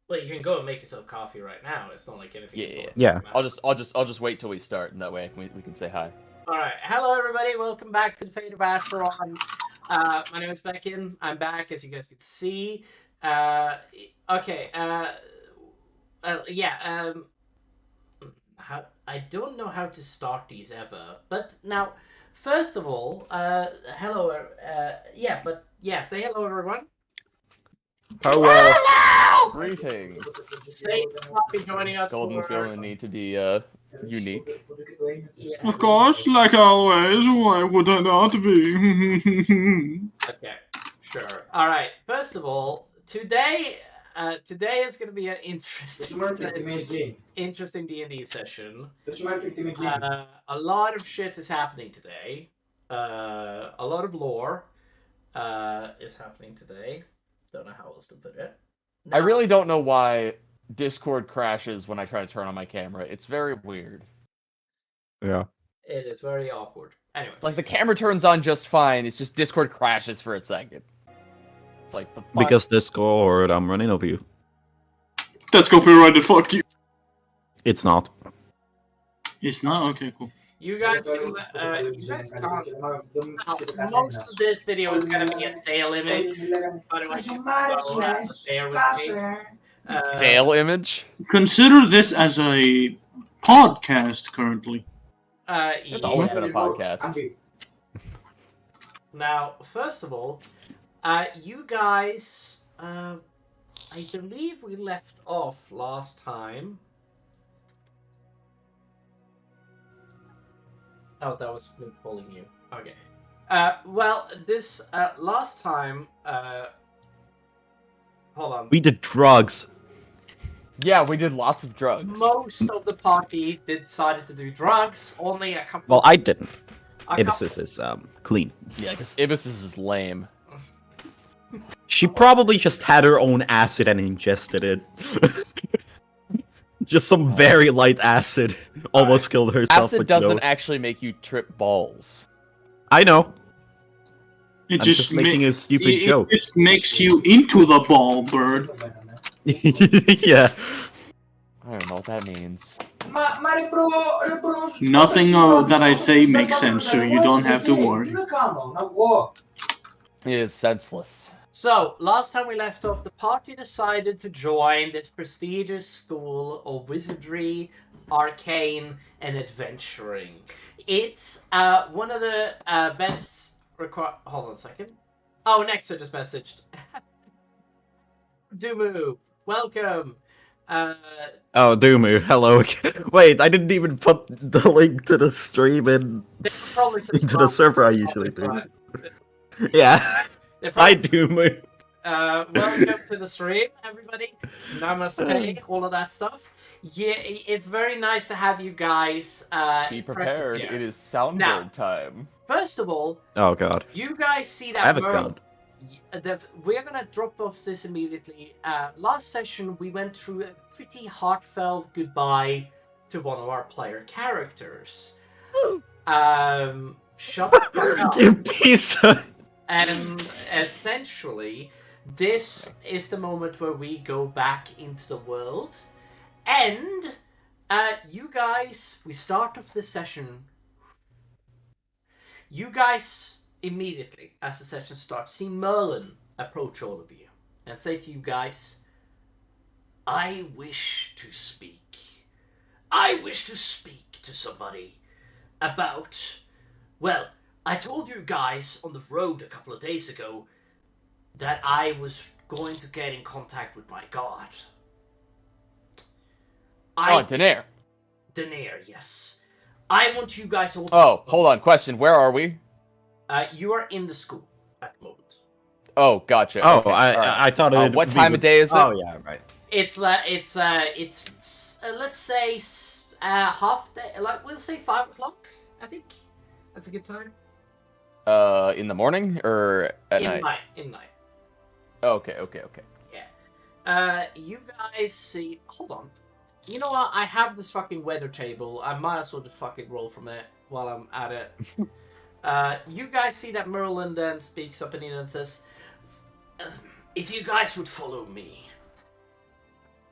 Well, you can go and make yourself coffee right now. It's not like anything. Yeah. Yeah. I'll just wait till we start, and that way we can say hi. All right. Hello, everybody. Welcome back to the Fate of Asharon. My name is Beckin. I'm back, as you guys can see. Okay. Yeah. I don't know how to start these ever, but now, first of all, hello. Say hello, everyone. Hello. Greetings. Say happy joining us Golden for. feeling the need to be unique. Yeah. Of course, like always, why would I not be? Okay, sure. All right. First of all, today is going to be an interesting D&D session. A lot of shit is happening today. A lot of lore is happening today. Don't know how else to put it. I really don't know why Discord crashes when I try to turn on my camera. It's very weird. Yeah. It is very awkward. Anyway, Like the camera turns on just fine. It's just Discord crashes for a second. It's like the fuck? Because Discord, I'm running over you. That's copyrighted, fuck you. It's not. It's not? Okay, cool. you guys can't. Most of this video is going to be a sale image. Otherwise, bear with me. Fail image. Consider this as a podcast currently. It's always been a podcast. Now, first of all, you guys, I believe we left off last time. Oh, that was me pulling you. Okay. Well, this last time. Hold on. We did drugs. Yeah, we did lots of drugs. Most of the party decided to do drugs. Only a couple. Well, I didn't. a Ibis is clean. Yeah, because Ibis is lame. She probably just had her own acid and ingested it. Just some very light acid. Almost killed herself. Acid but doesn't no. actually make you trip balls. I know. It I'm just making a stupid joke. It just makes you into the ball, bird. Yeah. I don't know what that means. Nothing that I say makes sense, so you don't have to worry. It is senseless. So, last time we left off, the party decided to join this prestigious school of wizardry, arcane, and adventuring. It's one of the best... Hold on a second. Oh, Nexa just messaged. Dumu, welcome. Oh, Doomu, hello. Wait, I didn't even put the link to the stream into the server I usually do. Yeah. Hi, Doomu. Welcome to the stream, everybody. Namaste, all of that stuff. Yeah, it's very nice to have you guys. Be prepared. It is soundboard Now, time. First of all, Oh god. you guys see that I have a Merle- gun. We're gonna drop off this immediately. Last session, we went through a pretty heartfelt goodbye to one of our player characters. Shut the fuck up. You piece of... And essentially, this is the moment where we go back into the world. And you guys, we start off this session. You guys immediately, as the session starts, see Merlin approach all of you and say to you guys, I wish to speak. I wish to speak to somebody about, well, I told you guys on the road a couple of days ago that I was going to get in contact with my god. Daenerys. Daenerys, yes. I want you guys all to... Oh, hold on. Question. Where are we? You are in the school at the moment. Oh, gotcha. Oh, okay. All right. I thought it What time of day is it? Oh, yeah, right. It's let's say half day, like we'll say 5 o'clock. I think that's a good time. In the morning or at night? In night. Okay. Yeah. You guys see. Hold on. You know what? I have this fucking weather table. I might as well just fucking roll from it while I'm at it. You guys see that Merlin then speaks up and says, "If you guys would follow me,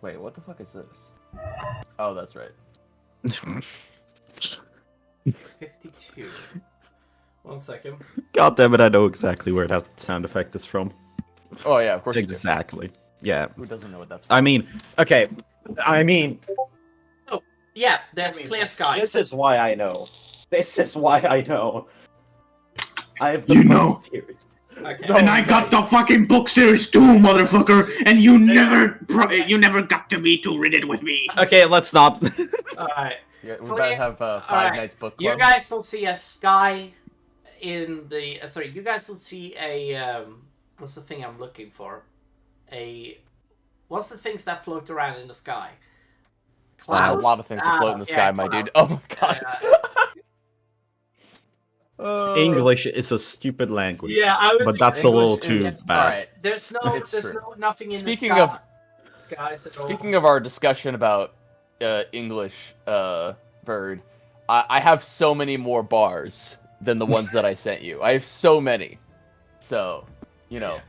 Wait, what the fuck is this? Oh, that's right. 52. 1 second. God damn it, I know exactly where that sound effect is from. Oh yeah, of course. Exactly. Yeah. Who doesn't know what that's? I mean, okay. I mean, Oh, yeah, that's Clear Sky. this is why I know. This is why I know. I have the You know. series. Okay. And I got the fucking book series too, motherfucker, and you never got to be to read it with me. Okay, let's not. Alright. Yeah, we better have Five Alright. Nights book You club. guys will see a sky in the... sorry, you guys will see a... what's the thing I'm looking for? What's the things that float around in the sky? A lot of things that float in the sky, my dude. Oh my god. English is a stupid language. Yeah, I was but that's a little too is- bad. Alright. There's nothing in Speaking the of- skies at all. Speaking of our discussion about English bird, I have so many more bars than the ones that I sent you. I have so many. So, you know,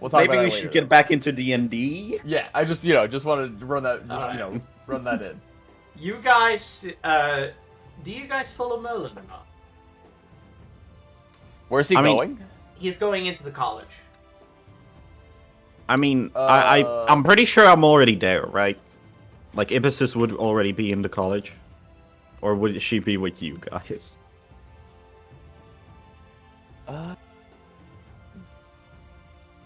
we'll talk Maybe about we that should later, get back into D&D. Yeah, I just wanted to run that, run that in. You guys, do you guys follow Merlin or not? Where's he I mean- going? He's going into the college. I mean, I'm pretty sure I'm already there, right? Like, Ibissus would already be in the college. Or would she be with you guys?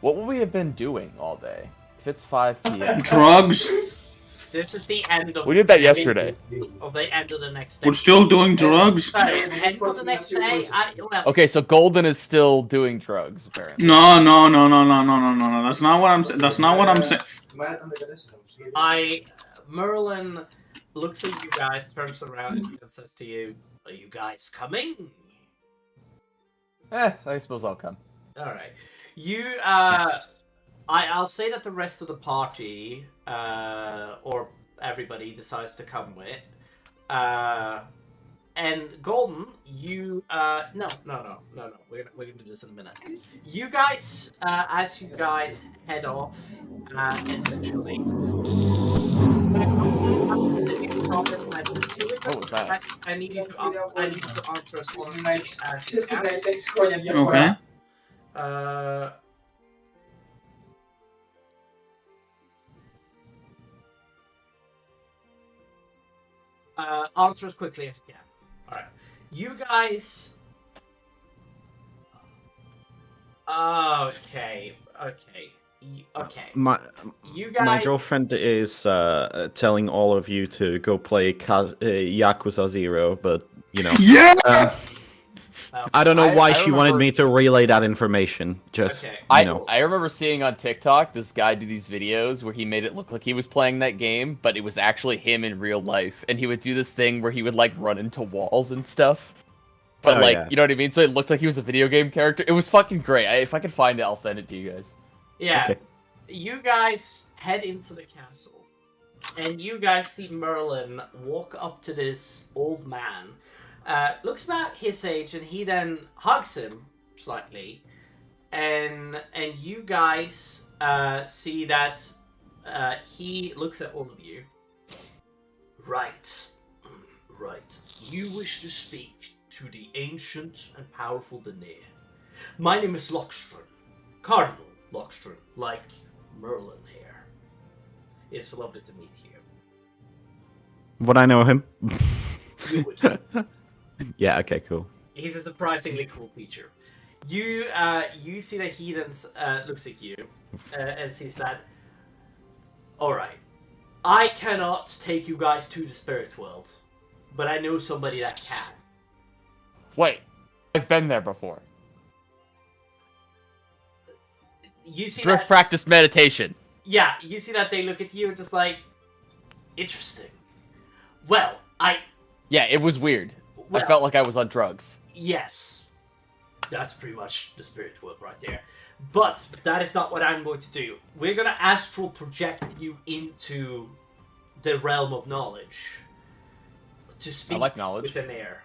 What would we have been doing all day? If it's 5 p.m. Drugs? This is the end of. We did that yesterday. Of the end of the next day. We're still doing drugs? End of the next day. Okay, so Golden is still doing drugs, apparently. No. That's not what I'm saying. That's not what I'm saying. Merlin looks at you guys, turns around, and says to you, "Are you guys coming?" I suppose I'll come. All right. You. Yes. I'll say that the rest of the party, or everybody, decides to come with. And Golden, you, no. We're gonna do this in a minute. You guys, as you guys head off, essentially. What was that? I need you to answer us one. Okay. Answer as quickly as you can. Alright. You guys... Okay. My You guys... my girlfriend is telling all of you to go play Yakuza 0, but, you know... Yeah! I don't know why I she wanted remember- me to relay that information. Just, Okay. you know. I remember seeing on TikTok this guy do these videos where he made it look like he was playing that game, but it was actually him in real life. And he would do this thing where he would like run into walls and stuff. But Oh, like, yeah. you know what I mean? So it looked like he was a video game character. It was fucking great. If I could find it, I'll send it to you guys. Yeah. Okay. You guys head into the castle. And you guys see Merlin walk up to this old man. Looks about his age, and he then hugs him slightly, and you guys see that he looks at all of you. Right. You wish to speak to the ancient and powerful Danae. My name is Lockstrand, Cardinal Lockstrand, like Merlin here. It's lovely to meet you. Would I know him? You would. Yeah, okay, cool. He's a surprisingly cool teacher. You see that he then looks at you and sees that. All right, I cannot take you guys to the spirit world, but I know somebody that can. Wait, I've been there before. You see Drift that? practice meditation. Yeah, you see that they look at you and just like, interesting. Well, Yeah, it was weird. well, I felt like I was on drugs. yes, that's pretty much the spirit world right there. But that is not what I'm going to do. We're going to astral project you into the realm of knowledge to speak I like knowledge. with an air.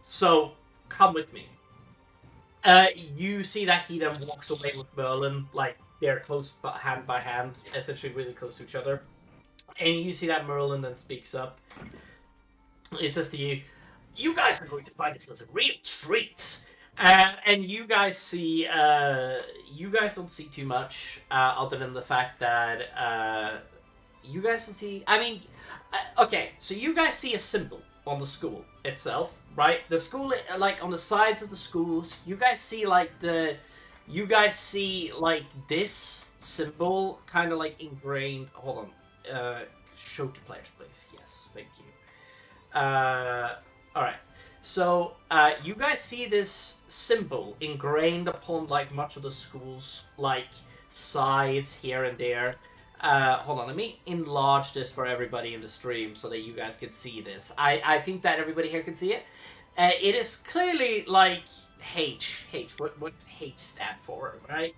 So, come with me. You see that he then walks away with Merlin, like, they're close hand by hand, essentially really close to each other. And you see that Merlin then speaks up. He says to you, "You guys are going to find this as a real treat." And you guys see, you guys don't see too much, other than the fact that you guys don't see. I mean, okay, so you guys see a symbol on the school itself, right? The school, like on the sides of the schools, you guys see like this symbol, kind of like ingrained. Hold on, show to players, please. Yes, thank you. All right. So, you guys see this symbol ingrained upon, like, much of the school's, like, sides here and there. Hold on, let me enlarge this for everybody in the stream so that you guys can see this. I think that everybody here can see it. It is clearly, like, H. What H stand for, right?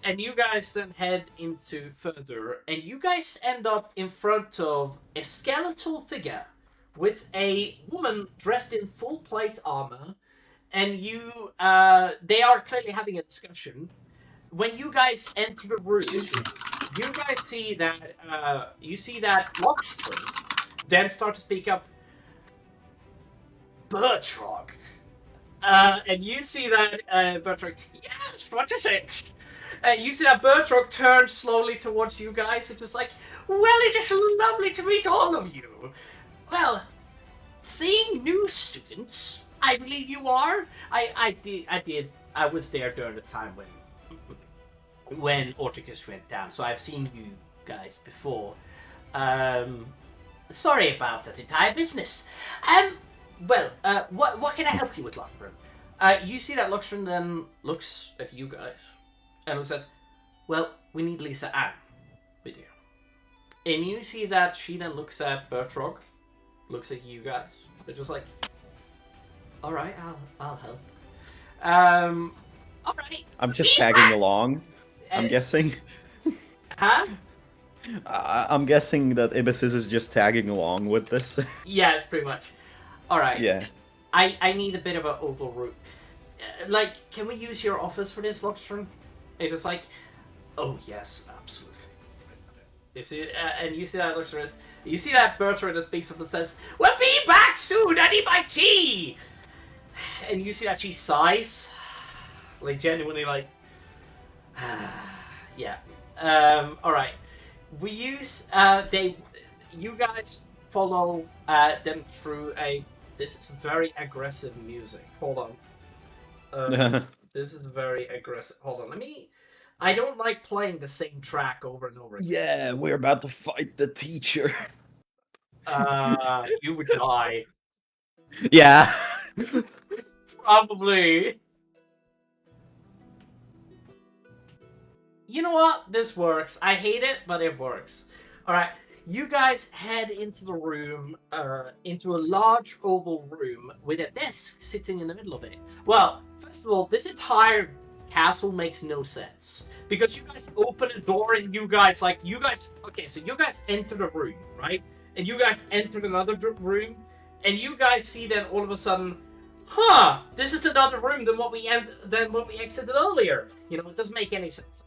And you guys then head into further, and you guys end up in front of a skeletal figure with a woman dressed in full plate armor, and they are clearly having a discussion. When you guys enter the room, you guys see that Lockstrom then start to speak up. Bertrog. And you see that Bertrog, yes, what is it? You see that Bertrog turns slowly towards you guys and just like, well, it is lovely to meet all of you. Well, seeing new students, I believe you are. I was there during the time when Orticus went down, so I've seen you guys before. Sorry about that entire business. Well, what can I help you with, Lockstrom? You see that Lockstrom then looks at you guys and looks at, well, we need Lisa Ann with you. And you see that she then looks at Bertrog, looks at you guys. They're just like, all right, I'll help. All right. I'm just tagging along. I'm guessing. Huh? I'm guessing that Ibis is just tagging along with this. Yes, pretty much. All right. Yeah. I need a bit of an oval route. Like, can we use your office for this, Lockstrom? It's just like, oh yes, absolutely. You see, and you see that Lockstrom. You see that Bertrand that speaks up and says, "We'll be back soon. I need my tea." And you see that she sighs, like genuinely, like, yeah. All right. We use you guys follow them through this is very aggressive music. Hold on. This is very aggressive. Hold on. I don't like playing the same track over and over again. Yeah, we're about to fight the teacher. You would die. Yeah. Probably. You know what? This works. I hate it, but it works. Alright. You guys head into the room, into a large oval room with a desk sitting in the middle of it. Well, first of all, this entire castle makes no sense. Because you guys open a door and okay, so you guys enter the room, right? And you guys enter another room, and you guys see then all of a sudden, this is another room than what we exited earlier. You know, it doesn't make any sense.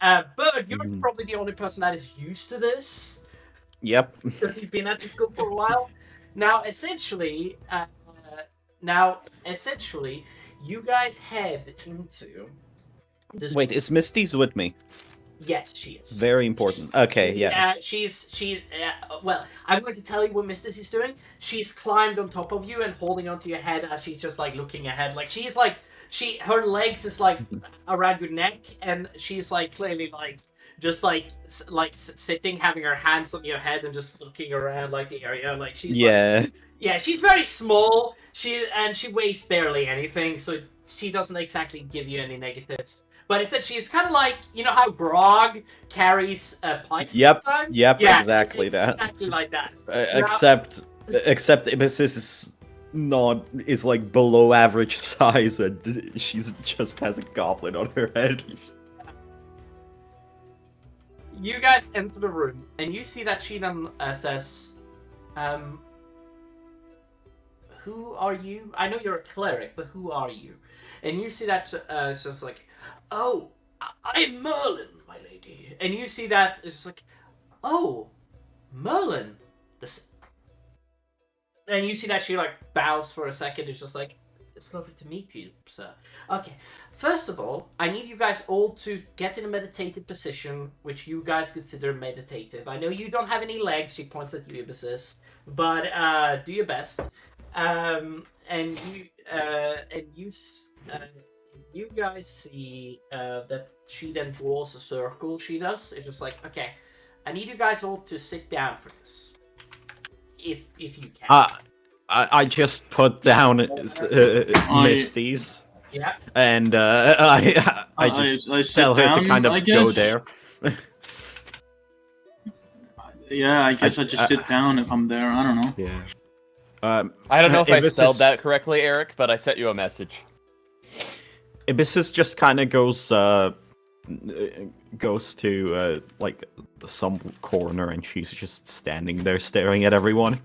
Bird, you're probably the only person that is used to this. Yep. Because you've been at the school for a while. Now, essentially, you guys head into this. Wait, is Misty's with me? Yes, she is. Very important. Okay, yeah. She's well, I'm going to tell you what Mistress is doing. She's climbed on top of you and holding onto your head as she's just like looking ahead. Like she's like her legs is like around your neck, and she's like clearly like just like sitting, having her hands on your head and just looking around like the area. Like she's she's very small. She weighs barely anything, so she doesn't exactly give you any negatives. But essentially, she's kind of like, you know how Grog carries a pike Yep, all the time? yep, Yeah, exactly that. Exactly like that. Except Ibis is like below average size, and she's just has a goblin on her head. You guys enter the room, and you see that she then says, who are you? I know you're a cleric, but who are you? And you see that it's just like, oh, I'm Merlin, my lady. And you see that, it's just like, oh, Merlin. And you see that she, like, bows for a second. It's just like, it's lovely to meet you, sir. Okay, first of all, I need you guys all to get in a meditative position, which you guys consider meditative. I know you don't have any legs, she points at you, Ibissus, but do your best. And you guys see that she then draws a circle. She does. It's just like, okay, I need you guys all to sit down for this, if you can. I just put down Misty's. Yeah. And I just tell her to kind of go there. Yeah, I guess I just sit down if I'm there. I don't know. Yeah. I don't know if I Ibissus- spelled that correctly, Eric, but I sent you a message. Ibissus just kind of goes to like some corner, and she's just standing there staring at everyone.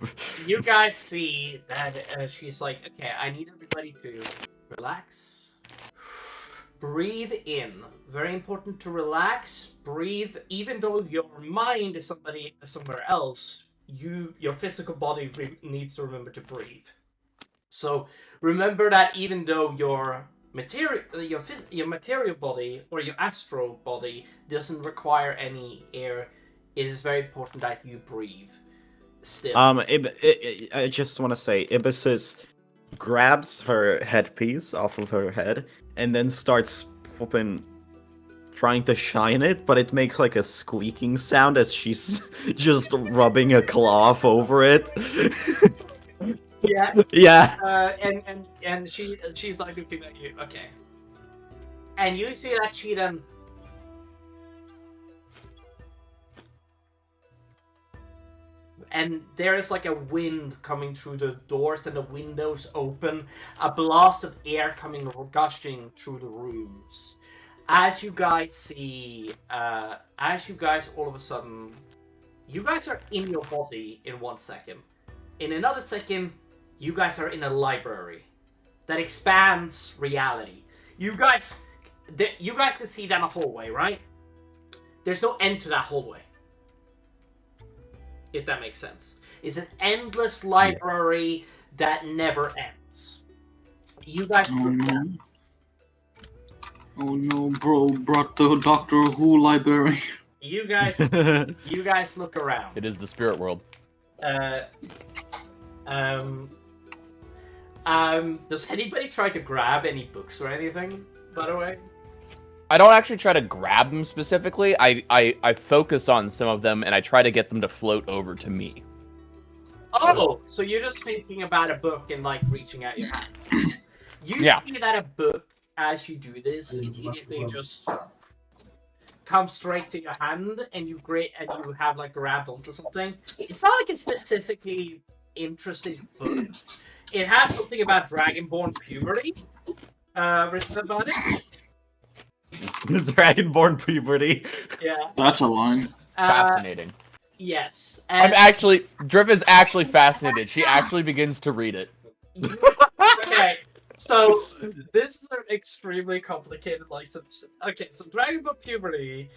You guys see that she's like, okay, I need everybody to relax. Breathe in. Very important to relax. Breathe. Even though your mind is somewhere else, your physical body needs to remember to breathe. So remember that even though your material body or your astral body doesn't require any air, it is very important that you breathe still. I just want to say, Ibissus grabs her headpiece off of her head and then starts flipping, trying to shine it, but it makes like a squeaking sound as she's just rubbing a cloth over it. Yeah. Yeah. And she's like looking at you. Okay. And you see that she then. And there is like a wind coming through the doors, and the windows open. A blast of air coming gushing through the rooms. As you guys see, all of a sudden, you guys are in your body in 1 second. In another second, you guys are in a library that expands reality. You guys can see down a hallway, right? There's no end to that hallway. If that makes sense. It's an endless library that never ends. You guys... Oh no, bro, brought the Doctor Who library. You guys look around. It is the spirit world. Does anybody try to grab any books or anything, by the way? I don't actually try to grab them specifically. I focus on some of them, and I try to get them to float over to me. Oh, so you're just thinking about a book and, like, reaching out your hand. You see that a book, as you do this, immediately just comes straight to your hand, and you have, like, grabbed onto something. It's not like a specifically interesting book. It has something about Dragonborn puberty written about it. Dragonborn puberty. Yeah. That's a line. Fascinating. Yes. Driv is actually fascinated. She actually begins to read it. Okay, so this is an extremely complicated license. Okay, so Dragonborn puberty.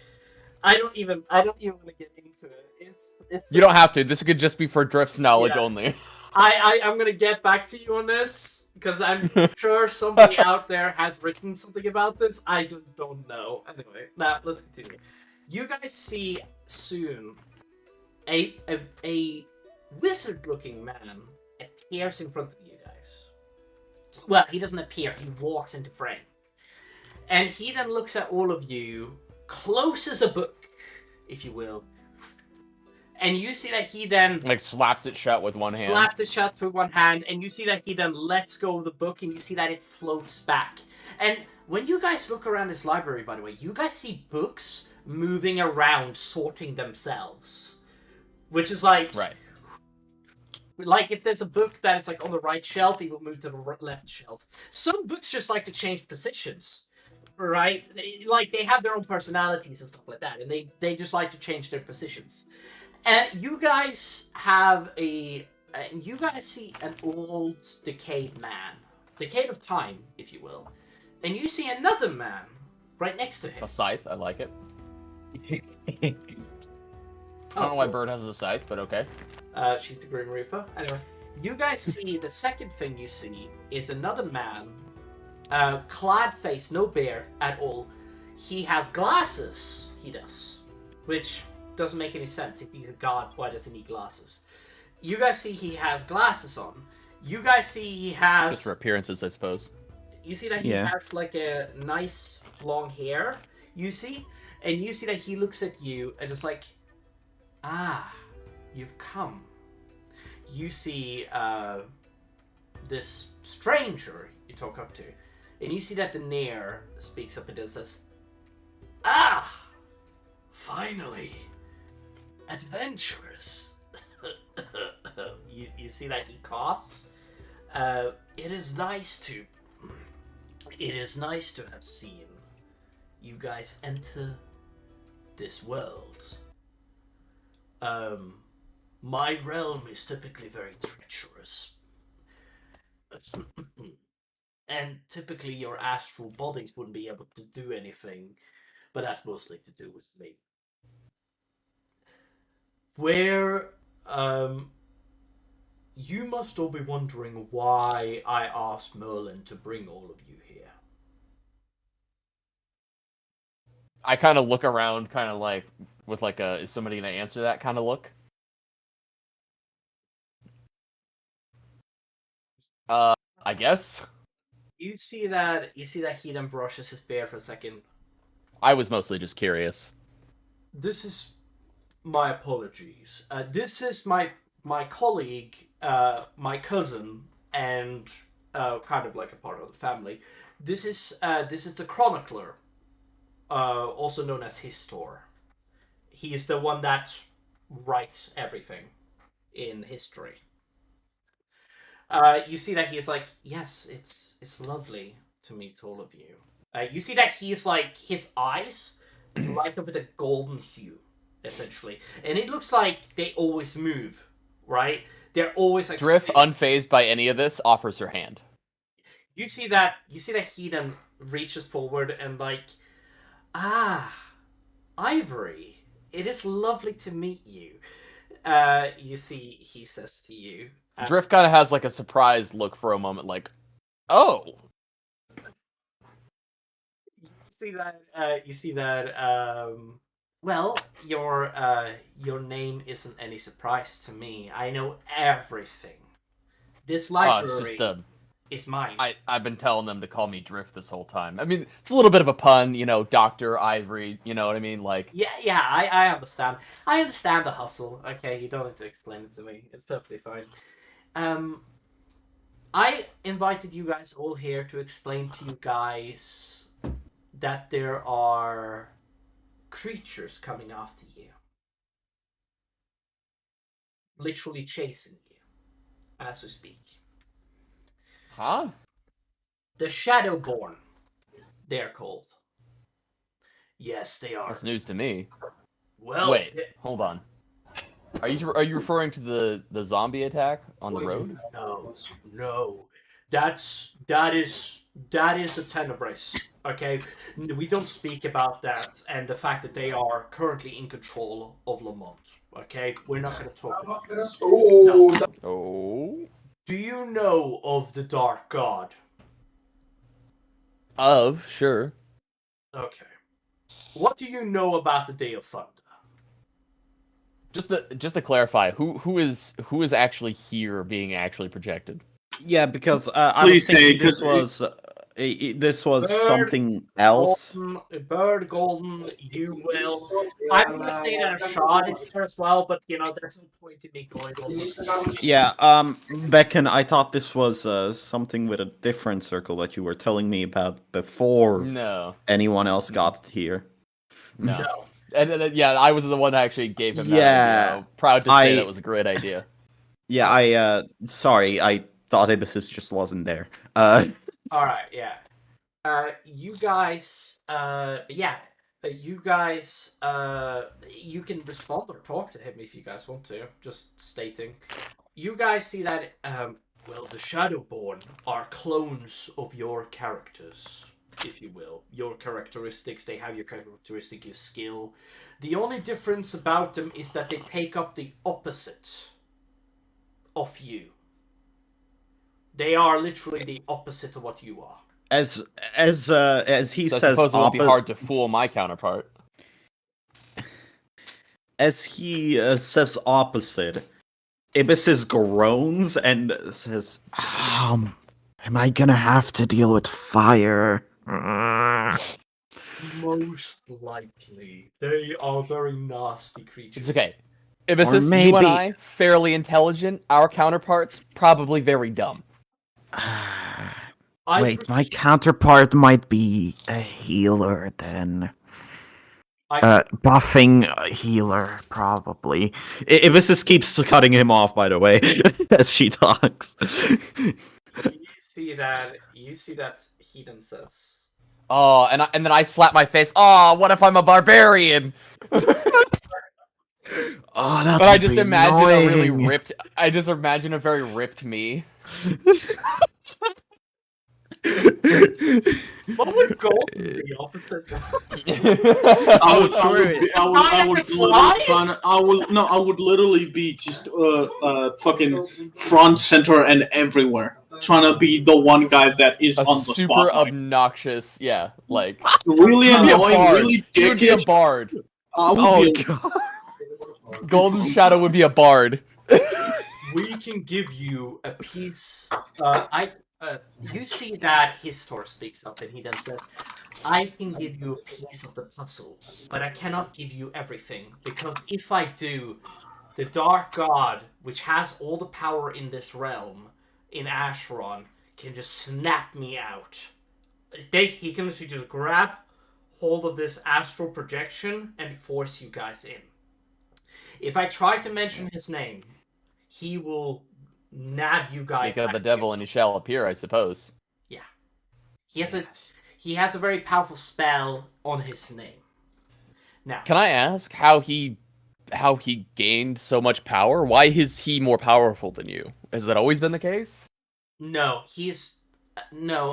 I don't even want to get into it. It's. You don't have to. This could just be for Drift's knowledge only. I'm gonna get back to you on this. Because I'm sure somebody out there has written something about this. I just don't know. Anyway, now let's continue. You guys see soon a wizard-looking man appears in front of you guys. Well, he doesn't appear. He walks into frame. And he then looks at all of you, closes a book, if you will. And you see that he then... Like, slaps it shut with one hand. Slaps it shut with one hand, and you see that he then lets go of the book, and you see that it floats back. And when you guys look around this library, by the way, you guys see books moving around, sorting themselves. Which is like... Right. Like, if there's a book that is, like, on the right shelf, it will move to the left shelf. Some books just like to change positions. Right? They have their own personalities and stuff like that, and they just like to change their positions. And you guys see an old, decayed man. Decayed of time, if you will. And you see another man right next to him. A scythe, I like it. I don't know why Bird has a scythe, but okay. She's the Grim Reaper. Anyway, you guys see, the second thing you see is another man, clad face, no beard at all. He has glasses, he does, which doesn't make any sense. If he's a god, why does he need glasses? You guys see he has glasses on. You guys see he has... Just for appearances, I suppose. You see that he has like a nice long hair, you see? And you see that he looks at you and is like, ah, you've come. You see this stranger you talk up to. And you see that the Nair speaks up and says, ah, finally, adventurers. you see that he coughs. It is nice to have seen you guys enter this world. My realm is typically very treacherous. And typically your astral bodies wouldn't be able to do anything, but that's mostly to do with me. Where, you must all be wondering why I asked Merlin to bring all of you here. I kind of look around, kind of like, with like a, is somebody going to answer that kind of look? I guess. You see that he then brushes his beard for a second. I was mostly just curious. This is my apologies. This is my colleague, my cousin, and kind of like a part of the family. This is the chronicler, also known as Histor. He is the one that writes everything in history. You see that he's like, yes, it's lovely to meet all of you. You see that he's like, his eyes light up with a golden hue, essentially, and it looks like they always move, right? They're always like. Drift, unfazed by any of this, offers her hand. You see that he then reaches forward and like, ah, Ivory, it is lovely to meet you. You see, he says to you. Drift kind of has like a surprised look for a moment, like, oh. You see that. Well, your name isn't any surprise to me. I know everything. This library is mine. I've been telling them to call me Drift this whole time. I mean, it's a little bit of a pun, you know, Dr. Ivory, you know what I mean? Like, yeah, I understand. I understand the hustle. Okay, you don't have to explain it to me. It's perfectly fine. I invited you guys all here to explain to you guys that there are creatures coming after you. Literally chasing you as we speak. Huh? The Shadowborn, they're called. Yes, they are. That's news to me. Well, wait, hold on. Are you referring to the zombie attack on the road? No. That is the Tenebris. Okay, we don't speak about that and the fact that they are currently in control of Lamont. Okay, we're not going to talk about this. No. Oh. Do you know of the Dark God? Sure. Okay. What do you know about the Day of Thunder? Just to clarify, who is actually here being actually projected? Yeah, because I was thinking this was Bird, something else. Golden, you will. I'm gonna say that Asharon is here as well, but you know, there's no point in me going on this. Yeah, Becken, I thought this was something with a different circle that you were telling me about before anyone else got here. No. And yeah, I was the one that actually gave him that idea. Proud to say that was a great idea. Yeah, sorry, I thought this just wasn't there. Alright, yeah. You guys, you can respond or talk to him if you guys want to, just stating. You guys see that, well, the Shadowborn are clones of your characters. if you will. Your characteristics, they have your characteristic, your skill. The only difference about them is that they take up the opposite of you. They are literally the opposite of what you are. As he So I says, suppose it won't be hard to fool my counterpart. As he says opposite, Ibis groans and says, am I gonna have to deal with fire? Most likely. They are very nasty creatures. It's okay. Ibis, Or you and maybe- I, fairly intelligent. Our counterparts, probably very dumb. Wait, my counterpart might be a healer then. Buffing healer, probably. Ibis keeps cutting him off, by the way, as she talks. You see that he then says. Oh, and then I slap my face. Oh, what if I'm a barbarian? Oh, that But I just imagine annoying. a really ripped. I just imagine a very ripped me. What would gold be the opposite? I would literally be just fucking front, center, and everywhere, trying to be the one guy that is a on the super spotlight. obnoxious, yeah, like Really you'd be a annoying, bard. really You would be a dickish. bard. God. Golden Shadow would be a bard. We can give you a piece. You see that Histor speaks up and he then says, I can give you a piece of the puzzle, but I cannot give you everything, because if I do, the Dark God, which has all the power in this realm, in Asharon, can just snap me out. He can literally just grab hold of this astral projection and force you guys in. If I try to mention his name, he will nab you guys. Speak of the devil and he shall appear, I suppose. Yeah. He has a very powerful spell on his name. Now, Can I ask how he gained so much power? Why is he more powerful than you? Has that always been the case? no,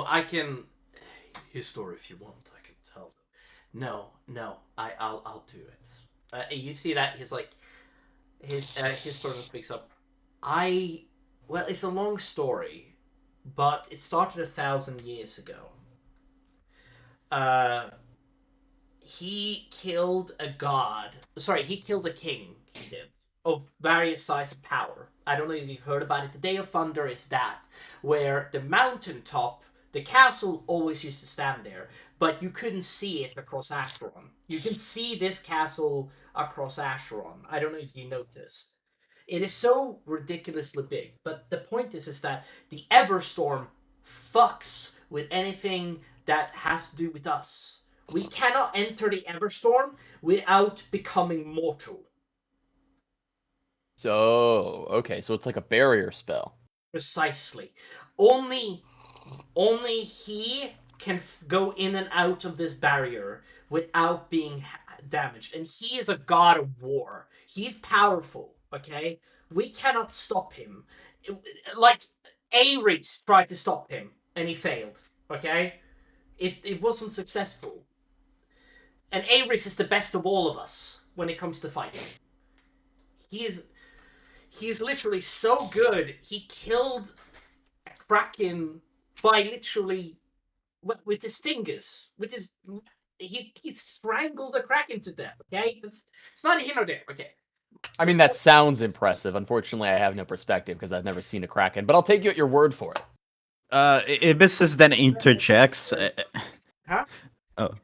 I can his story if you want, I can tell them. No, I'll do it. You see that he's like his story speaks up. Well, it's a long story, but it started 1,000 years ago. He killed a god. Sorry, he killed a king. He did, of various size of power. I don't know if you've heard about it. The Day of Thunder is that, where the mountaintop, the castle always used to stand there, but you couldn't see it across Asharon. You can see this castle across Asharon. I don't know if you noticed. It is so ridiculously big, but the point is that the Everstorm fucks with anything that has to do with us. We cannot enter the Everstorm without becoming mortal. So, okay, so it's like a barrier spell. Precisely. Only he can go in and out of this barrier without being damaged. And he is a god of war. He's powerful, okay? We cannot stop him. Like, Ares tried to stop him, and he failed, okay? It wasn't successful. And Ares is the best of all of us when it comes to fighting. He's literally so good. He killed a kraken by literally with his fingers. He strangled a kraken to death. Okay, it's not here nor there. Okay. I mean, that sounds impressive. Unfortunately, I have no perspective because I've never seen a kraken. But I'll take you at your word for it. Ibis then interjects. Huh? Oh.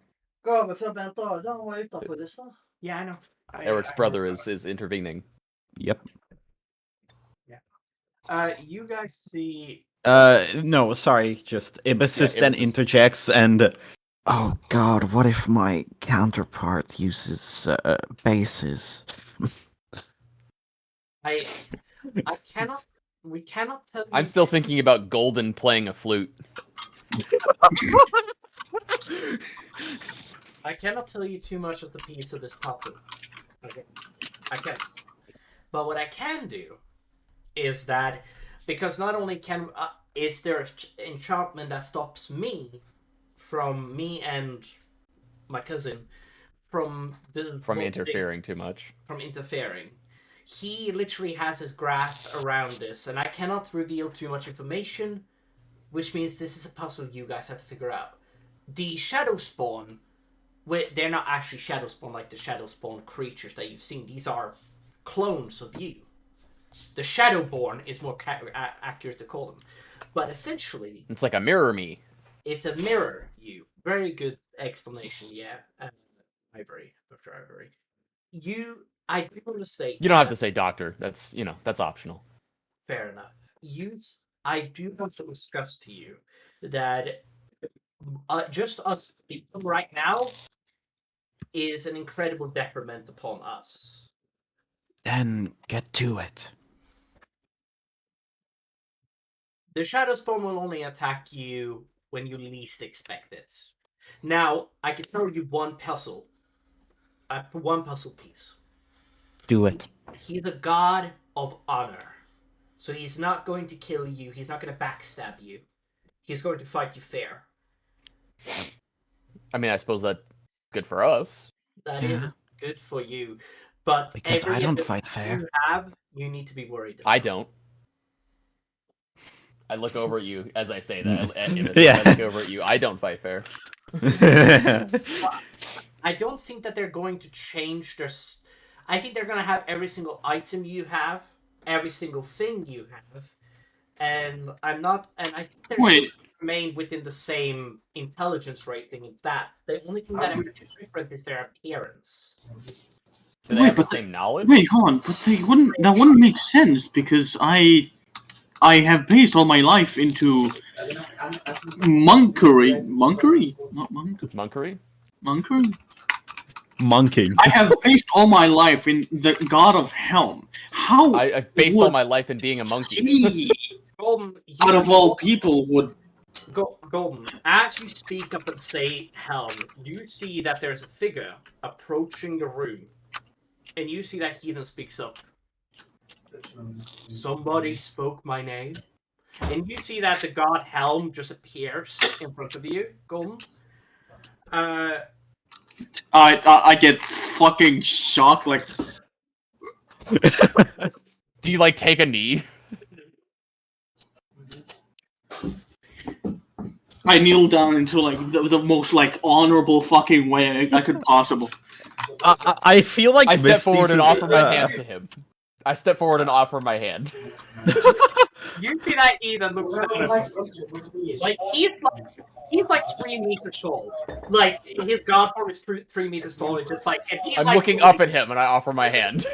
Yeah, I know. Eric's brother is intervening. Yep. You guys see. No, sorry. Just Ibis then interjects and. Oh God! What if my counterpart uses bases? I cannot. We cannot tell you. I'm still thinking about Golden playing a flute. I cannot tell you too much of the piece of this puppet. Okay. I can't. But what I can do is that, because not only is there enchantment that stops me from me and my cousin from interfering too much. From interfering. He literally has his grasp around this, and I cannot reveal too much information, which means this is a puzzle you guys have to figure out. The Shadow Spawn, they're not actually Shadow Spawn like the Shadow Spawn creatures that you've seen. These are clones of you. The Shadowborn is more accurate to call them. But essentially... It's like a mirror me. It's a mirror you. Very good explanation, yeah. Ivory, Dr. Ivory. I do want to say... You don't have to say doctor. That's, that's optional. Fair enough. I do want to discuss to you that just us right now is an incredible detriment upon us. Then get to it. The Shadow Spawn will only attack you when you least expect it. Now, I can throw you one puzzle piece. Do it. He's a god of honor. So he's not going to kill you. He's not going to backstab you. He's going to fight you fair. I mean, I suppose that's good for us. That is good for you. But because I don't fight fair. You need to be worried about. I don't. I look over at you as I say that. Yeah. I look over at you. I don't fight fair. I don't think that they're going to change their... I think they're going to have every single item you have, every single thing you have, and I think they're going to remain within the same intelligence rating as that. The only thing that is different is their appearance. Do they have the same knowledge? Wait, hold on, but that wouldn't make sense because I have based all my life into monkery. Monkery? Not monkery. Monkery? Monking. I have based all my life in the god of Helm. How I based all my life in being a monkey. Golden, out of all people would... Golden, as you speak up and say Helm, you see that there's a figure approaching the room. And you see that Heathen speaks up. Somebody spoke my name. And you see that the god Helm just appears in front of you, Golden. I get fucking shocked, like... Do you, take a knee? I kneel down into, the most, honorable fucking way I could possible. I feel like I step forward and offer my hand to him. I step forward and offer my hand. You see that Ethan looks like he's 3 meters tall. Like his god form is 3 meters tall. It's just and he's I'm looking up at him and I offer my hand.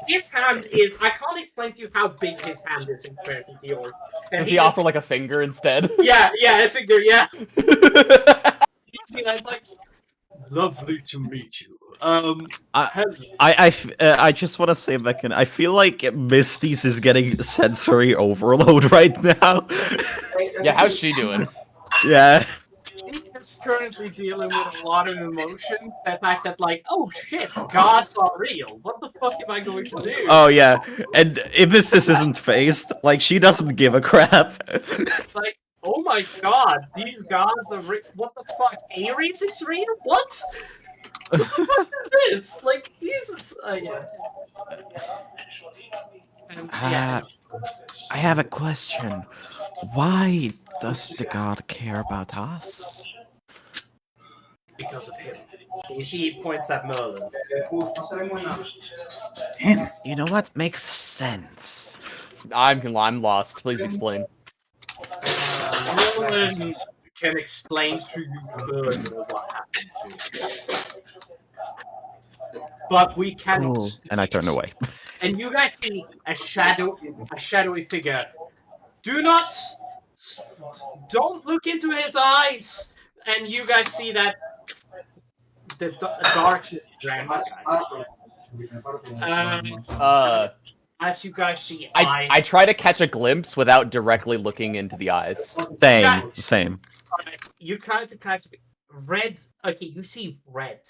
His hand is... I can't explain to you how big his hand is in comparison to yours. Does he offer a finger instead? Yeah, a finger, yeah. You see that? It's lovely to meet you. I just want to say, Becken, I feel like Misty's is getting sensory overload right now. Yeah, how's she doing? Yeah. She is currently dealing with a lot of emotions. The fact that, oh shit, gods are real. What the fuck am I going to do? Oh yeah, and if this isn't phased, she doesn't give a crap. It's oh my god, these gods are real. What the fuck? Ares is real? What? What the fuck is this? Jesus. Yeah. I have a question. Why does the god care about us? Because of him. He points at Merlin. Him. You know what makes sense? I'm lost. Please explain. Merlin can explain to you further what happened to you. But we cannot. Oh, and I turn away. And you guys see a shadowy figure. Don't look into his eyes. And you guys see that the darkness as you guys see eyes. I try to catch a glimpse without directly looking into the eyes. Same. You kind of red. Okay, you see red.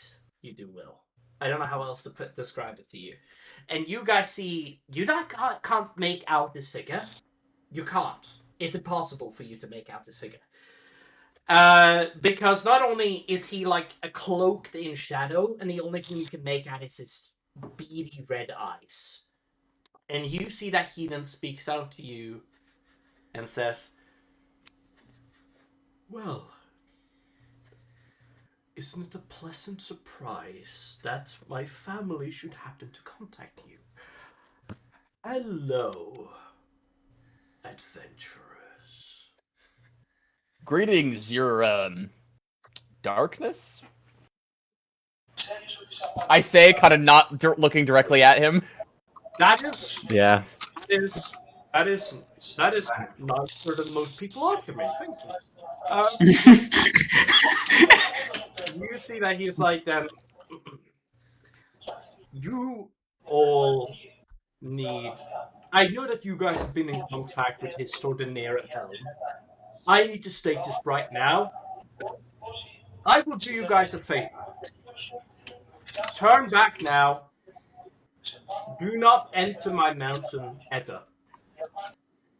You do will. I don't know how else to describe it to you. And you guys see. Can't make out this figure. You can't. It's impossible for you to make out this figure. Because not only is he like cloaked in shadow, and the only thing you can make out is his beady red eyes. And you see that he then speaks out to you and says, "Well, isn't it a pleasant surprise that my family should happen to contact you? Hello, adventurers." Greetings, your darkness? I say, kind of not looking directly at him. That is Yeah. that is nicer than most people are to me. Thank you. You see that he's like, you all need. I know that you guys have been in contact with his extraordinaire at helm. I need to state this right now. I will do you guys a favor. Turn back now. Do not enter my mountain ever.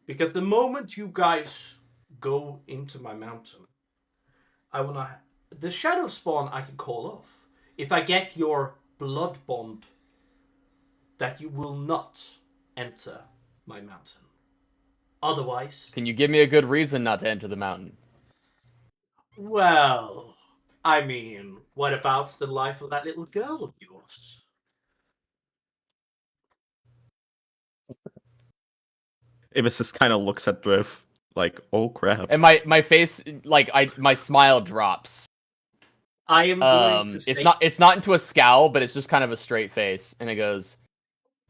Because the moment you guys go into my mountain, I will not. The shadow spawn I can call off. If I get your blood bond, that you will not enter my mountain. Otherwise. Can you give me a good reason not to enter the mountain? Well, I mean, what about the life of that little girl of yours? Ibis just kind of looks at Drift like, oh crap. And my face, like, my smile drops. I am going to say... It's not into a scowl, but it's just kind of a straight face, and it goes,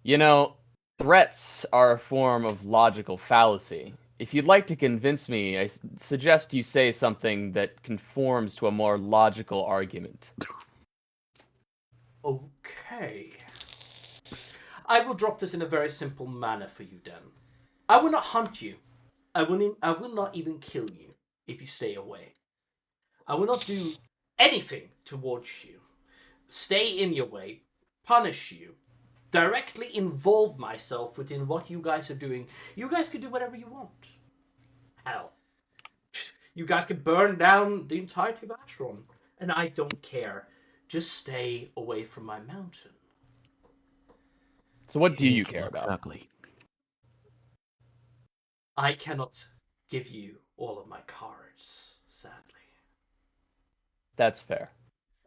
you know, threats are a form of logical fallacy. If you'd like to convince me, I suggest you say something that conforms to a more logical argument. Okay. I will drop this in a very simple manner for you then. I will not hunt you. I will not even kill you if you stay away. I will not do anything towards you. Stay in your way, punish you, directly involve myself within what you guys are doing. You guys can do whatever you want. Hell, you guys can burn down the entirety of Asharon, and I don't care. Just stay away from my mountain. So what do you care about? Ugly. I cannot give you all of my cards, sadly. That's fair.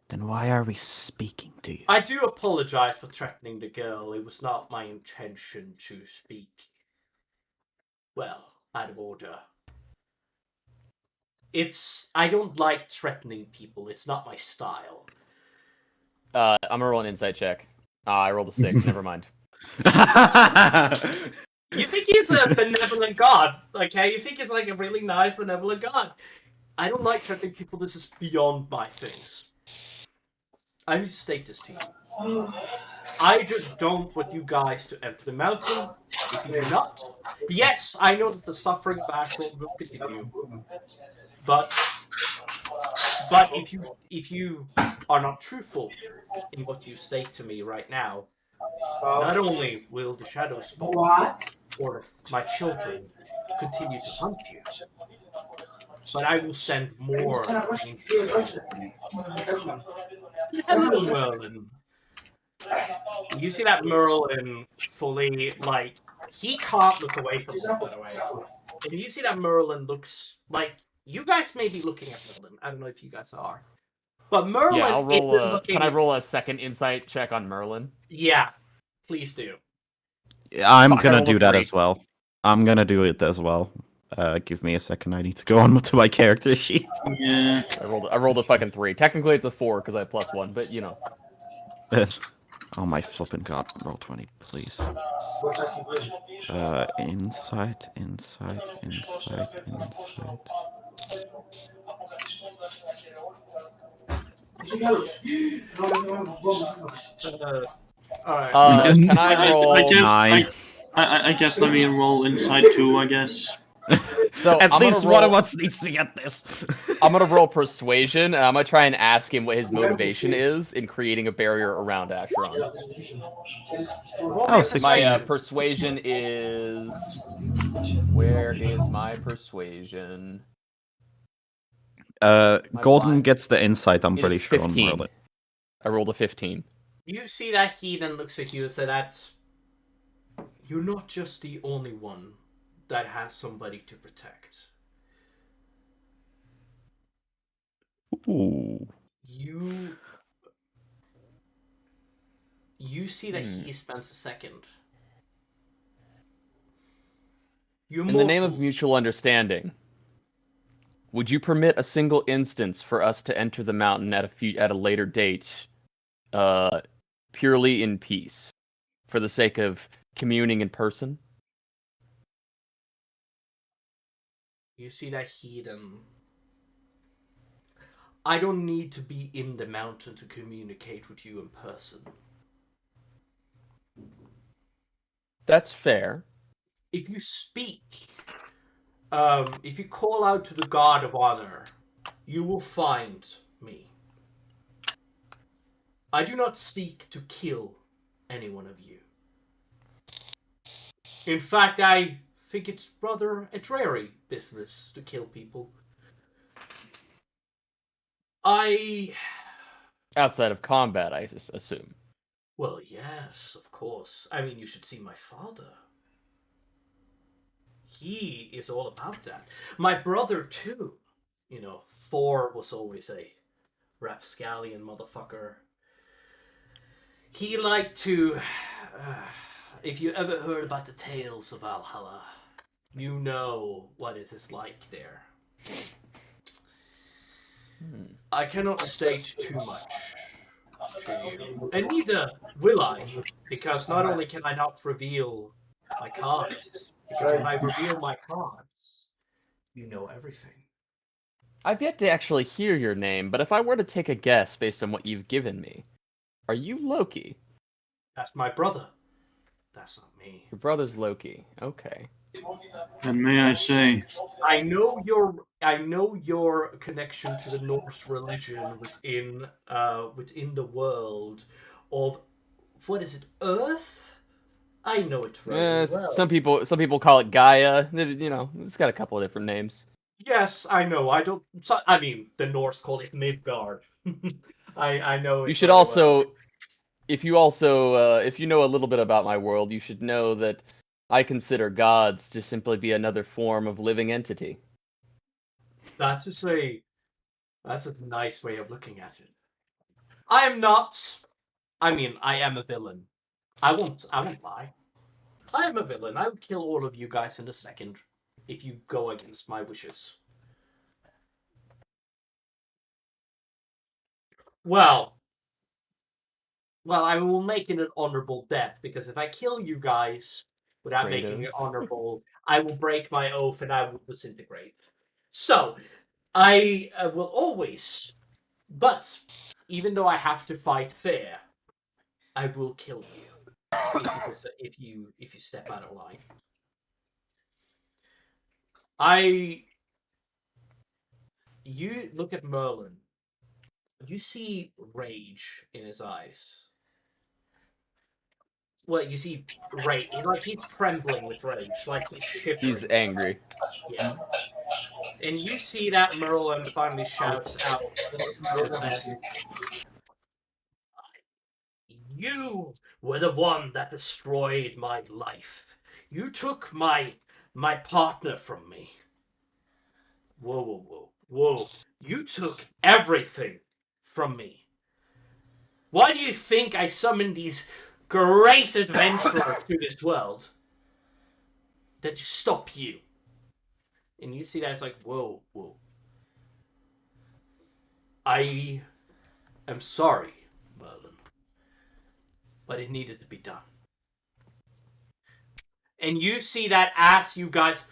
Then why are we speaking to you? I do apologize for threatening the girl. It was not my intention to speak, well, out of order. I don't like threatening people. It's not my style. I'm gonna roll an insight check. I rolled a 6, never mind. You think he's a benevolent god, okay? You think he's like a really nice, benevolent god. I don't like threatening people. This is beyond my things. I need to state this to you. I just don't want you guys to enter the mountain. If you do not, yes, I know that the suffering of Asharon will continue. But if you are not truthful in what you state to me right now, not only will the shadow spawn or my children continue to hunt you, but I will send more. Hello, Merlin. You see that Merlin fully, like, he can't look away from you, by the way. And you see that Merlin looks like, you guys may be looking at Merlin. I don't know if you guys are. But Merlin I'll roll looking... Can I roll a second insight check on Merlin? Yeah, please do. Yeah, I'm gonna do that as well. I'm gonna do it as well. Give me a second. I need to go on to my character sheet. Yeah. I rolled a fucking 3. Technically, it's a 4 because I have +1, but you know. Oh my flippin' god! Roll 20, please. Insight. Alright. Can I roll? I guess let me roll inside too, I guess. So At least one of us needs to get this. I'm gonna roll persuasion, and I'm gonna try and ask him what his motivation is in creating a barrier around Asharon. Oh, My persuasion is... Where is my persuasion? Gordon blind? gets the insight, I'm It pretty is sure, on 15. Merlin. I rolled a 15. You see that he then looks at you and says that you're not just the only one that has somebody to protect. Ooh. You see that he spends a second. In the name of mutual understanding, would you permit a single instance for us to enter the mountain at a later date, purely in peace, for the sake of communing in person? You see that he then... I don't need to be in the mountain to communicate with you in person. That's fair. If you speak, if you call out to the God of Honor, you will find me. I do not seek to kill any one of you. In fact, I think it's rather a dreary business to kill people. Outside of combat, I assume. Well, yes, of course. I mean, you should see my father. He is all about that. My brother, too. You know, Thor was always a rapscallion motherfucker. He liked to... if you ever heard about the tales of Valhalla, you know what it is like there. I cannot state too much to you. And neither will I, because not only can I not reveal my cards, because if I reveal my cards, you know everything. I've yet to actually hear your name, but if I were to take a guess based on what you've given me, are you Loki? That's my brother. That's not me. Your brother's Loki. Okay. And may I say, I know your connection to the Norse religion within the world of what is it, Earth? I know it very well. Some people call it Gaia. You know, it's got a couple of different names. Yes, I know. I mean, the Norse call it Midgard. I know. You should also, if you know a little bit about my world, you should know that I consider gods to simply be another form of living entity. That's a nice way of looking at it. I am not. I mean, I am a villain. I won't lie. I am a villain. I would kill all of you guys in a second if you go against my wishes. Well, I will make it an honorable death, because if I kill you guys without making it honorable, I will break my oath and I will disintegrate. So, I will always, but even though I have to fight fair, I will kill you if you step out of line. You look at Merlin. You see rage in his eyes. Well, you see rage. Like, he's trembling with rage. Like, he's shivering. He's angry. Yeah. And you see that Merlin finally shouts out from the best. You were the one that destroyed my life. You took my partner from me. Whoa. You took everything from me. Why do you think I summoned these great adventurers to this world? That to stop you. And you see that it's like, whoa. I am sorry, Merlin. But it needed to be done. And you see that as you guys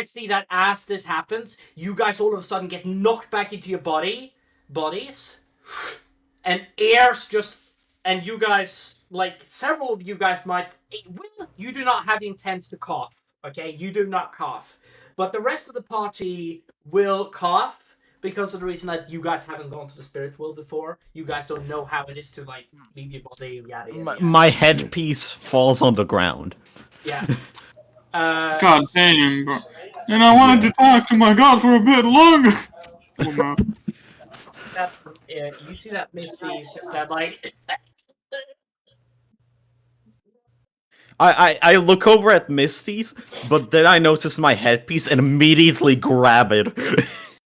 see that as this happens, you guys all of a sudden get knocked back into your bodies, and air's just, and you guys, like, several of you guys might, you do not have the intent to cough, okay? You do not cough. But the rest of the party will cough, because of the reason that you guys haven't gone to the spirit world before. You guys don't know how it is to, like, leave your body, yada. My headpiece falls on the ground. Yeah. God damn, bro. And I wanted to talk to my god for a bit longer. Oh, man. You see that Misty's just that like. I look over at Misty's, but then I notice my headpiece and immediately grab it.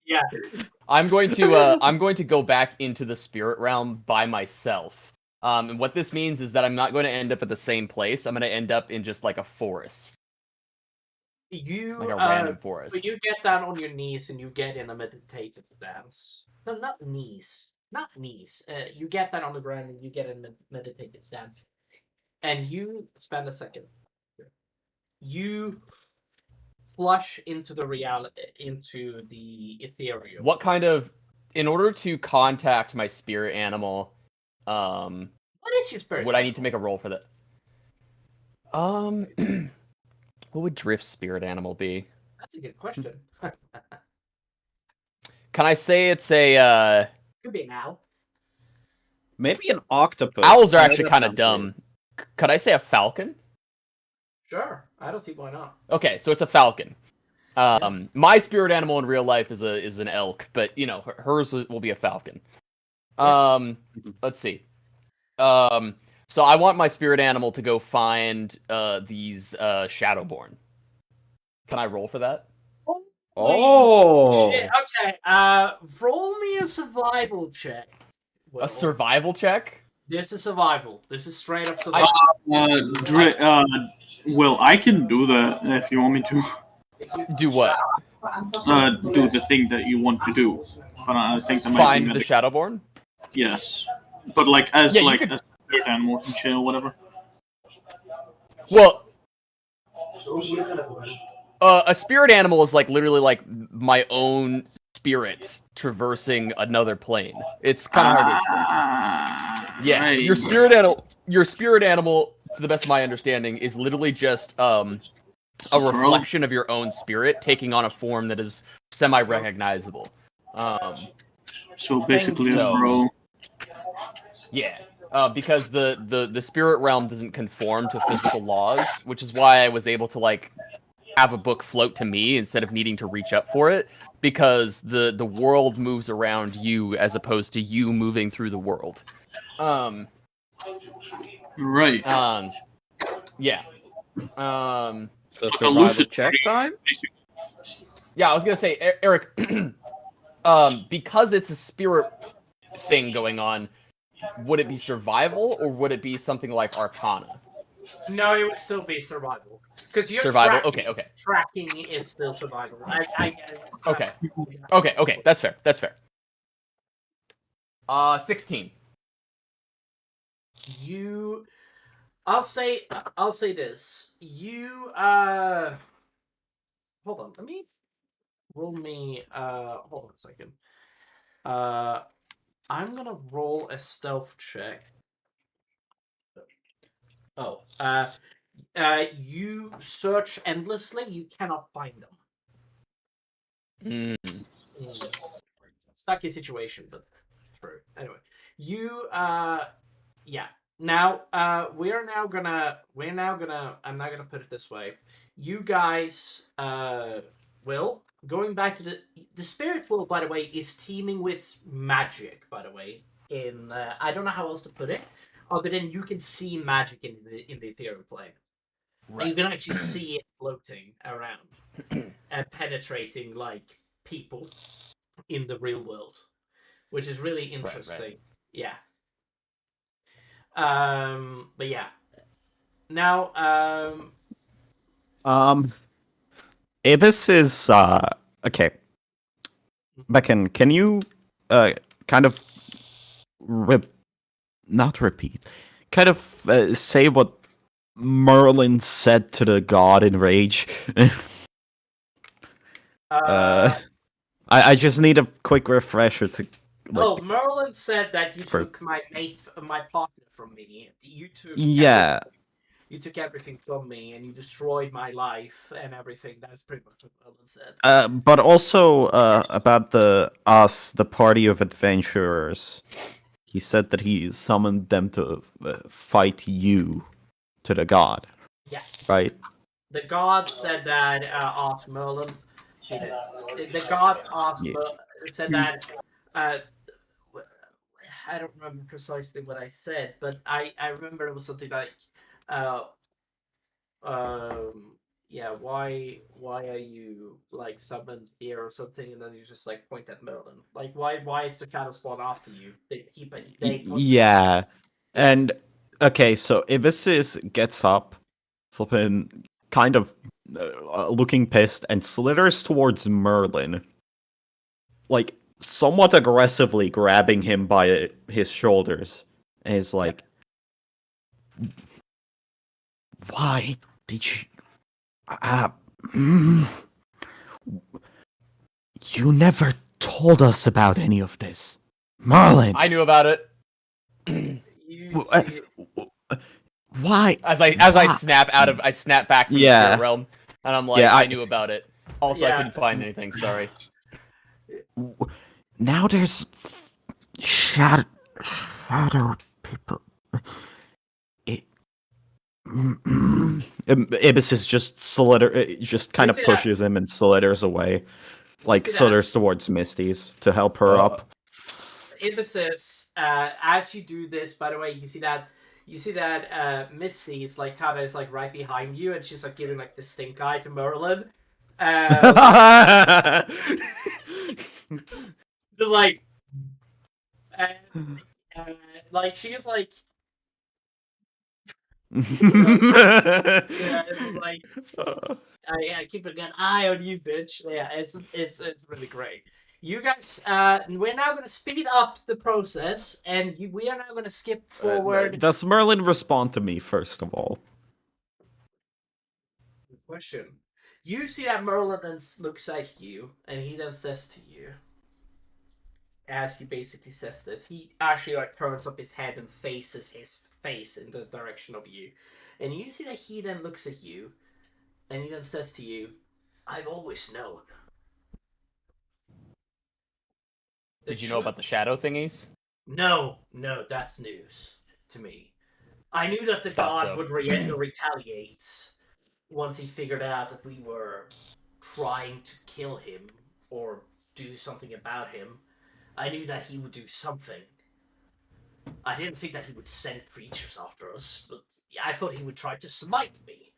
Yeah. I'm going to go back into the spirit realm by myself. And what this means is that I'm not going to end up at the same place. I'm going to end up in just like a forest. Like a random forest. But you get down on your knees and you get in a meditative stance. So not knees. You get down on the ground and you get in a meditative stance. And you spend a second. You flush into the reality, into the ethereal. What kind of... In order to contact my spirit animal, what is your spirit would animal? I need to make a roll for that? What would Drift's spirit animal be? That's a good question. Can I say it's a... Could be an owl. Maybe an octopus. Owls are actually kind of dumb. Could I say a falcon? Sure. I don't see why not. Okay, so it's a falcon. My spirit animal in real life is an elk, but you know, hers will be a falcon. Let's see. So I want my spirit animal to go find these Shadowborn. Can I roll for that? Oh. Shit. Okay. Roll me a survival check. Will. A survival check? This is survival. This is straight up survival. Will, I can do that if you want me to. Do what? Do the thing that you want to do. But I think that might Find be the Shadowborn? Yes. But like as Yeah, like could... a spirit animal and shit or whatever. Well, a spirit animal is like literally like my own spirit traversing another plane. It's kind of hard to explain. Yeah, right. your spirit animal, to the best of my understanding, is literally just a reflection of your own spirit taking on a form that is semi-recognizable. So basically, a bro. Yeah, because the spirit realm doesn't conform to physical laws, which is why I was able to like have a book float to me instead of needing to reach up for it, because the world moves around you as opposed to you moving through the world. Right. Yeah. So survival check time? Yeah, I was gonna say, Eric, because it's a spirit thing going on, would it be survival or would it be something like Arcana? No, it would still be survival. Because you're survival. Tracking, okay. Tracking is still survival. I get it. Okay. That's fair. 16. I'll say this. Hold on. Let me roll me. Hold on a second. I'm gonna roll a stealth check. Oh. You search endlessly. You cannot find them. Stucky situation, but true. Anyway, yeah. Now, we're now gonna. I'm not gonna put it this way. You guys, going back to the spirit world. By the way, is teeming with magic. By the way, I don't know how else to put it, other than you can see magic in the ethereal plane. Right. You can actually see it floating around and penetrating like people in the real world, which is really interesting. Right. Yeah. But yeah. Now, Ibis is okay. Becken, can you kind of not repeat, kind of say what Merlin said to the god in Rage? I just need a quick refresher to. Like, Merlin said that you took my partner from me. You took you took everything from me, and you destroyed my life and everything. That's pretty much what Merlin said. But also about the party of adventurers. He said that he summoned them to fight you to the god. Yeah. Right? The god said that, ask Merlin, did it. The god asked, said that. Uh, I don't remember precisely what I said, but I remember it was something like, uh, um, yeah, why are you like summoned here or something? And then you just like point at Merlin. Like, why is the shadow spawn after you? Yeah, and okay, so Ibisis gets up, flipping, kind of looking pissed, and slithers towards Merlin, like somewhat aggressively grabbing him by his shoulders, and is like, "Why did you? Mm, you never told us about any of this, Merlin." I knew about it. You see, Why? As I snap back from the spirit realm, and I'm like, I knew about it. Also, I couldn't find anything. Sorry. Now there's shadow people. Ibis is just kind of pushes him and slithers away, like slithers towards Misty's to help her up. Ibis, as you do this, by the way, you see that Misty is like kind of is like right behind you, and she's like giving like the stink eye to Merlin. Just like, like she is like. Yeah, it's like I keep an eye on you, bitch. Yeah, it's really great. You guys, we're now going to speed up the process, and we are now going to skip forward. Does Merlin respond to me first of all? Good question. You see that Merlin then looks at you, and he then says to you, as he basically says this, he actually like turns up his head and faces his face in the direction of you, and you see that he then looks at you, and he then says to you, "I've always known." Did you know about the shadow thingies? No, that's news to me. I knew that the god would retaliate once he figured out that we were trying to kill him or do something about him. I knew that he would do something. I didn't think that he would send creatures after us, but I thought he would try to smite me.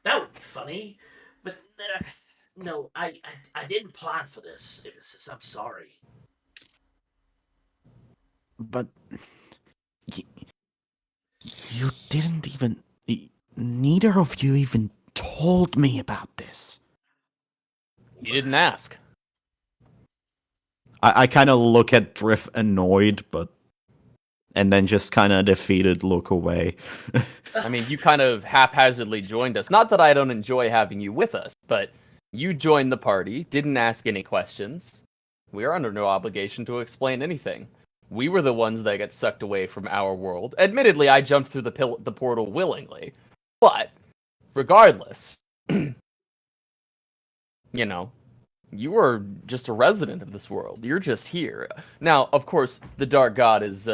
That would be funny, but no, I didn't plan for this. I'm sorry. But you didn't even. Neither of you even told me about this. You didn't ask. I kind of look at Drift annoyed, and then just kind of defeated look away. I mean, you kind of haphazardly joined us. Not that I don't enjoy having you with us, but you joined the party, didn't ask any questions. We are under no obligation to explain anything. We were the ones that got sucked away from our world. Admittedly, I jumped through the portal willingly. But, regardless, you know, you are just a resident of this world. You're just here. Now, of course, the Dark God is,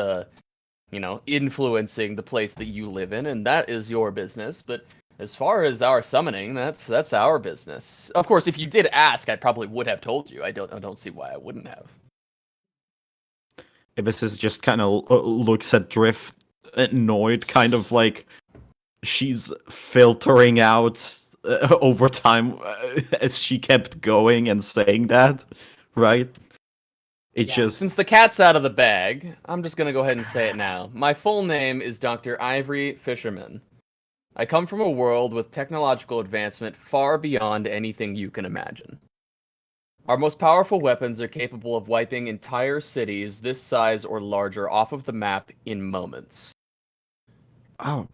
influencing the place that you live in, and that is your business. But as far as our summoning, that's our business. Of course, if you did ask, I probably would have told you. I don't see why I wouldn't have. Ibis is just kind of looks at Drift annoyed, kind of like she's filtering out over time as she kept going and saying that, right? Since the cat's out of the bag, I'm just gonna go ahead and say it now. My full name is Dr. Ivory Fisherman. I come from a world with technological advancement far beyond anything you can imagine. Our most powerful weapons are capable of wiping entire cities this size or larger off of the map in moments. Oh.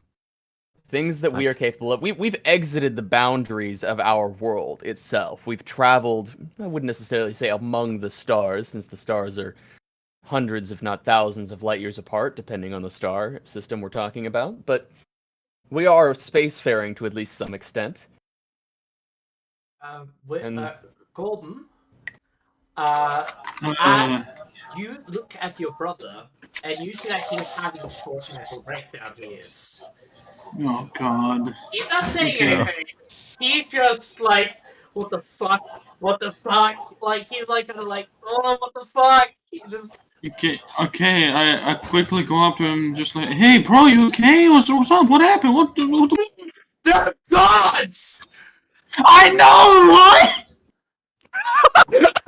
Things that we are capable of. We've exited the boundaries of our world itself. We've traveled, I wouldn't necessarily say among the stars, since the stars are hundreds, if not thousands, of light years apart, depending on the star system we're talking about. But we are spacefaring to at least some extent. Golden, you look at your brother, and you see that he's having a short mental breakdown. He is. Oh God. He's not saying anything. He's just like what the fuck? What the fuck? Like, he's like, kind of like, oh, what the fuck? He just... Okay, I quickly go up to him, just like, hey, bro, you okay? What's up? What happened? What They're gods! I know, right?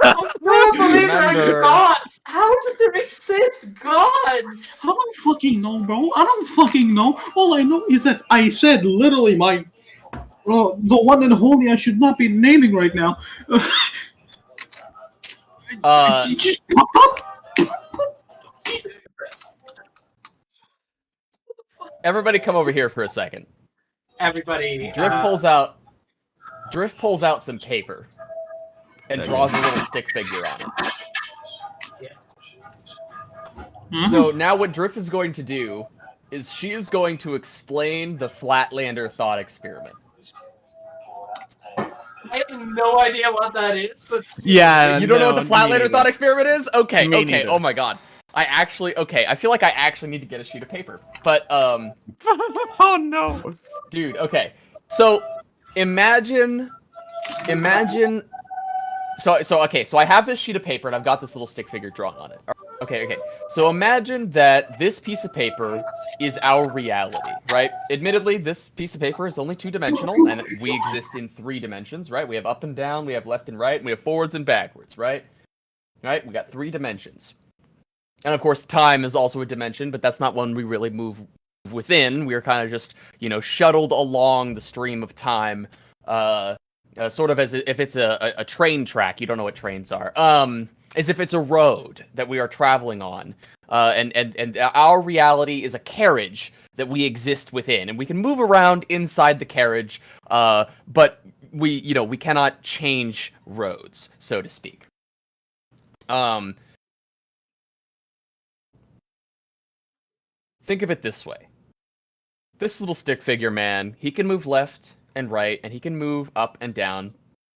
I don't believe they're Remember- gods! How does there exist gods? I don't fucking know, bro. I don't fucking know. All I know is that I said literally my... the one and holy I should not be naming right now. You just popped up? Everybody come over here for a second. Everybody... Drift pulls out some paper and draws a little stick figure on it. Yeah. So now what Drift is going to do is she is going to explain the Flatlander thought experiment. I have no idea what that is, but... Yeah, You don't know no, what the Flatlander thought experiment is? Okay, Me okay, neither. oh my god. I feel like I actually need to get a sheet of paper. But, Oh no! dude, okay. So, imagine... So I have this sheet of paper and I've got this little stick figure drawn on it. Okay. So imagine that this piece of paper is our reality, right? Admittedly, this piece of paper is only 2-dimensional, and we exist in 3 dimensions, right? We have up and down, we have left and right, and we have forwards and backwards, right? Right? We got 3 dimensions. And of course, time is also a dimension, but that's not one we really move within. We're kind of just, shuttled along the stream of time, sort of as if it's a train track. You don't know what trains are. As if it's a road that we are traveling on. And our reality is a carriage that we exist within. And we can move around inside the carriage, but we cannot change roads, so to speak. Think of it this way. This little stick figure man, he can move left and right, and he can move up and down,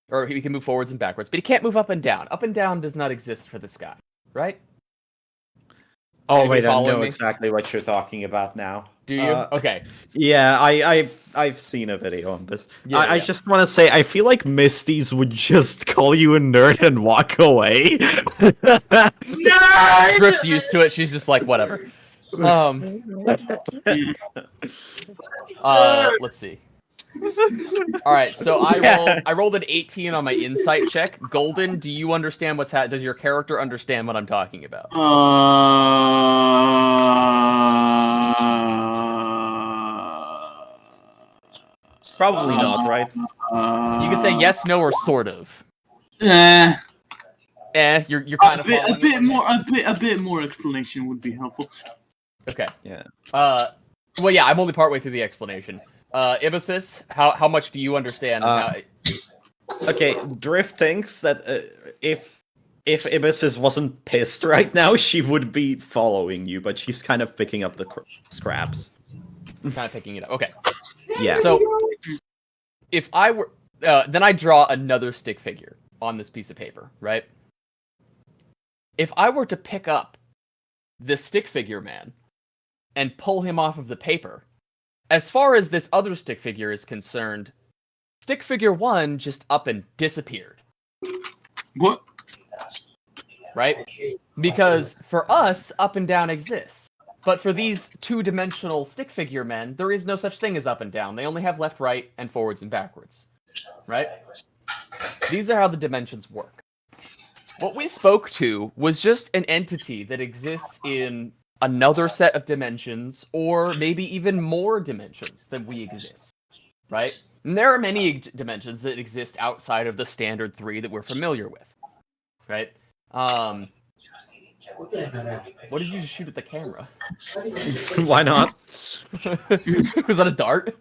or he can move forwards and backwards, but he can't move up and down. Up and down does not exist for this guy, right? Oh Anybody wait, I following know me? exactly what you're talking about now. Do you? Okay. Yeah, I've seen a video on this. Yeah, I yeah. just want to say, I feel like Misty's would just call you a nerd and walk away. Nerd! Drift's used to it. She's just like, whatever. Let's see. All right, so I rolled an 18 on my insight check. Golden, do you understand what's happening? Does your character understand what I'm talking about? Probably not, right? You can say yes, no, or sort of. Eh, You're kind of a following it? bit more explanation would be helpful. Okay. Yeah. Well, yeah, I'm only partway through the explanation. Ibasis, how much do you understand? Okay, Drift thinks that if Ibisis wasn't pissed right now, she would be following you, but she's kind of picking up the scraps. Kind of picking it up. Okay. Yeah. So, if I were... then I draw another stick figure on this piece of paper, right? If I were to pick up this stick figure man and pull him off of the paper, as far as this other stick figure is concerned, stick figure 1 just up and disappeared. What? Right? Because for us, up and down exists. But for these 2-dimensional stick figure men, there is no such thing as up and down. They only have left, right, and forwards and backwards. Right? These are how the dimensions work. What we spoke to was just an entity that exists in another set of dimensions, or maybe even more dimensions than we exist. Right? And there are many dimensions that exist outside of the standard 3 that we're familiar with. Right? What did you just shoot at the camera? Why not? Was that a dart?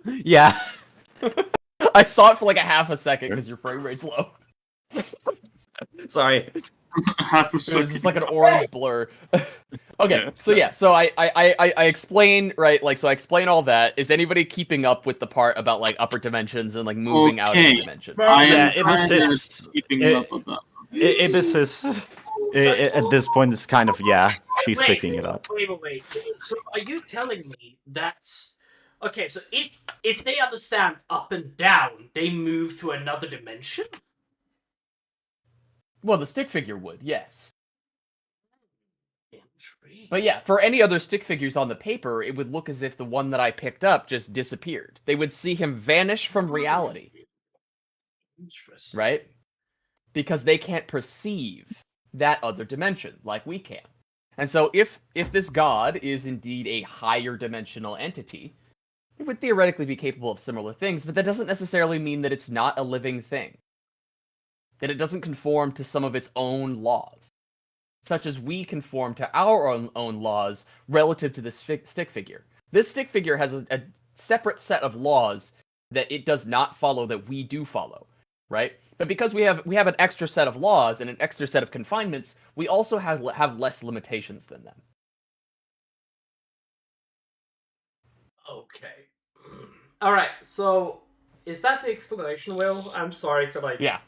Yeah. I saw it for like a half a second because your frame rate's low. Sorry. Half a It was second. just like an orange blur. Okay, so yeah, so I explain, right, like, so I explain all that. Is anybody keeping up with the part about, like, upper dimensions and, like, moving out of Okay. dimension? Yeah, it was just... keeping up with that. Ibisis, at this point, is kind of, yeah, she's picking it up. Wait. So are you telling me that Okay, so if they understand up and down, they move to another dimension? Well, the stick figure would, yes. Intriguing. But yeah, for any other stick figures on the paper, it would look as if the one that I picked up just disappeared. They would see him vanish from reality. Interesting. Right? Because they can't perceive that other dimension like we can. And so if this god is indeed a higher dimensional entity, it would theoretically be capable of similar things, but that doesn't necessarily mean that it's not a living thing. That it doesn't conform to some of its own laws, such as we conform to our own laws relative to this stick figure. This stick figure has a separate set of laws that it does not follow that we do follow, right? But because we have an extra set of laws and an extra set of confinements, we also have less limitations than them. Okay. All right. So, is that the explanation, Will? I'm sorry to Yeah.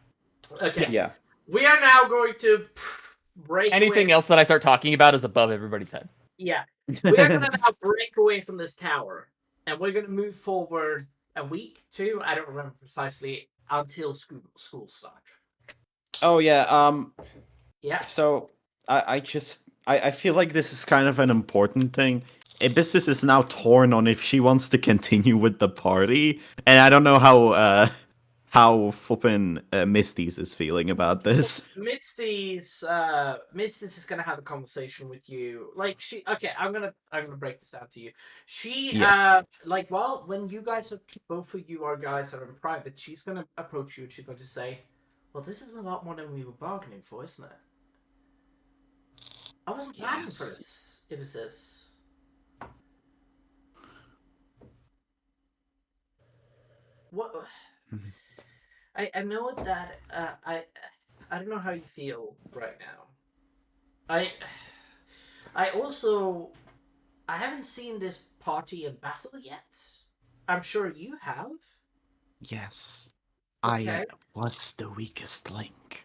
Okay. Yeah. We are now going to break. Anything else that I start talking about is above everybody's head. Yeah. We are gonna now break away from this tower, and we're gonna move forward a week, 2. I don't remember precisely until school start. Oh yeah. Yeah. So I feel like this is kind of an important thing. Abyssus is now torn on if she wants to continue with the party, and I don't know how flippin' Misty's is feeling about this. Misty's is gonna have a conversation with you. Like I'm gonna break this down to you. She when you guys are both of you guys are in private, she's gonna approach you and she's going to say, well, this is a lot more than we were bargaining for, isn't it? I wasn't planning for this. It was this. What I know that I don't know how you feel right now. I also I haven't seen this party in battle yet. I'm sure you have. Yes, Okay. I was the weakest link.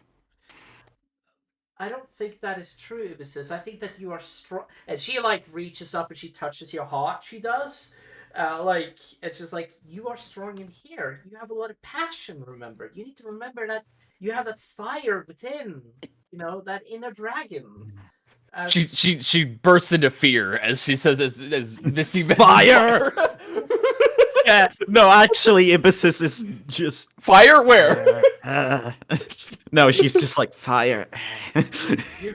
I don't think that is true, Mrs. I think that you are strong. And she reaches up and she touches your heart. She does. It's just like, you are strong in here. You have a lot of passion. Remember, you need to remember that you have that fire within. You know, that inner dragon. She bursts into fear as she says, as Misty Fire! Yeah, no, actually, Abyssus is just fire. Where? No, she's just like fire. You're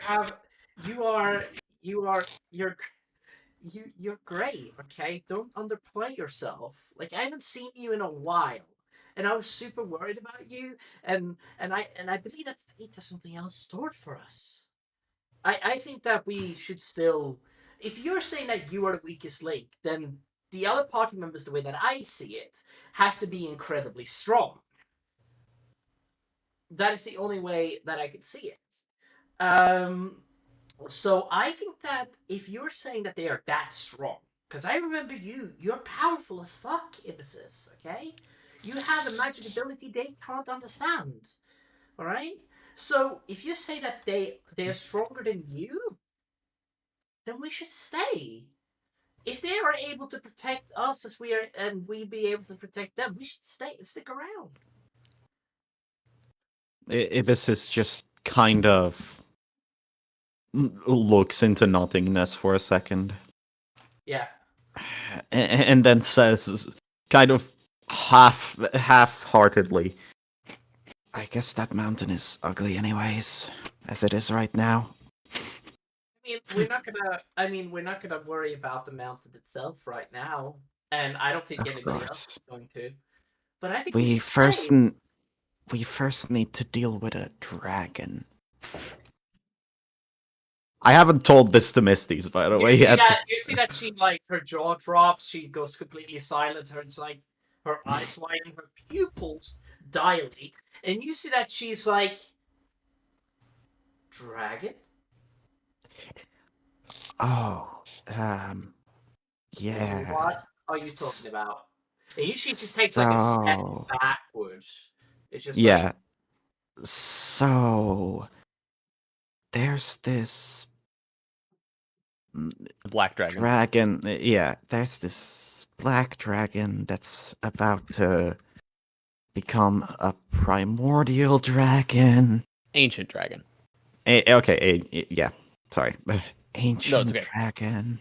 great. Okay, don't underplay yourself. Like, I haven't seen you in a while, and I was super worried about you, and I believe that fate has something else stored for us. I think that we should still. If you're saying that you are the weakest link, then the other party members, the way that I see it, has to be incredibly strong. That is the only way that I could see it. So I think that if you're saying that they are that strong, because I remember you're powerful as fuck, Ibisys, okay? You have a magic ability they can't understand. Alright? So if you say that they are stronger than you, then we should stay. If they are able to protect us as we are, and we be able to protect them, we should stick around. Ibis just kind of looks into nothingness for a second. Yeah. And then says, kind of half-heartedly, I guess that mountain is ugly anyways, as it is right now. We're not gonna worry about the mountain itself right now, and I don't think Of anybody course. else is going to. But I think We should first need to deal with a dragon. I haven't told this to Misty's, by the way, yet. You see that she, her jaw drops, she goes completely silent, her eyes widen, her pupils dilate, and you see that she's like, dragon? Oh, yeah. What are you talking about? And you see she takes a step backwards. It's just So there's this Black dragon. dragon. Yeah, there's this black dragon that's about to become a primordial dragon. Ancient dragon. Yeah. Sorry. Ancient okay. dragon.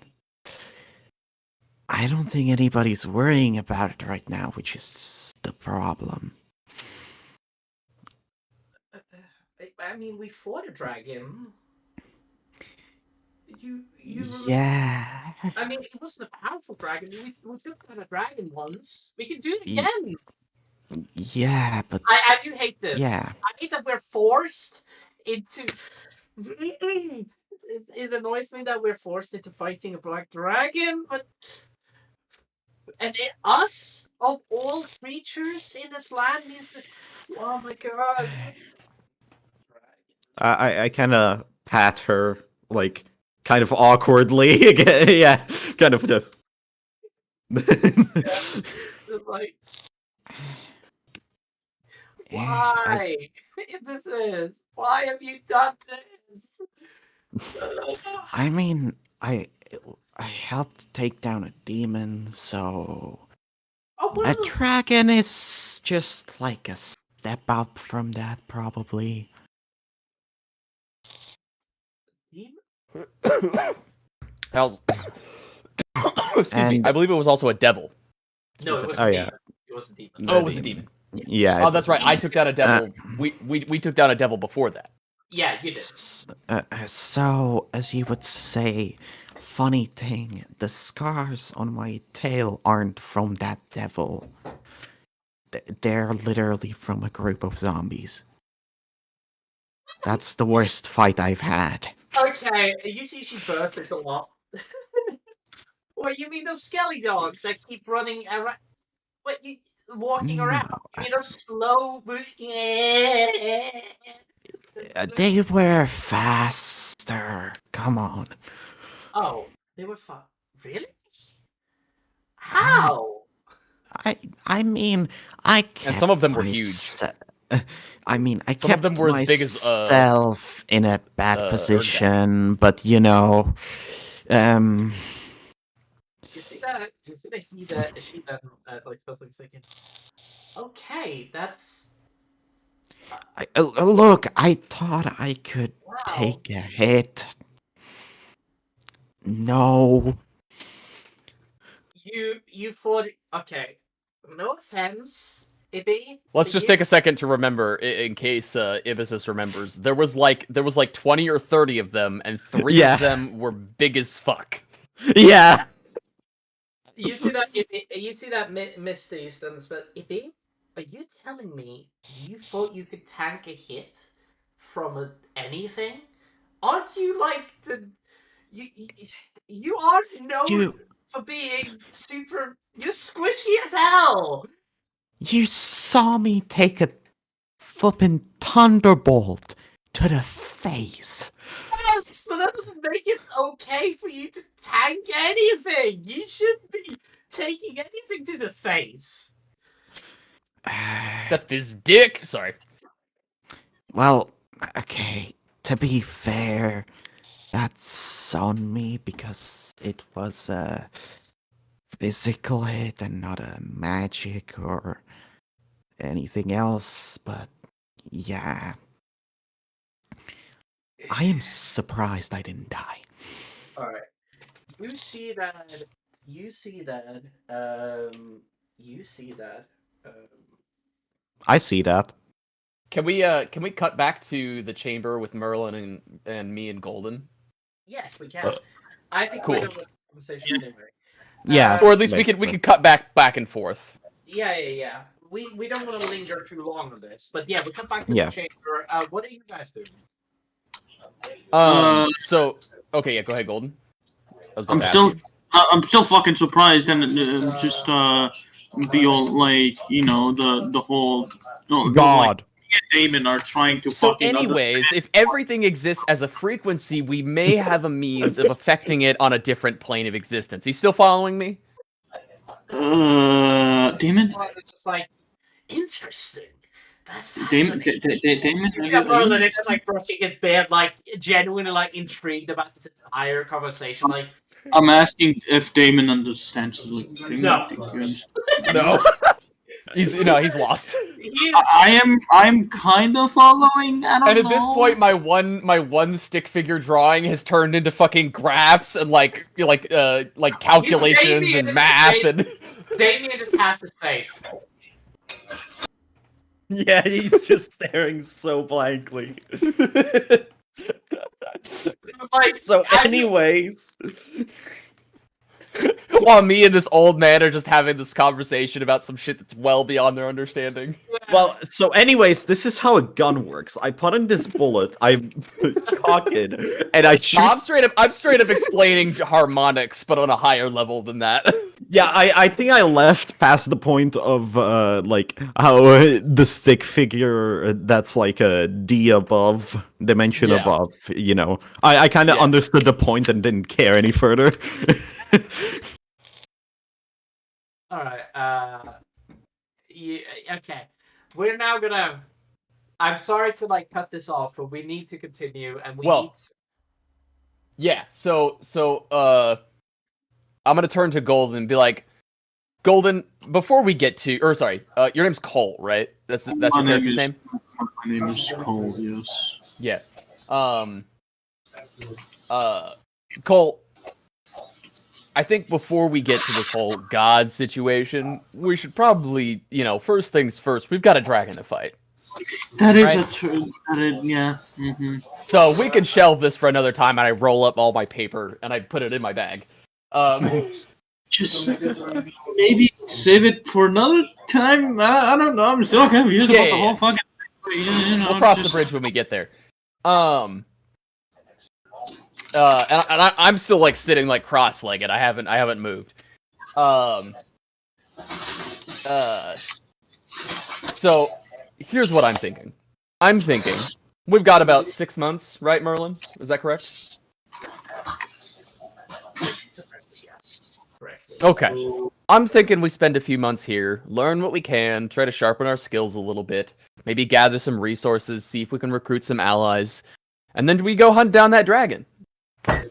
I don't think anybody's worrying about it right now, which is the problem. I mean, we fought a dragon. You. Yeah. I mean, it wasn't a powerful dragon. We took down a dragon once. We can do it again. Yeah, but I do hate this. yeah. I hate that we're forced into. It annoys me that we're forced into fighting a black dragon, but us of all creatures in this land means that. Oh my god! I kind of pat her, like, kind of awkwardly again. Yeah, kind of. Like, why? This is why have you done this? I mean, I helped take down a demon, so a dragon is just like a step up from that, probably. Excuse me. I believe it was also a devil. No, it was Oh, a yeah. demon. It was a demon. Oh, it was a demon. Yeah. Oh, that's right. I took down a devil. We took down a devil before that. Yeah, you did. So, as you would say, funny thing, the scars on my tail aren't from that devil. They're literally from a group of zombies. That's the worst fight I've had. Okay, you see she bursts into laugh. What, you mean those skelly dogs that keep running around? What, you walking around? You mean those slow moving? They were faster. Come on. Oh, they were fun. Really? How? I mean, I kept And some of them were huge. I mean, I Some kept of them were as big as myself in a bad position, but you know, You see that? You see that she that like supposed like a second. Okay, that's. Look, I thought I could take a hit. No. You thought okay. No offense, Ibby. Let's just take a second to remember, in case Ibisus remembers. There was like 20 or 30 of them, and 3 of them were big as fuck. Yeah. You see that? You see that Misty stands, but Ibby, are you telling me you thought you could tank a hit from anything? Aren't you like the you aren't known for being super. You're squishy as hell. You saw me take a flippin' thunderbolt to the face. Yes, but that doesn't make it okay for you to tank anything. You shouldn't be taking anything to the face. Except his dick. Sorry. Well, okay, to be fair, that's on me because it was a physical hit and not a magic or anything else, but yeah. I am surprised I didn't die. Alright. You see that. I see that. Can we cut back to the chamber with Merlin and me and Golden? Yes, we can. I think cool. we're done with the conversation anyway. Yeah. Or at least we could cut back and forth. Yeah. We don't want to linger too long on this, but yeah, we come back to the chamber. What are you guys doing? So okay, yeah, go ahead, Golden. I'm still fucking surprised, and just be all like, you know, the whole God. Like, Damon are trying to so fucking. anyways, if everything exists as a frequency, we may have a means of affecting it on a different plane of existence. You still following me? Damon? It's just like interesting. That's Damon, fascinating. Yeah, Merlin is just like brushing his beard, like genuinely like intrigued about this entire conversation. Like, I'm asking if Damon understands. No. No. He's lost. I'm kind of following. I don't know. And at this point, my one stick figure drawing has turned into fucking graphs and like calculations and math and. Damien just has his face. Yeah, he's just staring so blankly. Like, So, anyways. While me and this old man are just having this conversation about some shit that's well beyond their understanding. Well, so anyways, this is how a gun works. I put in this bullet, I cock it, and I shoot. No, I'm straight up explaining harmonics, but on a higher level than that. Yeah, I think I left past the point of like how the stick figure that's like a D above, dimension Yeah. above. You know, I kind of understood the point and didn't care any further. All right. Yeah, okay. We're now gonna. I'm sorry to like cut this off, but we need to continue, and we need. Yeah. So I'm gonna turn to Golden and be like, Golden, before we get to, or sorry, your name's Cole, right? That's your character's name. My name is Cole. Yes. Yeah. Cole, I think before we get to this whole god situation, we should probably, first things first, we've got a dragon to fight. That is Right? a true. Yeah. Mm-hmm. So we can shelve this for another time, and I roll up all my paper and I put it in my bag. Just maybe save it for another time. I don't know. I'm still confused about the whole fucking. We'll cross the bridge when we get there. And I'm still like sitting like cross-legged. I haven't moved. So here's what I'm thinking. I'm thinking we've got about 6 months, right, Merlin? Is that correct? Yes, correct. Okay. I'm thinking we spend a few months here, learn what we can, try to sharpen our skills a little bit, maybe gather some resources, see if we can recruit some allies, and then we go hunt down that dragon. I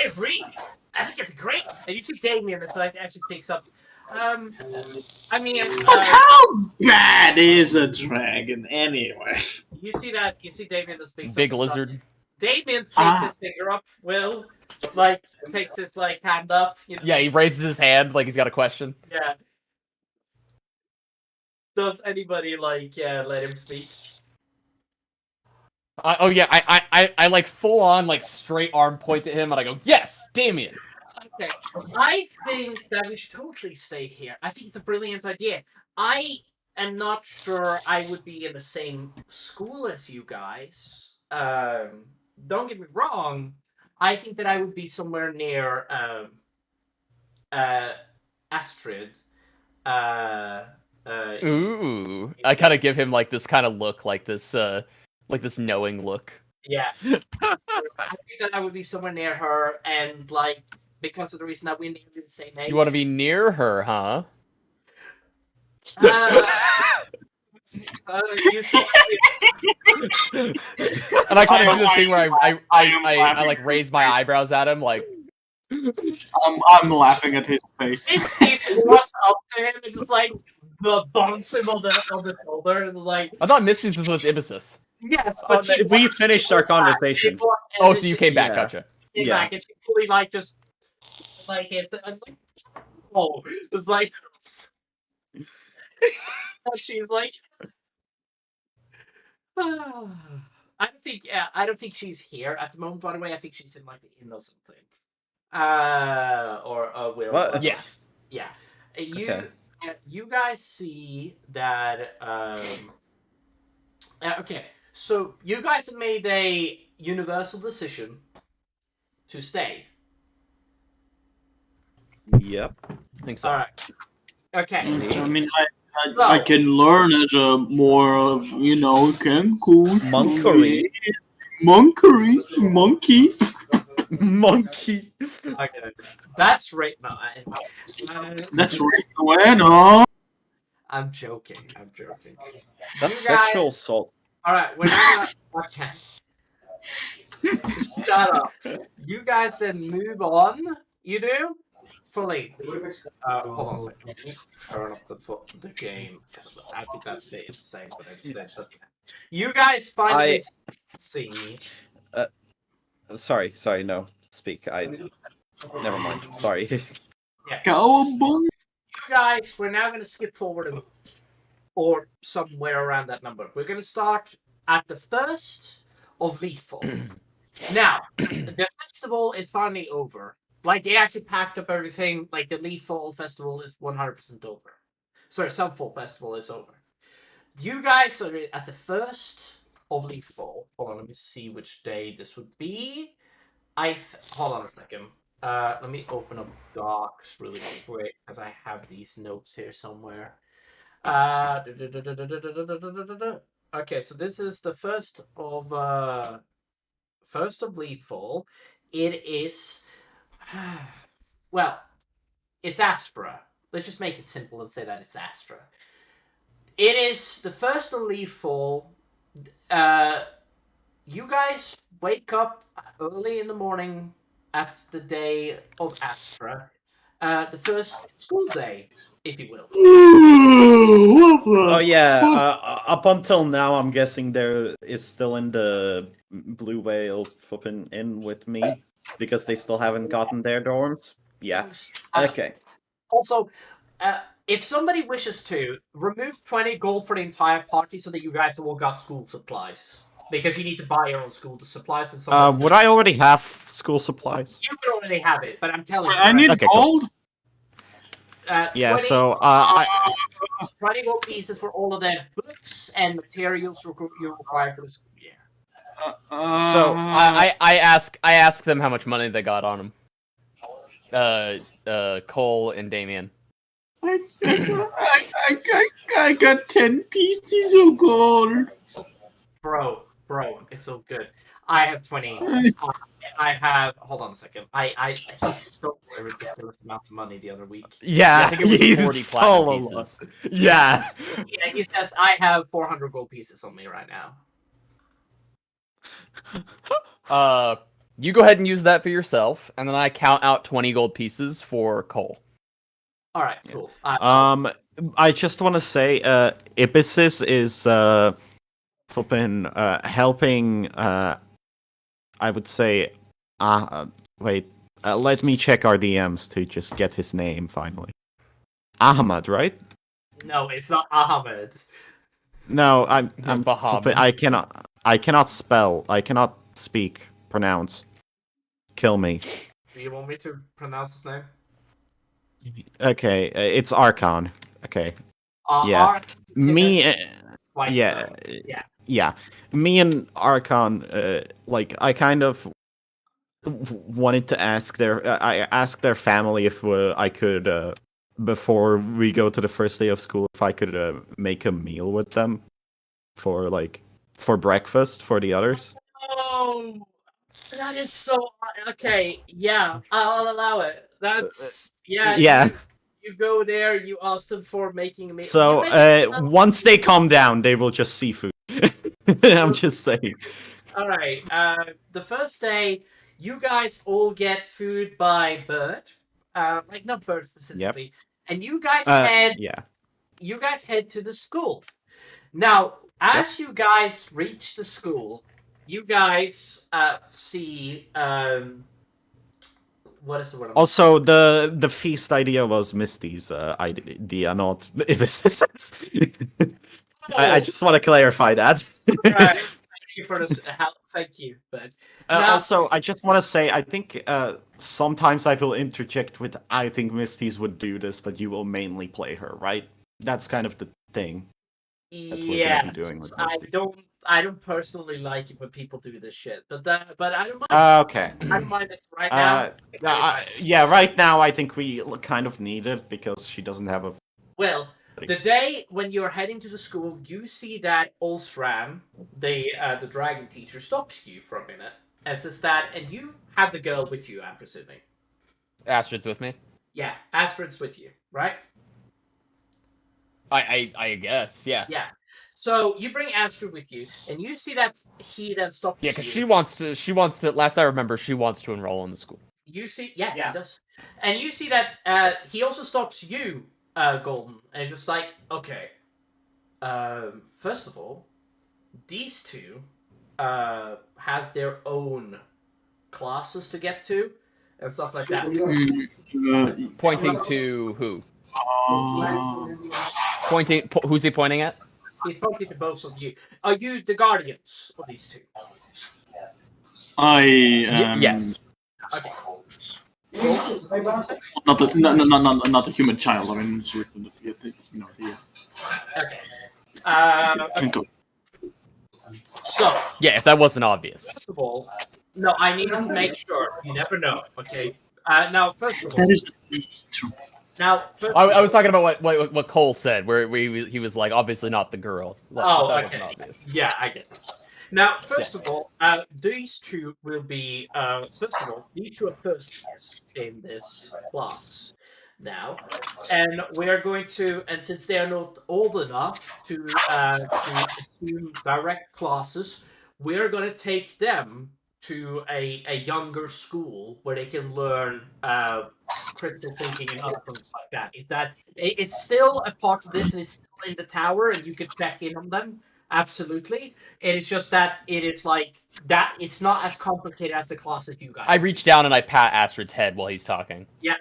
agree. I think it's great. And you see Damien, so it actually picks up. I mean, But how bad is a dragon anyway? you see Damien that speaks Big up. lizard. Damien takes his finger up, takes his hand up. Yeah, he raises his hand like he's got a question. Yeah. Does anybody let him speak? I like full on like straight arm point at him and I go, yes, Damien. Okay, I think that we should totally stay here. I think it's a brilliant idea. I am not sure I would be in the same school as you guys. Don't get me wrong. I think that I would be somewhere near Astrid. Ooh, I kind of give him like this kind of look, like this knowing look. Yeah, I think that I would be somewhere near her, and because of the reason that we're nearly the same age. You want to be near her, huh? You should. And I kind of do the thing where I like raise my eyebrows at him, like. I'm laughing at his face. He walks up to him and just bonks him on the shoulder and I thought Misty's was Ibissus. Yes, but we finished our conversation. Oh, so you came back, gotcha. Yeah, it's fully it's oh, it's like she's like. I don't think she's here at the moment. By the way, I think she's in the inn or something. Or will. What? Yeah. You guys see that. Okay, so you guys have made a universal decision to stay. Yep. I think so. All right. Okay. I mean, I can learn as a more of Cancun. Monkey. Okay. That's right. No, That's right. Bueno. I'm joking. That's You guys- sexual assault. All right, we're not gonna. Okay. Shut up. You guys then move on. You do fully. Hold on a second. Let me turn up the game. I think that stayed the same, but I just did. Okay. You guys finally see. Sorry, no. Speak. Never mind. Sorry. Yeah. Cowboy. You guys, we're now going to skip forward or somewhere around that number. We're going to start at the 1st of Leaffall. Now, the festival is finally over. Like, they actually packed up everything. Like, the Leaffall festival is 100% over. Sorry, Subfall festival is over. You guys are at the 1st of Leaffall. Hold on, let me see which day this would be. Hold on a second. Let me open up docs really quick because I have these notes here somewhere. Okay, so this is the 1st of Leaffall. It is well, it's Aspera. Let's just make it simple and say that it's Astra. It is the 1st of Leaffall. You guys wake up early in the morning at the day of Astra. The first school day, if you will. Oh yeah. Up until now, I'm guessing there is still in the Blue Whale flipping in with me because they still haven't gotten their dorms. Yeah. Okay. Also, if somebody wishes to, remove 20 gold for the entire party so that you guys have all got school supplies. Because you need to buy your own school supplies and so Would I already have school supplies? You would already have it, but I'm telling you. I need Okay, gold. Yeah. 20, So 20 gold pieces for all of the books and materials you require for the school year. I ask them how much money they got on them. Cole and Damien. I got 10 pieces of gold. Bro, it's so good. I have 20. I have. Hold on a second. He stole a ridiculous amount of money the other week. yeah, I think it was he's 40 so platinum low. pieces. Yeah. Yeah, he says I have 400 gold pieces on me right now. You go ahead and use that for yourself, and then I count out 20 gold pieces for Cole. All right, cool. I just want to say, Ibisis is flipping helping. I would say, wait. Let me check our DMs to just get his name finally. Ahmad, right? No, it's not Ahmed. No, I'm Bahamid. I cannot spell. I cannot speak. Pronounce. Kill me. Do you want me to pronounce his name? Okay, it's Archon. Okay. Yeah. Ark, Me. Whitestone. Yeah. Me and Archon, like, I kind of wanted to ask I asked their family if I could, before we go to the first day of school, if I could make a meal with them for breakfast for the others. Oh, that is so okay. Yeah, I'll allow it. That's yeah. You go there. You ask them for making a meal. So once they calm down, they will just see food. I'm just saying. All right. The first day, you guys all get food by bird. Like not bird specifically, and you guys head. Yeah. You guys head to the school. Now, as you guys reach the school, you guys see what is the word? Also, the feast idea was Misty's idea, not Ibis's. I just want to clarify that. Right. Thank you for this help. Thank you, but also, I just want to say, I think sometimes I will interject with, I think Misty's would do this, but you will mainly play her, right? That's kind of the thing. Yes, I don't personally like it when people do this shit, but I don't mind. Okay. I don't mind it right now. Yeah, right now I think we kind of need it because she doesn't have a. Well, the day when you're heading to the school, you see that Ulsram, the dragon teacher, stops you for a minute and says that, and you have the girl with you, I'm presuming. Astrid's with me. Yeah, Astrid's with you, right? I guess, yeah. Yeah. So you bring Astrid with you, and you see that he then stops Yeah, because you. she wants to. Last I remember, she wants to enroll in the school. You see, yeah, he does. And you see that he also stops you, Golden, and it's just like, okay, first of all, these two has their own classes to get to and stuff like that. Pointing to who? Uh, Who's he pointing at? He's pointing to both of you. Are you the guardians of these two? I am Yes. Okay. not a human child. I mean, sort of the Okay. twinkle. So, Yeah, if that wasn't obvious. first of all, no, I need to make sure. You never know, okay? Now, first of all, That is true. now, I was talking about what Cole said, where he was like, obviously not the girl. Like, Oh, that okay. wasn't obvious. Yeah, I get it. Now, first of all, these two will be. First of all, these two are first years in this class now, and we are going to. And since they are not old enough to assume direct classes, we are going to take them to a younger school where they can learn critical thinking and other things like that. It's still a part of this, and it's still in the tower, and you can check in on them. Absolutely. It is just that it is like that. It's not as complicated as the classes you guys. I reach down and I pat Astrid's head while he's talking. Yeah.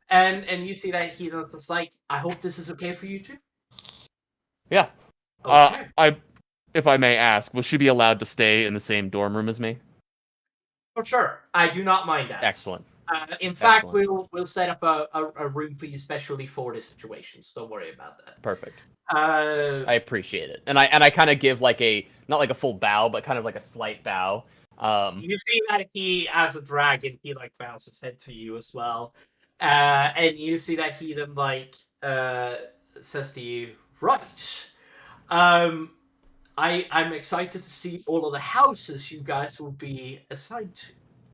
And you see that he's just like, I hope this is okay for you two. Yeah. Okay. If I may ask, will she be allowed to stay in the same dorm room as me? For sure. I do not mind that. Excellent. In fact, Excellent. we'll set up a room for you specially for this situation. So don't worry about that. Perfect. I I appreciate it, and I kind of give like not like a full bow, but kind of like a slight bow. You see that he, as a dragon, he like bows his head to you as well, and you see that he then like says to you, right, I'm excited to see all of the houses you guys will be assigned to.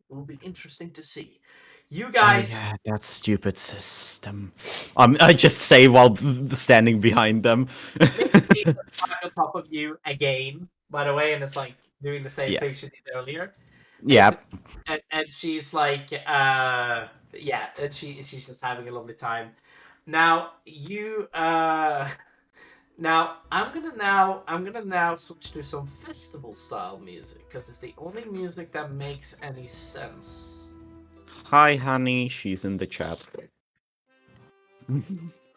It will be interesting to see. You guys. Oh, yeah, that stupid system. I just say while standing behind them. Basically, on top of you again, by the way, and it's like doing the same thing she did earlier. Yeah. And she's like, yeah, and she's just having a lovely time. Now you, now I'm gonna now switch to some festival style music because it's the only music that makes any sense. Hi, honey. She's in the chat.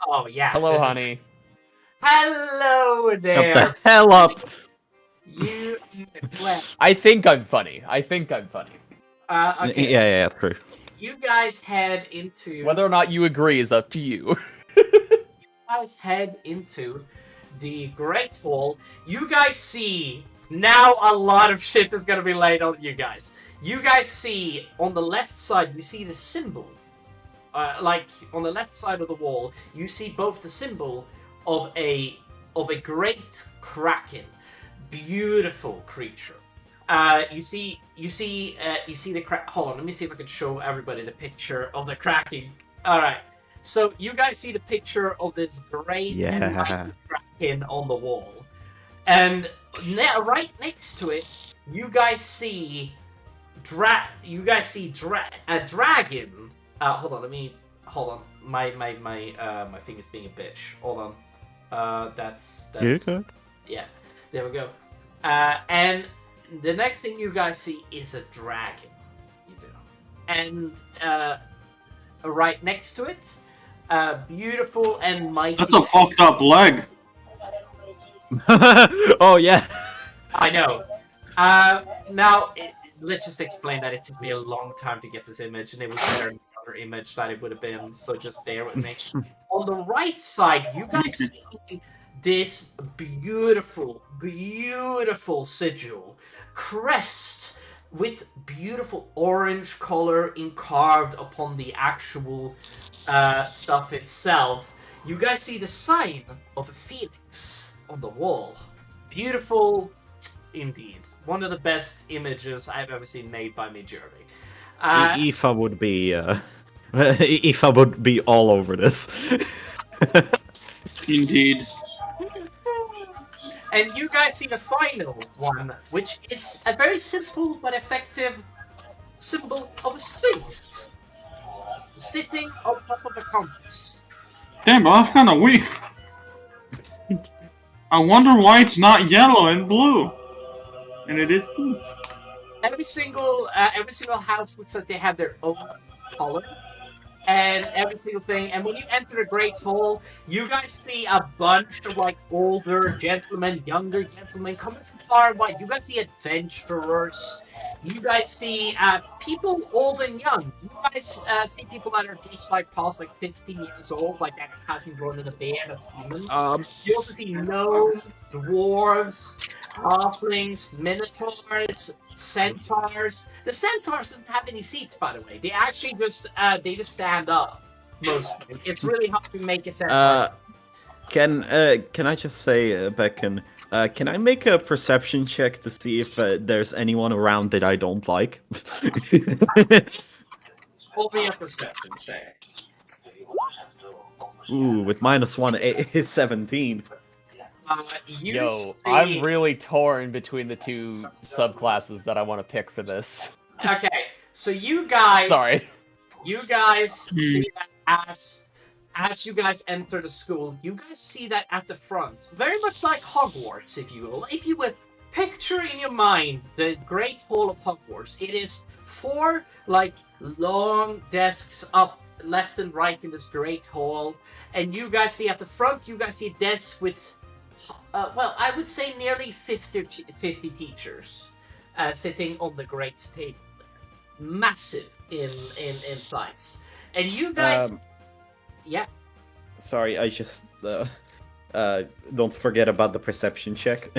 Oh yeah. hello, honey. Hello Shut there. the hell up! You. Well, I think I'm funny. okay. Yeah, true. You guys head into. Whether or not you agree is up to you. Guys head into the Great Hall. You guys see now a lot of shit is gonna be laid on you guys. You guys see on the left side, you see the symbol. Like on the left side of the wall, you see both the symbol of a great kraken, beautiful creature. You see the hold on, let me see if I can show everybody the picture of the kraken. All right. So you guys see the picture of this great and mighty kraken on the wall, and right next to it, you guys see a dragon. Hold on. My thing is being a bitch. Hold on. That's good. Yeah. There we go. And the next thing you guys see is a dragon. You do. And right next to it, beautiful and mighty. That's a fucked up leg. Oh yeah. I know. Now, let's just explain that it took me a long time to get this image, and it was better than the other image that it would have been, so just bear with me. On the right side, you guys see this beautiful, beautiful sigil. Crest with beautiful orange color carved upon the actual stuff itself. You guys see the sign of a phoenix on the wall. Beautiful indeed. One of the best images I've ever seen made by Midjourney. Aoife would be Aoife would be all over this. Indeed. And you guys see the final one, which is a very simple but effective symbol of a sphinx sitting on top of a compass. Damn, but that's kind of weird. I wonder why it's not yellow and blue. And it is blue. Every single house looks like they have their own color. And every single thing. And when you enter the Great Hall, you guys see a bunch of like older gentlemen, younger gentlemen coming from far and wide. You guys see adventurers. You guys see people old and young. You guys see people that are just like past like 50 years old, like that hasn't grown in a beard as human. You also see gnomes, dwarves, halflings, minotaurs, centaurs. The centaurs doesn't have any seats, by the way. They actually just stand up mostly. It's really hard to make a centaur. Can I just say, Becken, can I make a perception check to see if there's anyone around that I don't like? Hold me a perception check. Ooh, with -1, it's 17. I'm really torn between the two subclasses that I want to pick for this. Okay, so you guys... Sorry. You guys see that as you guys enter the school, you guys see that at the front, very much like Hogwarts, if you will. If you would picture in your mind the Great Hall of Hogwarts, it is 4 like long desks up left and right in this Great Hall, and you guys see at the front, you guys see a desk with, well, I would say nearly 50 teachers sitting on the great table there. Massive in size. And you guys... yeah. Sorry, I just... don't forget about the perception check.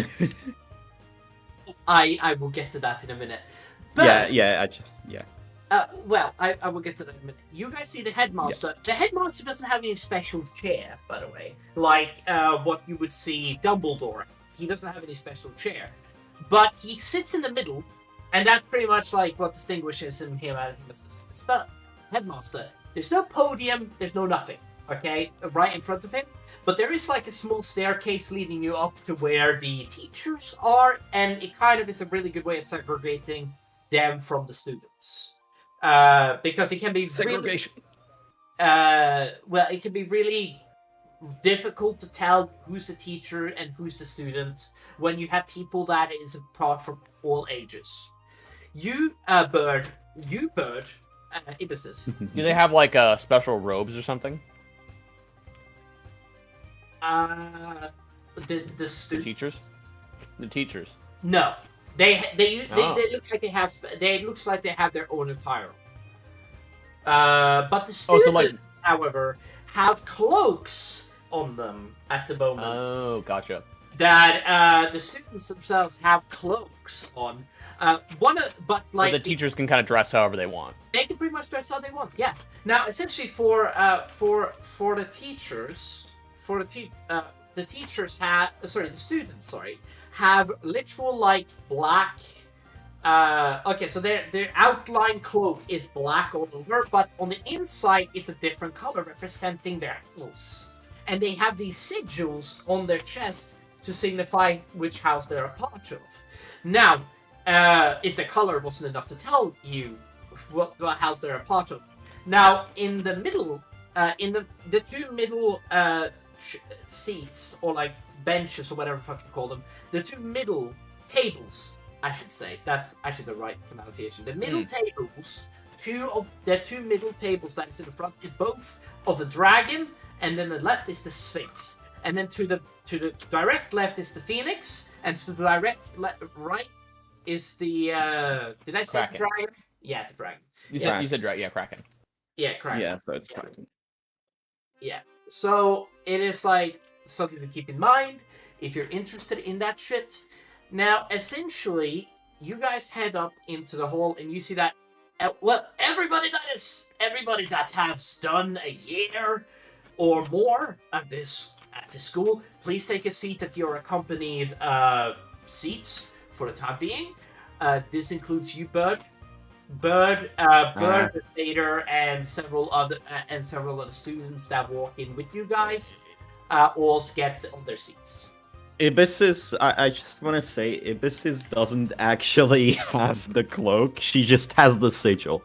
I will get to that in a minute. But, yeah. well, I will get to that in a minute. You guys see the headmaster. Yeah. The headmaster doesn't have any special chair, by the way. Like what you would see Dumbledore. He doesn't have any special chair. But he sits in the middle, and that's pretty much like what distinguishes him as the headmaster. There's no podium, there's no nothing, okay, right in front of him. But there is like a small staircase leading you up to where the teachers are, and it kind of is a really good way of segregating them from the students. Because it can be segregation. Well, it can be really difficult to tell who's the teacher and who's the student when you have people that is apart from all ages. You, Bird, Ibises. Do they have like special robes or something? The teachers. The teachers. No, they look like they have. They looks like they have their own attire. But the students, however, have cloaks on them at the moment. Oh, gotcha. That the students themselves have cloaks on. But the teachers can kind of dress however they want. They can pretty much dress how they want. Yeah. Now, essentially, for the teachers, the students have literal like black. Okay, so their outline cloak is black all over, but on the inside it's a different color representing their house, and they have these sigils on their chest to signify which house they're a part of. Now, if the color wasn't enough to tell you what house they're a part of, now in the middle, in the two middle seats or like benches or whatever the fuck you call them, the two middle tables, I should say, that's actually the right pronunciation. The middle tables, the two middle tables that is in the front is both of the dragon, and then the left is the Sphinx. And then to the direct left is the Phoenix, and to the direct right is the did I say Kraken. dragon? Yeah, the dragon. You said dragon, yeah, Kraken. Yeah, Kraken. Yeah, so it's Kraken. Yeah. So it is like something to keep in mind if you're interested in that shit. Now, essentially, you guys head up into the hall, and you see that everybody that has done a year or more at the school, please take a seat at your accompanied seats for the time being. This includes you, Bird, the Vader, and several other students that walk in with you guys. all gets on their seats. Ibis's, I just want to say, Ibis's doesn't actually have the cloak. She just has the sigil.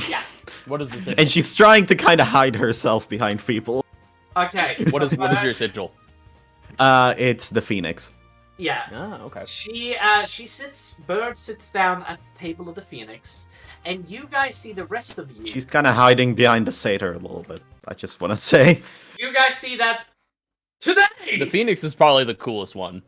Yeah. What is the sigil? And she's trying to kind of hide herself behind people. Okay. What is your sigil? It's the Phoenix. Yeah. Ah, okay. Bird sits down at the table of the Phoenix, and you guys see the rest of you. She's kind of hiding behind the satyr a little bit. I just want to say. You guys see that today. The Phoenix is probably the coolest one.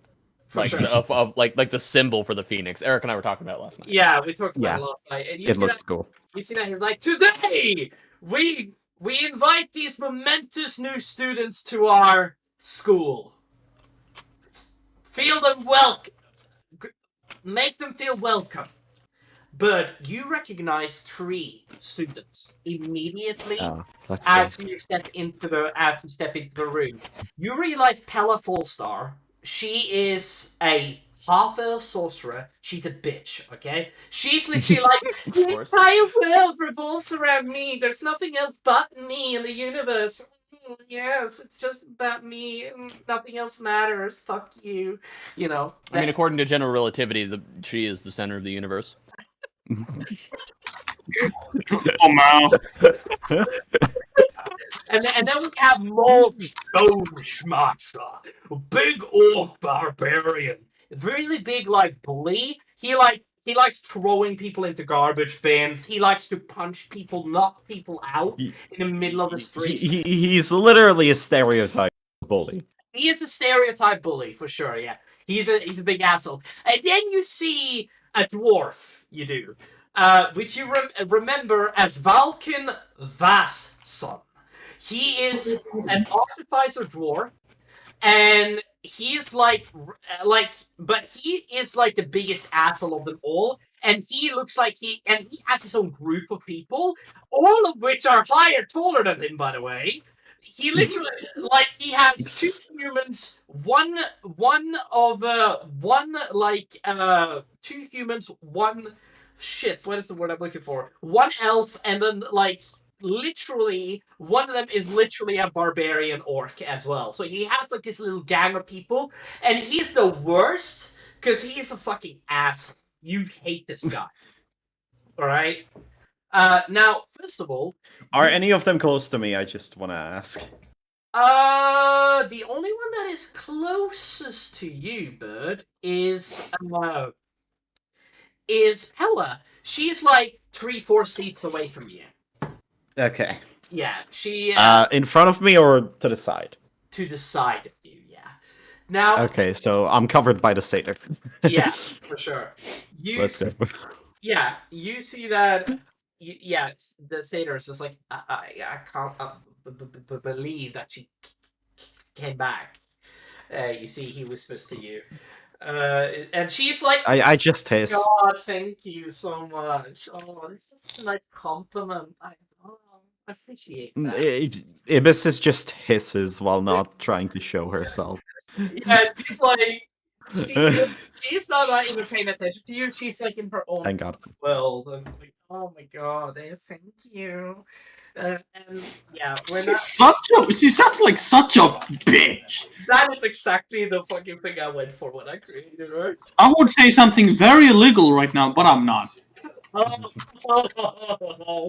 For Like, sure. like the symbol for the Phoenix. Eric and I were talking about it last night. Yeah, we talked about Yeah. it last night, and It looks cool. You see that he's like, today we invite these momentous new students to our school. Feel them welcome. Make them feel welcome. But you recognize 3 students immediately That's as good. you step into the room. You realize Pella Fallstar. She is a half-elf sorcerer. She's a bitch, okay? She's literally like, the course. entire world revolves around me. There's nothing else but me in the universe. Yes, it's just about me. Nothing else matters. Fuck you. You know. I mean, according to general relativity, she is the center of the universe. Oh man. And then we have Mold Stone Smasher, a big orc barbarian, really big like bully. He likes throwing people into garbage bins. He likes to punch people, knock people out in the middle of the street. He's literally a stereotype bully. He is a stereotype bully for sure. Yeah, he's a big asshole. And then you see a dwarf. You do, which you remember as Valken Vassson. He is an artificer dwarf, and he's but he is like the biggest asshole of them all. And he looks like he has his own group of people, all of which are taller than him, by the way. He literally, he has 2 humans, 2 humans, what is the word I'm looking for? 1 elf, and then, literally, one of them is literally a barbarian orc as well. So he has, this little gang of people, and he's the worst, because he is a fucking asshole. You hate this guy. Alright? Now, first of all... Are any of them close to me? I just want to ask. The only one that is closest to you, Bird, is Hella. She's 3-4 seats away from you. Okay. Yeah, she... in front of me or to the side? To the side of you, yeah. Now... Okay, so I'm covered by the satyr. Yeah, for sure. Let's go. Yeah, you see that... Yeah, the satyr is just like, I can't believe that she came back. You see, he whispers to you. And she's like, I just hiss. God, thank you so much. Oh, this is a nice compliment. I appreciate that. Ibis is just hisses while not trying to show herself. Yeah, she's like, she's not even paying attention to you. She's in her own Thank God. world. I was like, oh my God, thank you. And yeah, She sounds like such a bitch. that is exactly the fucking thing I went for when I created her. I would say something very illegal right now, but I'm not.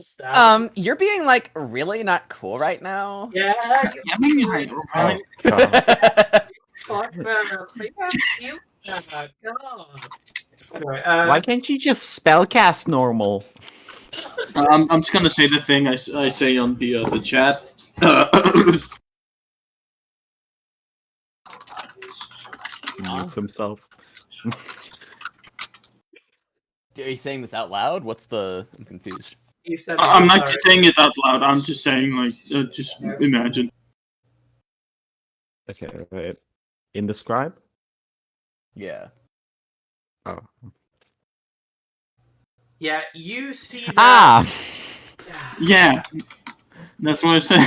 Stop. You're being really not cool right now. Yeah, I mean, right. Oh, God. fuck that. Maybe I feel that. God. Anyway, Why can't you just spellcast normal? I'm just gonna say the thing I say on the chat. Mutes himself. Are you saying this out loud? I'm confused. he said I'm not sorry. saying it out loud. I'm just saying, just imagine. Okay, wait. In the scribe? Yeah. Oh. Yeah, you see that. Ah! Yeah, that's what I said.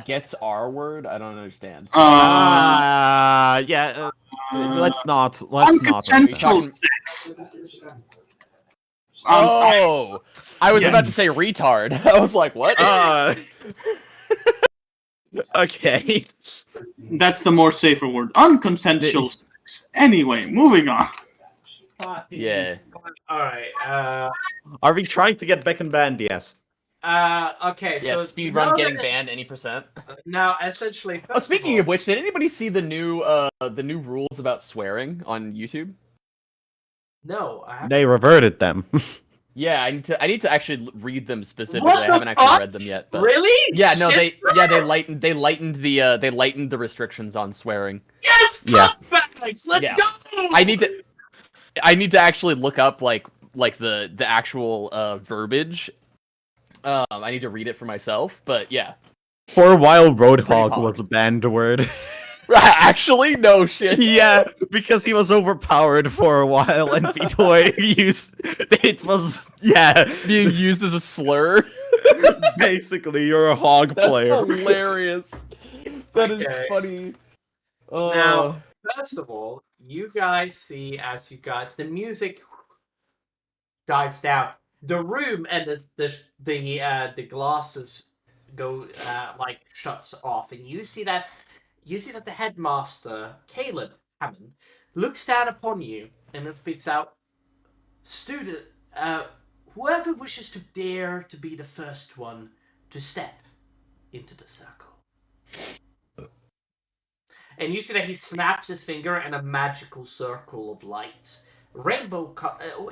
Gets R word? I don't understand. Yeah. Let's not. Consensual sex. Oh! I was Yeah. about to say retard. I was like, what? Okay. That's the more safer word. Unconsensual sex. Anyway, moving on. Yeah. All right. Are we trying to get back in band? Yes. Okay. Yeah, So speedrun getting banned any percent. Now, essentially. Oh, speaking of which, did anybody see the new rules about swearing on YouTube? No, I haven't. They reverted them. Yeah, I need to actually read them specifically. What I the haven't actually fuck? read them yet. But... Really? Yeah, no, Shit. they lightened the restrictions on swearing. Yes. Yeah. Let's Yeah. go. I need to actually look up like the actual verbiage. I need to read it for myself, but yeah. For a while, Roadhog hard. was a banned word. Actually, no shit. Yeah, because he was overpowered for a while, and people were it was being used as a slur. Basically, you're a hog That's player. hilarious. That is Okay. funny. Now, first of all, you guys see as you guys the music dies down. The room and the glasses go like shuts off, and you see that the headmaster Caleb Hammond looks down upon you and then speaks out, "Student, whoever wishes to dare to be the first one to step into the circle." And you see that he snaps his finger and a magical circle of light. Rainbow,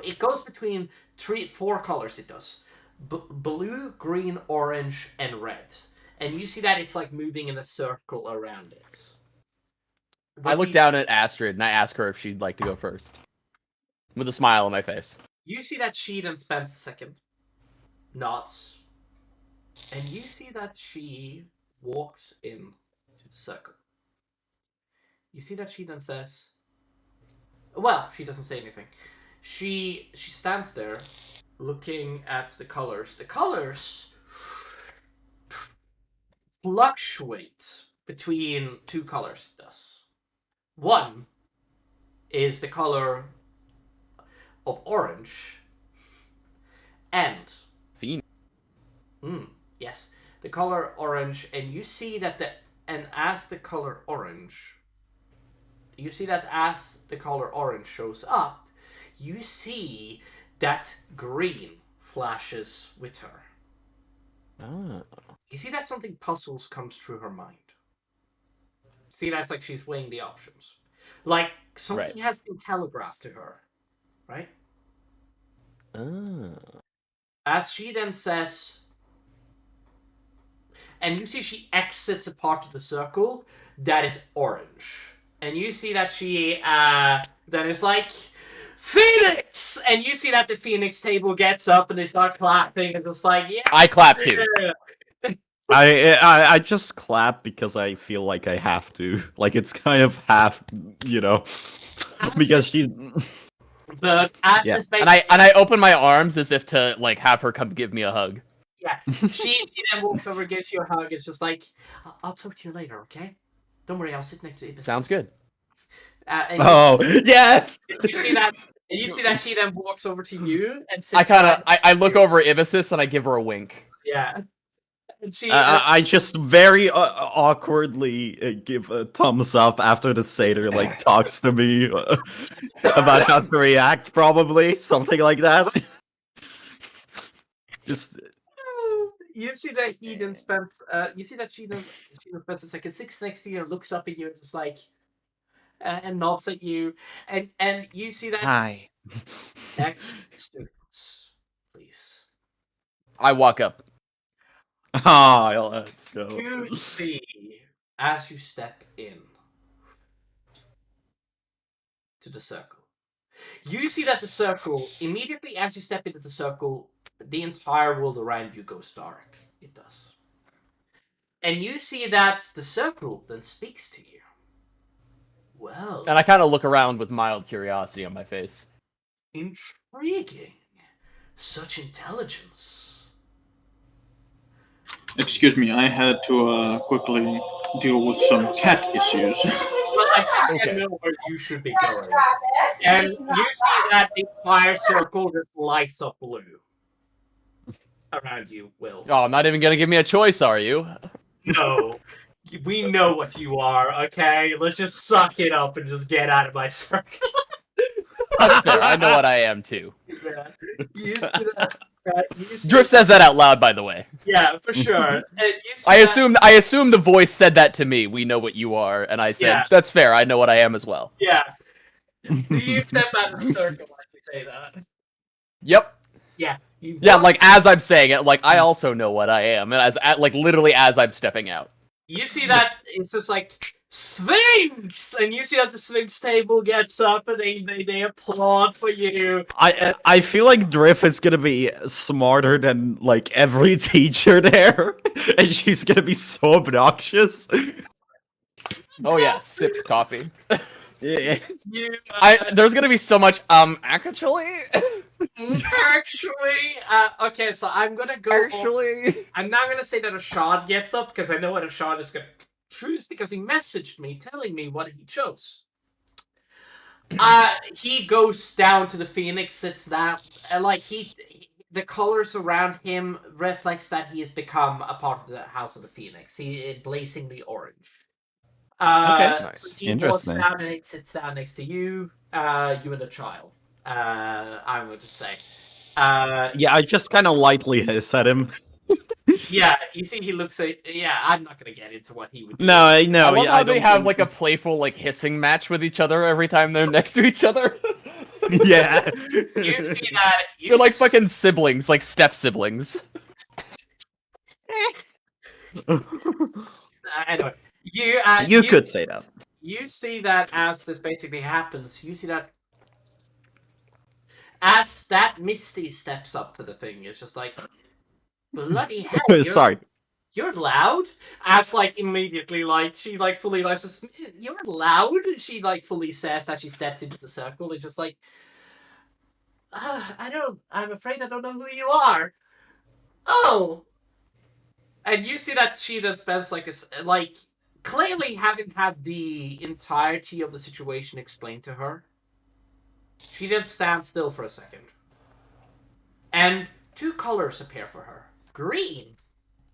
it goes between 4 colors, it does. Blue, green, orange, and red. And you see that it's like moving in a circle around it. I look down at Astrid and I ask her if she'd like to go first. With a smile on my face. You see that she then spends a second, nods, and you see that she walks in to the circle. You see that she then says, well, she doesn't say anything. She stands there looking at the colors. The colors fluctuate between 2 colors, it does. One is the color of orange and Phoenix. Yes, the color orange, and you see that as the color orange shows up, you see that green flashes with her. Oh. You see that something puzzles comes through her mind. See, that's like she's weighing the options. Like something has been telegraphed to her, right? Oh. As she then says, and you see she exits a part of the circle that is orange. And you see that she then is like, "Phoenix!" And you see that the Phoenix table gets up and they start clapping and just like, yeah. I clap too. I just clap because I feel like I have to. Like it's kind of half, because she's. But as Yeah. this And I open my arms as if to like have her come give me a hug. Yeah, she then walks over, gives you a hug. It's just like, "I'll talk to you later, okay? Don't worry, I'll sit next to you." Sounds good. And Yes. you see that she then walks over to you and sits. I look over at Ibisis and I give her a wink. Yeah. And she. I just very awkwardly give a thumbs up after the satyr like talks to me about how to react, probably something like that. Just. You see that he then spends. You see that she then spends a second, sits next to you, and looks up at you, and just like, and nods at you, and you see that. Hi. Next students, please. I walk up. Ah, let's go. You see, as you step in to the circle, you see that the circle, immediately as you step into the circle, the entire world around you goes dark. It does. And you see that the circle then speaks to you. Well. And I kind of look around with mild curiosity on my face. Intriguing. Such intelligence. Excuse me, I had to quickly deal with some cat issues. Well, I think I know where you should be going. And you see that the entire circle just lights up blue. Around you, Will. Oh, not even gonna give me a choice, are you? No. We know what you are, okay? Let's just suck it up and just get out of my circle. That's fair. I know what I am too. Yeah. You see that? You see Drift says that out loud, by the way. Yeah, for sure. And you see I that- assume the voice said that to me. We know what you are, and I said, Yeah. "That's fair. I know what I am as well." Yeah. You step out of the circle as you say that. Yep. Yeah. You Yeah, walk- like as I'm saying it, like I also know what I am, and like literally as I'm stepping out. You see that it's just like Sphinx, and you see that the Sphinx table gets up and they applaud for you. I feel like Drift is gonna be smarter than like every teacher there, and she's gonna be so obnoxious. Oh yeah, sips coffee. Yeah. You There's gonna be so much. Actually, okay. So I'm gonna go. I'm not gonna say that Asharon gets up because I know what Asharon is gonna choose because he messaged me telling me what he chose. He goes down to the Phoenix, sits down, and like the colors around him reflects that he has become a part of the House of the Phoenix. He blazingly orange. Okay, nice. So he Interesting. walks down and he sits down next to you, you and the child. I'm going to say. Yeah, I just kind of lightly hiss at him. Yeah, you see, he looks at. Yeah, I'm not gonna get into what he would do. No, I no, love yeah, how I they don't have think- like a playful like hissing match with each other every time they're next to each other. Yeah. You see that? They're like fucking siblings, like step siblings. Anyway, You could say that. You see that as this basically happens. You see that as that Misty steps up to the thing. It's just like bloody hell. Sorry. You're loud. As like immediately, like she like fully realizes you're loud. She like fully says as she steps into the circle. It's just like, I'm afraid I don't know who you are. Oh. And you see that she then spends like clearly having had the entirety of the situation explained to her. She then stands still for a second. And two colors appear for her. Green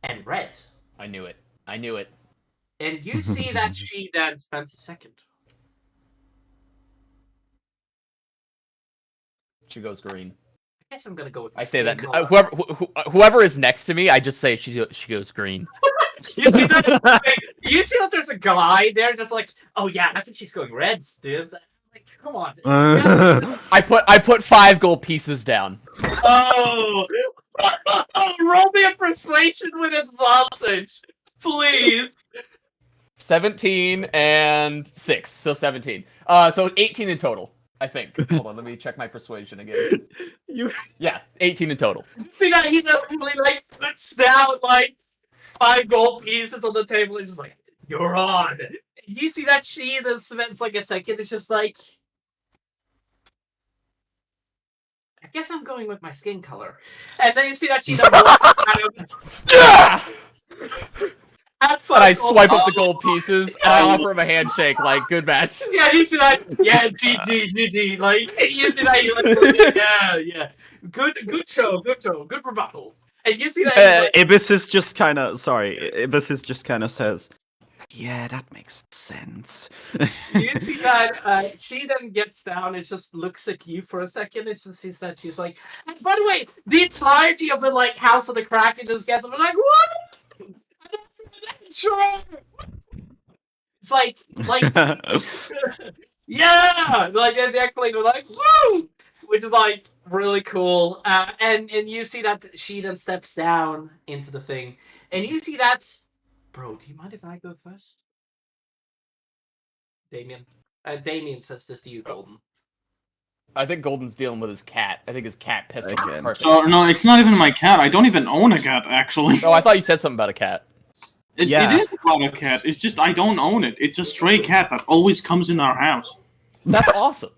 and red. I knew it. I knew it. And you see that she then spends a second. She goes green. I guess I'm gonna go with I say that color. whoever is next to me, I just say she goes green. You see that? You see that there's a guy there just like, oh yeah, I think she's going red, dude. Like, come on. I put 5 gold pieces down. Oh! Roll me a persuasion with advantage, please. 17 and 6, so 17. So 18 in total, I think. Hold on, let me check my persuasion again. Yeah, 18 in total. See that he definitely like puts down like 5 gold pieces on the table. He's just like, "You're on." You see that she then spends like a second. It's just like, I guess I'm going with my skin color. And then you see that she then walks out. And I swipe up the gold pieces and I offer him a handshake, like, good match. Yeah, you see that? Yeah, GG. Like, you see that? You're like, yeah. Good show, good rebuttal. And you see that? Ibis is just kind of says, "Yeah, that makes sense." You see that? She then gets down and just looks at you for a second. And just sees that she's like, and by the way, the entirety of the like House of the Kraken just gets up and like, what? Sure. It's like, yeah, like and they're like, woo, which is like really cool. And you see that she then steps down into the thing, and you see that, bro. Do you mind if I go first, Damien? Damien says this to you, Golden. I think Golden's dealing with his cat. I think his cat pissed him. Again. Perfect. So no, it's not even my cat. I don't even own a cat, actually. Oh, I thought you said something about a cat. Yeah. It is about a cat. It's just I don't own it. It's a stray cat that always comes in our house. That's awesome.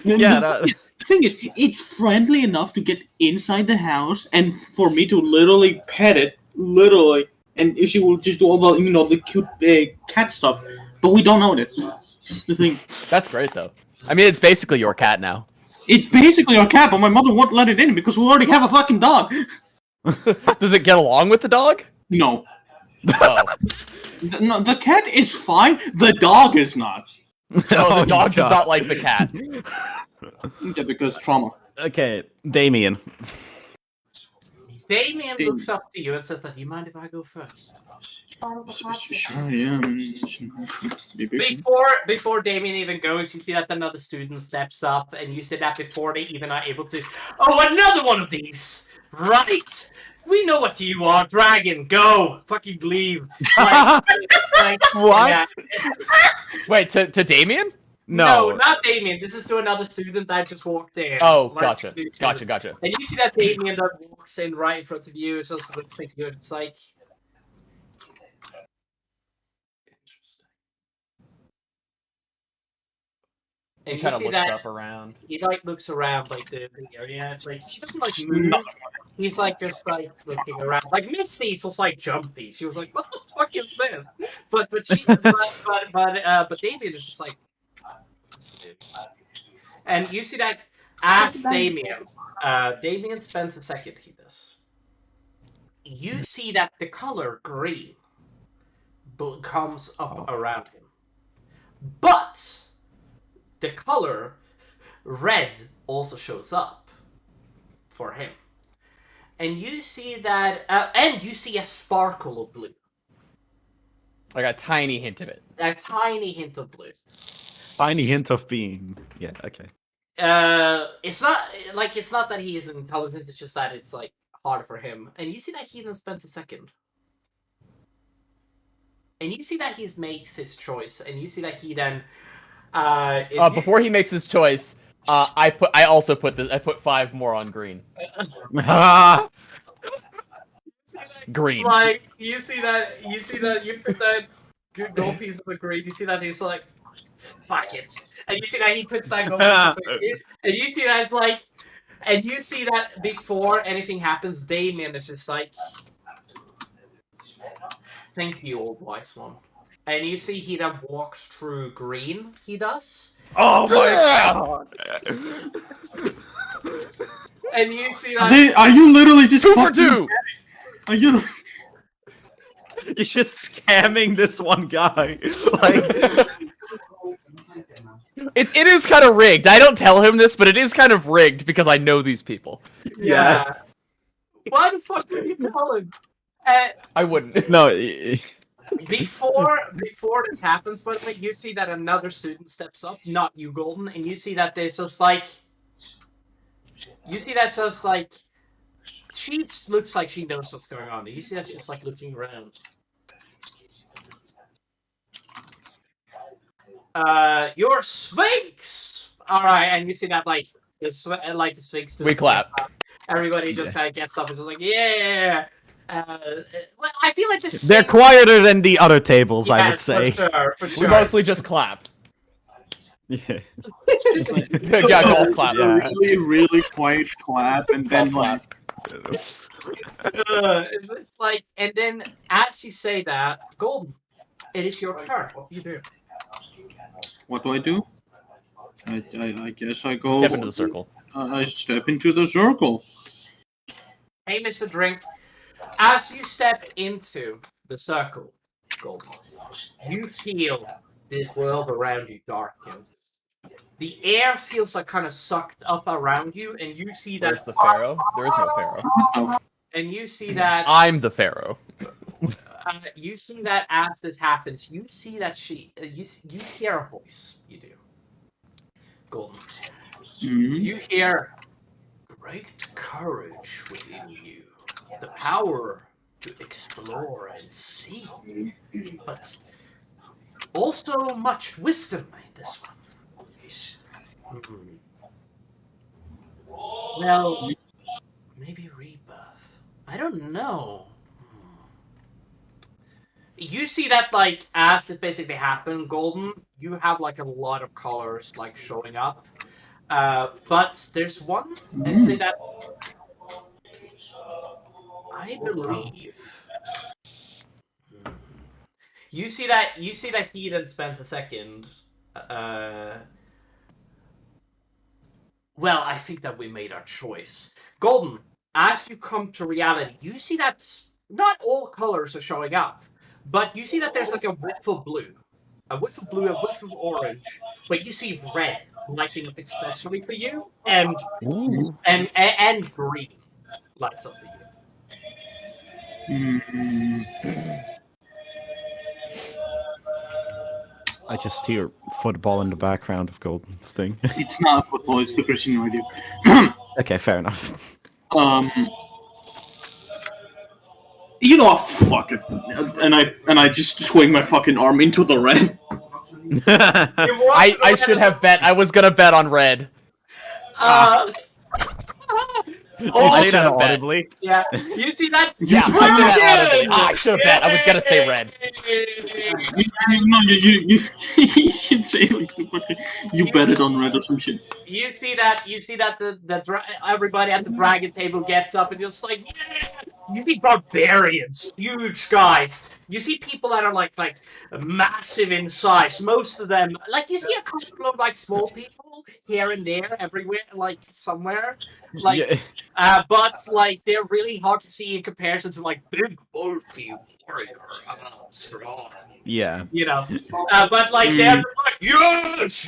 Yeah, The thing is, it's friendly enough to get inside the house and for me to literally pet it, literally, and she will just do all the cute cat stuff. But we don't own it. The thing. That's great, though. I mean, it's basically your cat now. It's basically our cat, but my mother won't let it in because we already have a fucking dog. Does it get along with the dog? No. Oh. No, the cat is fine. The dog is not. Oh, the dog does not like the cat. Yeah, because trauma. Okay, Damien. Damien looks up to you and says that, "Do you mind if I go first?" Sure, yeah. Before Damien even goes, you see that another student steps up, and you see that before they even are able to. Oh, another one of these! Right! We know what you are, dragon. Go, fucking leave. What? Yeah. Wait, to Damien? No, not Damien. This is to another student that just walked in. Oh, gotcha. And you see that Damien that walks in right in front of you. It just looks like you. It's like. Interesting. And He kind of see looks that up around. he like looks around like the area. Like he doesn't like move. He's like just like looking around. Like Misty's was like jumpy. She was like, "What the fuck is this?" But Damien is just like. And you see that as Damien spends a second to this. You see that the color green comes up around him. But the color red also shows up for him. And you see that, and you see a sparkle of blue. Like a tiny hint of it. A tiny hint of blue. Tiny hint of being. Yeah, okay. It's not that he is intelligent, it's just that it's like harder for him. And you see that he then spends a second. And you see that he makes his choice, and you see that he then before he makes his choice, I put 5 more on green. Green. It's like you see that you put that gold piece of green, you see that he's like, fuck it. And you see that he puts that gold piece and you see that it's like, and you see that before anything happens, Damien is just like, thank you, old wise one. And you see he then walks through green, he does. Oh my god! And you see that... Are you literally just 2 for 2! Are you... You're just scamming this one guy. Like... It is kind of rigged. I don't tell him this, but it is kind of rigged because I know these people. Yeah. Why the fuck would you tell him? I wouldn't. No. Before this happens, by the way, you see that another student steps up, not you, Golden, and you see that there's just like... You see that's just like... She looks like she knows what's going on. You see that she's like looking around. Your Sphinx! Alright, and you see that like the Sphinx... We clap. Everybody just gets up and just like, yeah! Well, I feel like this. They're quieter than the other tables, I would say. For sure. We mostly just clapped. Yeah. Yeah, golf clap. Yeah. Really, really quiet clap, and then Golf like... It's like, and then as you say that, Golden, it is your turn. What do you do? What do I do? I guess I go... Step into the circle. I step into the circle. Hey, Mr. Drink. As you step into the circle, Golden, you feel the world around you darken. The air feels like kind of sucked up around you, and you see that... There's the Pharaoh. There is no Pharaoh. And you see that... I'm the Pharaoh. You see that as this happens, you see that you hear a voice. You do. Golden. Mm-hmm. You hear great courage within you. The power to explore and see. But also much wisdom in this one. Well, maybe rebirth. I don't know. You see that, like, as this basically happened, Golden, you have, like, a lot of colors, like, showing up. But there's one, I say that... I believe... You see that he then spends a second... Well, I think that we made our choice. Golden, as you come to reality, you see that not all colors are showing up. But you see that there's like a whiff of blue, a whiff of blue, a whiff of orange, but you see red lighting up especially for you, and Ooh. and green lights up for you. I just hear football in the background of Golden's thing. It's not football. It's the Christian radio. Okay, fair enough. You know, fuck it, and I just swing my fucking arm into the red. I should have bet. I was gonna bet on red. I say that should've bet. audibly. Yeah, you see that? Yeah, I said that audibly. I should have bet. I was gonna say red. No, you should say like you bet it on red or some shit. You see that? Everybody at the dragon table gets up and just like, yeah! You see barbarians, huge guys. You see people that are like massive in size. Most of them, like you see a couple of like small people here and there, everywhere, like somewhere, like. Yeah. But like they're really hard to see in comparison to like big bulky warrior, strong. Yeah. You know, but like they're like yes.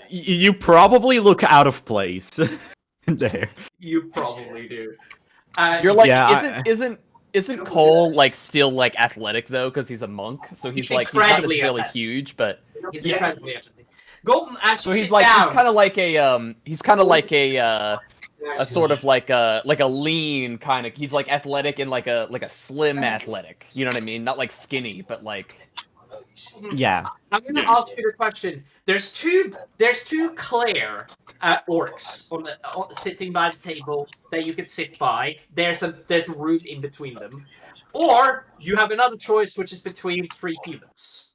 You probably look out of place there. You probably do. You're like, Yeah, isn't Cole like still like athletic though because he's a monk, so he's like he's not incredibly necessarily athletic. huge, but He's incredibly athletic. Golden actually. so he's like he's kind of like a sort of like a lean kind of. He's like athletic and like a slim athletic. You know what I mean? Not like skinny, but like. Yeah. I'm gonna ask you the question. There's two Claire orcs sitting by the table that you could sit by. There's a room in between them, or you have another choice, which is between 3 humans.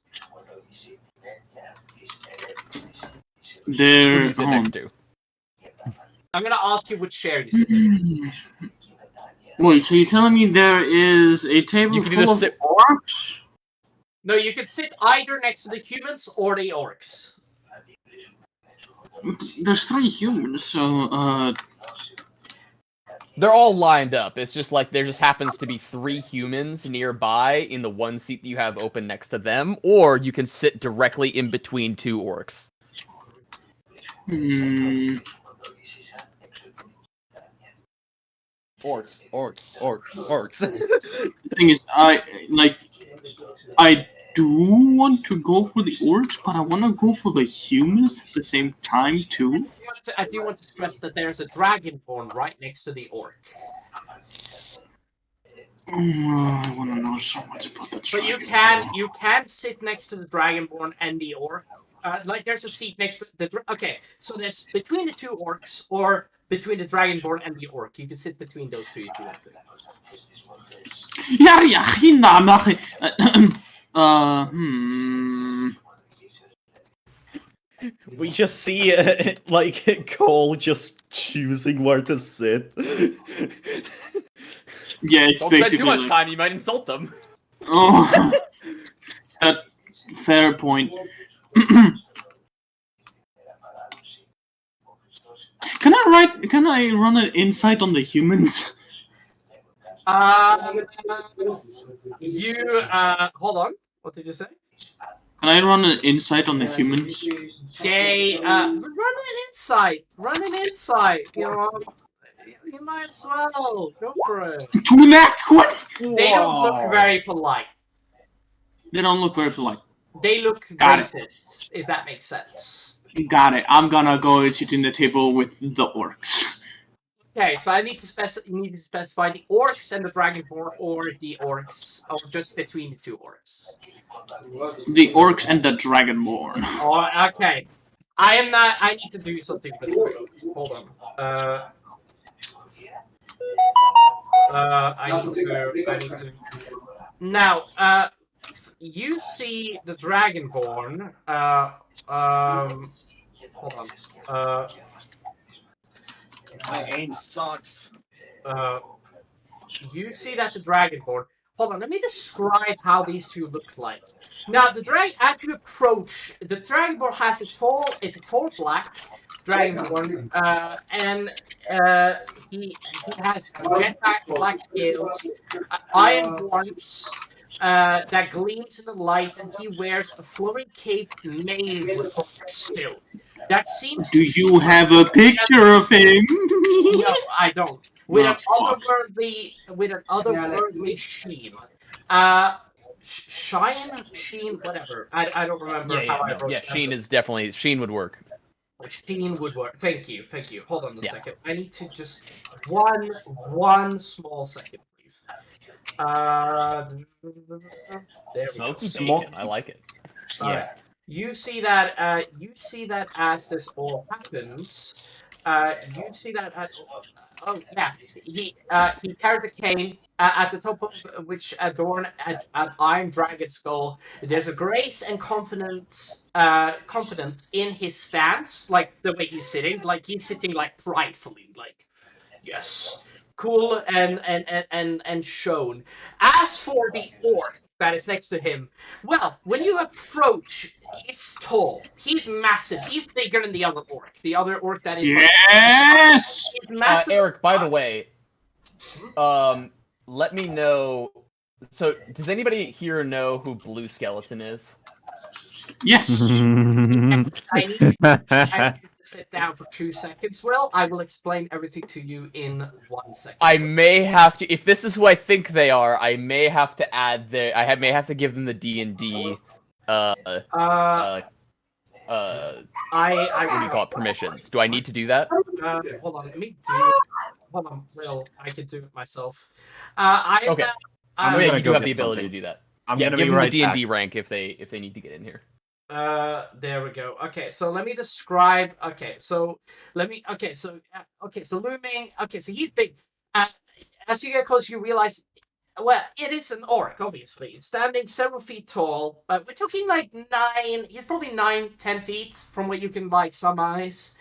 Who do you sit next to? I'm gonna ask you which chair you sit in. Wait, so you're telling me there is a table You can full either of sit- orcs? No, you could sit either next to the humans or the orcs. There's 3 humans, so They're all lined up. It's just like there just happens to be 3 humans nearby in the one seat that you have open next to them, or you can sit directly in between 2 orcs. Orcs. The thing is, I do want to go for the orcs, but I want to go for the humans at the same time too. I do want to stress that there's a dragonborn right next to the orc. I want to know so much about the But dragon. you can sit next to the dragonborn and the orc. Like there's a seat next to the okay. So there's between the 2 orcs or between the dragonborn and the orc. You can sit between those 2 if you want to. We just see like Cole just choosing where to sit. Yeah, it's Don't spend basically too much like, time, you might insult them. oh, that fair point. Can I run an insight on the humans? Hold on. What did you say? Can I run an insight on the humans? They run an insight. You know, you might as well go for it. To that one. They don't look very polite. They don't look very polite. They look Got it. racist, if that makes sense. Got it. I'm gonna go sit in the table with the orcs. Okay, so I need to specify the orcs and the dragonborn, or the orcs, or just between the 2 orcs. The orcs and the dragonborn. Oh, okay. I need to do something with the orcs. Hold on. I need to. Now, you see the dragonborn. Hold on. My aim sucks. You see that the dragonborn. Hold on, let me describe how these 2 look like. Now, as you approach, the dragonborn has it's a tall black dragonborn, and he has jet black scales, iron horns, that gleams in the light, and he wears a flowing cape made with silk. That seems. Do you have a picture of him? No, I don't. With Oh, an fuck. otherworldly sheen. Sheen, whatever. I don't remember how I wrote that. Sheen is definitely Sheen would work. Sheen would work. Thank you. Hold on a second. I need to just one small second, please. There we Smoky go. bacon. I like it. Alright. You see that as this all happens, you see that oh yeah, he carried a cane at the top of which adorn an iron dragon skull. There's a grace and confidence in his stance, like the way he's sitting, like pridefully, like yes, cool and shown. As for the orc that is next to him, well, when you approach, he's tall, he's massive, he's bigger than the other orc. The other orc that is Yes! he's massive. Eric, by the way, let me know. So, does anybody here know who Blue Skeleton is? Yes! I need you to sit down for 2 seconds. Well, I will explain everything to you in 1 second. I may have to, if this is who I think they are, I may have to add their. May have to give them the D&D. What do you call it? Permissions. Do I need to do that? Hold on, let me do. Hold on, Will. I can do it myself. Okay. I'm Yeah, gonna you do go have the get ability something. to do that. I'm Yeah, gonna give be them right the D&D back. rank if they need to get in here. There we go. Okay, so let me describe. So looming. Okay, so he's big. As you get closer, you realize, well, it is an orc, obviously. It's standing several feet tall. We're talking like 9. He's probably 9-10 feet from what you can like surmise.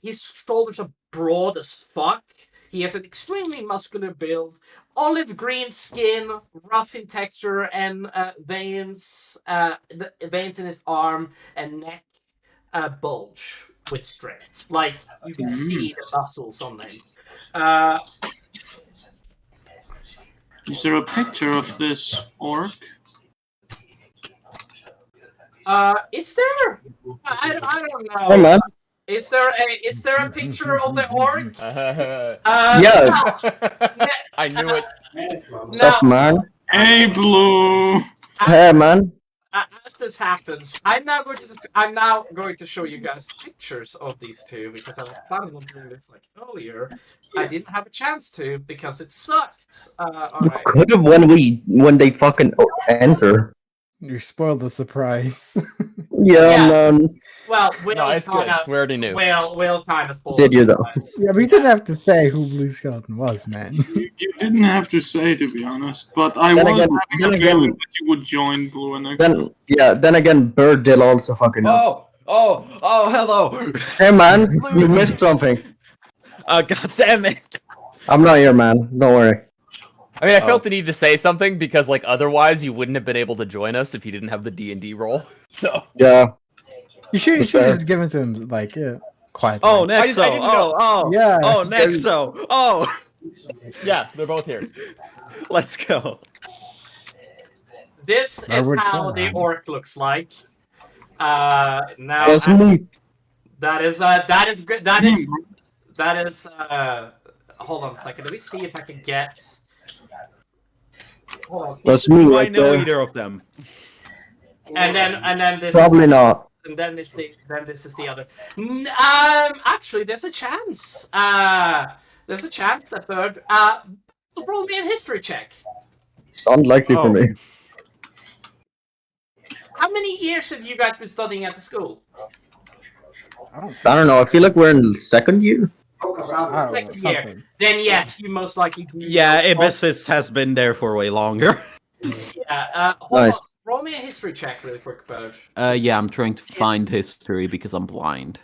His shoulders are broad as fuck. He has an extremely muscular build, olive green skin, rough in texture, and veins. The veins in his arm and neck bulge with strength. Like you can see the muscles on them. Is there a picture of this orc? Is there? I don't know. Hey man. Is there a picture of the orc? Yeah. I knew it. What's up, man? Hey, Blue! Hey man. As this happens, I'm now going to show you guys pictures of these two because I was planning on doing this like earlier. I didn't have a chance to because it sucked. All right. Could have when they fucking enter. You spoiled the surprise. Yeah, Yeah. man. Well, Will No, it's good. We already knew. Will kind of spoiled. Did you though? Yeah, we didn't have to say who Blue Skeleton was, man. You didn't have to say, to be honest, but I Then was again- having then a again- feeling that you would join Blue and Then again, Bird did also fucking know. Oh, hello. Hey man, you missed something. God damn it. I'm not here, man. Don't worry. I mean, I felt the need to say something because, like, otherwise you wouldn't have been able to join us if you didn't have the D&D role. So. Yeah. You should That's fair. just give it to him, like, quietly. Oh, I Nexo. didn't know. Oh, Yeah. Oh, Nexo. Oh, Yeah, they're both here. let's go. This I is would how try. the orc looks like. Now That's me. that is good. That is hold on a second. Let me see if I can get. Hold on. That's me Do I right know there. either of them? And then this Probably is, not. and then this is the other. Actually, there's a chance. There's a chance that Bird. Roll me a history check. Unlikely for Oh. me. How many years have you guys been studying at the school? I don't I don't know. I feel like we're in second year. I don't know, Like a year. something. Then yes, you most likely do. Yeah, Ibisfis has been there for way longer. Yeah. Hold Nice. on. Roll me a history check really quick, Bird. Yeah, I'm trying to find history because I'm blind.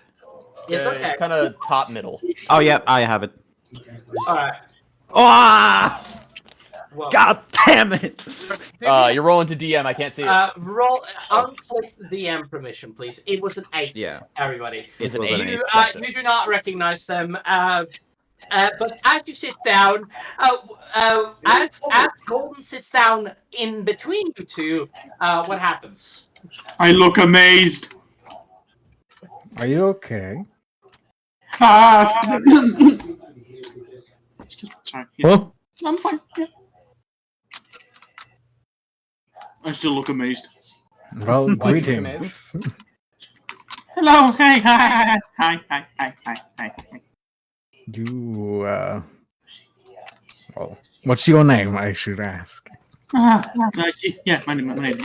It's okay. It's kind of top middle. Oh yeah, I have it. Alright. Ah! Well, God damn it! You're rolling to DM. I can't see it. unclick the DM permission, please. It was an 8. Yeah. Everybody. It's It an was an 8. eight. You do not recognize them. But as you sit down, as Golden sits down in between you two, what happens? I look amazed. Are you okay? Ah! Excuse me, sorry. Yeah. Huh? I'm fine. Yeah. I still look amazed. Well, Why do you look greetings. Hello. Hey. Hi. You, well, what's your name, I should ask? Yeah, my name.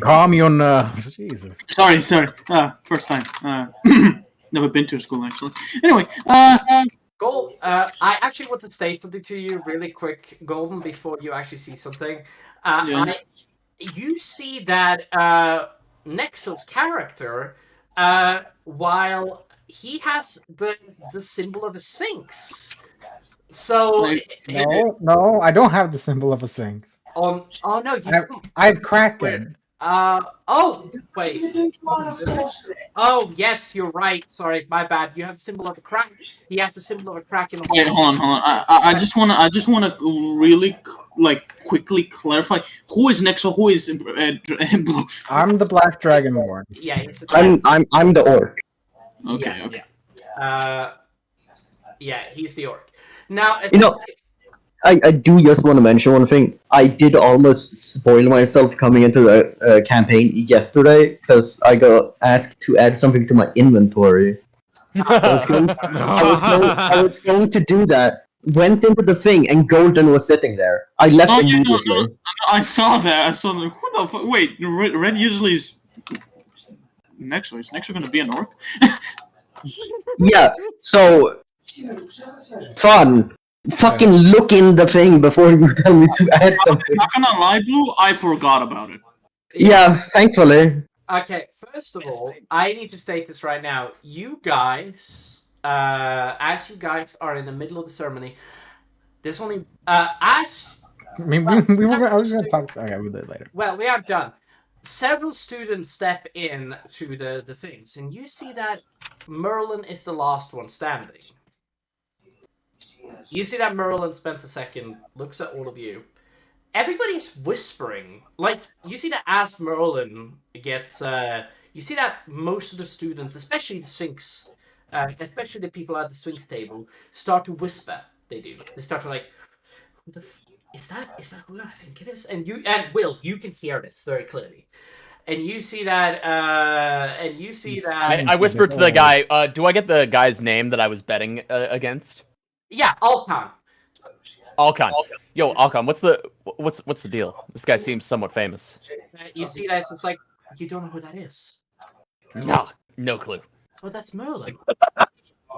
Calm your nerves, Jesus. Sorry. First time. Never been to a school actually. Anyway. Gold, I actually want to state something to you really quick, Golden, before you actually see something. Yeah. You see that Nexo's character, while he has the symbol of a sphinx. So No, I don't have the symbol of a sphinx. oh no, you don't. I have Kraken. Oh wait. Oh yes, you're right. Sorry, my bad. You have the symbol of a crack. He has the symbol of a kraken on. Wait, hold on. I just wanna really quickly clarify who is Nexo, who is Blue. I'm the Black Dragonborn. Yeah, he's the I'm the orc. Okay. Yeah, he's the orc. Now, You know, I do just want to mention one thing. I did almost spoil myself coming into the campaign yesterday because I got asked to add something to my inventory. I was going to do that. Went into the thing and Golden was sitting there. I left immediately. No, I saw that. I saw the. Who the fuck? Wait, Red usually is Nexo. Is Nexo gonna be an orc? Yeah. So fun. Fucking look in the thing before you tell me to add something. Not gonna lie, Blue. I forgot about it. Yeah, thankfully. Okay, first of all, I need to state this right now. You guys, as you guys are in the middle of the ceremony, there's only as. I mean, I was gonna talk. Okay, we'll do it later. Well, we aren't done. Several students step in to the things, and you see that Merlin is the last one standing. You see that Merlin spends a second, looks at all of you. Everybody's whispering. Like, you see that as Merlin gets... you see that most of the students, especially the Sphinx, especially the people at the Sphinx table, start to whisper. They do. They start to like, who the is that who I think it is? And Will, you can hear this very clearly. And you see that, I whispered to the guy, do I get the guy's name that I was betting against? Yeah, Alcon. Alcon. Yo, Alcon, what's the deal? This guy seems somewhat famous. You see that, it's just like, you don't know who that is. No clue. Oh, that's Merlin.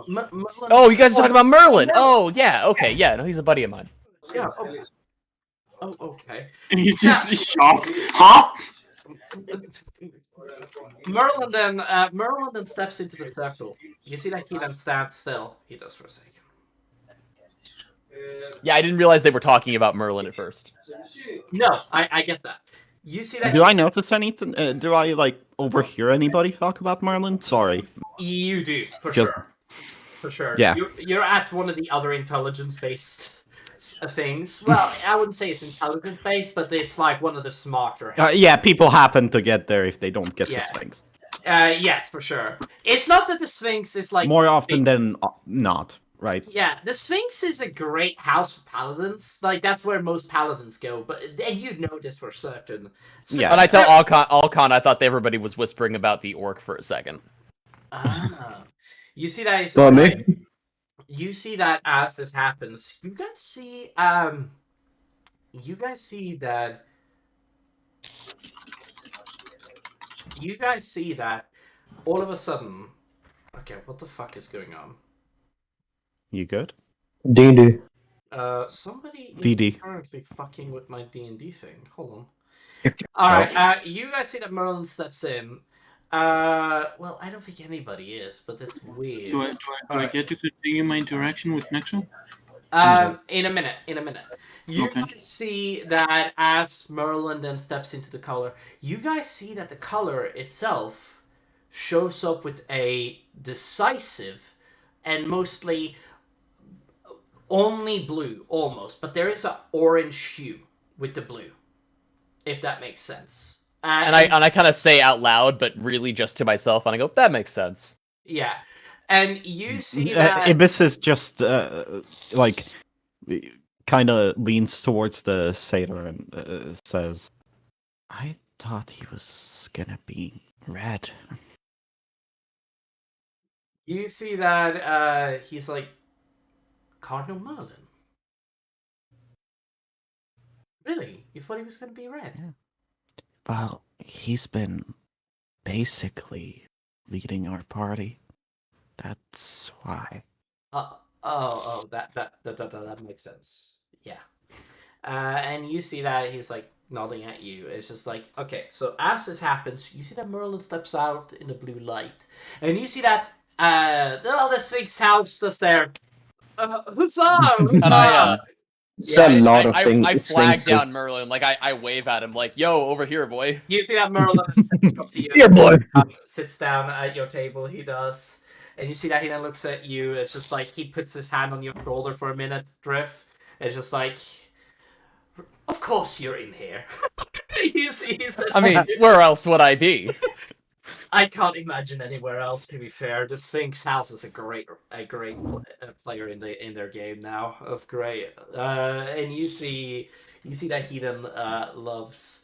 Merlin. Oh, you guys are talking about Merlin. Oh, yeah, okay, yeah, no, he's a buddy of mine. Yeah. Oh, okay. And he's just shocked. Huh? Merlin then steps into the circle. You see that he then stands still. He does for a second. Yeah, I didn't realize they were talking about Merlin at first. No, I get that. You see that? Do I notice anything? Do I overhear anybody talk about Merlin? Sorry. You do for sure. For sure. Yeah. You're at one of the other intelligence-based things. Well, I wouldn't say it's intelligence-based, but it's like one of the smarter. Yeah, people happen to get there if they don't get the Sphinx. Yes, for sure. It's not that the Sphinx is like more often than not. Right. Yeah, the Sphinx is a great house for paladins. Like, that's where most paladins go. And you know this for certain. So, yeah, but I tell Alcon I thought everybody was whispering about the orc for a second. You see that? It's Well, like, you see that as this happens. You guys see that all of a sudden. Okay, what the fuck is going on? You good? D&D. Somebody DD. is currently fucking with my D&D thing. Hold on. Alright, you guys see that Merlin steps in. Well, I don't think anybody is, but that's weird. Do I get to continue my interaction with Nexo? In a minute. You guys see that as Merlin then steps into the color, you guys see that the color itself shows up with a decisive and mostly only blue, almost, but there is an orange hue with the blue, if that makes sense. And I kind of say out loud, but really just to myself, and I go, that makes sense. Yeah. And you see that... Ibis is just, like, kind of leans towards the satyr and says, I thought he was gonna be red. You see that he's like, Cardinal Merlin? Really? You thought he was going to be red? Yeah. Well, he's been basically leading our party. That's why. That makes sense. Yeah. And you see that he's like nodding at you. It's just like, okay, so as this happens, you see that Merlin steps out in the blue light. And you see that the Sphinx house just there. Huzzah! Huzzah! It's a lot of things. I flag down Merlin, like I wave at him, like, yo, over here, boy. You see that Merlin steps up to you. Here, boy. Sits down at your table, he does. And you see that he then looks at you. It's just like he puts his hand on your shoulder for a minute, Drift. It's just like, of course you're in here. he says, I mean, where else would I be? I can't imagine anywhere else. To be fair, the Sphinx House is a great player in their game now. That's great. And you see that he then laughs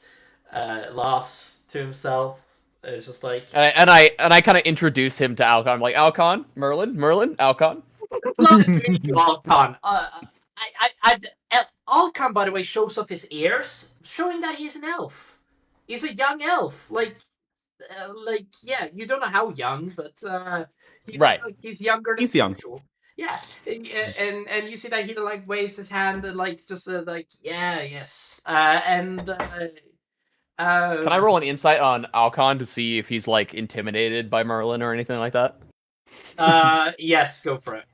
to himself. It's just like, and I kind of introduce him to Alcon. I'm like, Alcon, Merlin, Alcon. Love to meet you, Alcon. Alcon, by the way, shows off his ears, showing that he's an elf. He's a young elf. Yeah, you don't know how young, but right. He's younger than he's young. usual. Yeah, and you see that he like waves his hand and like just like yes, and. Can I roll an insight on Alcon to see if he's like intimidated by Merlin or anything like that? Yes, go for it.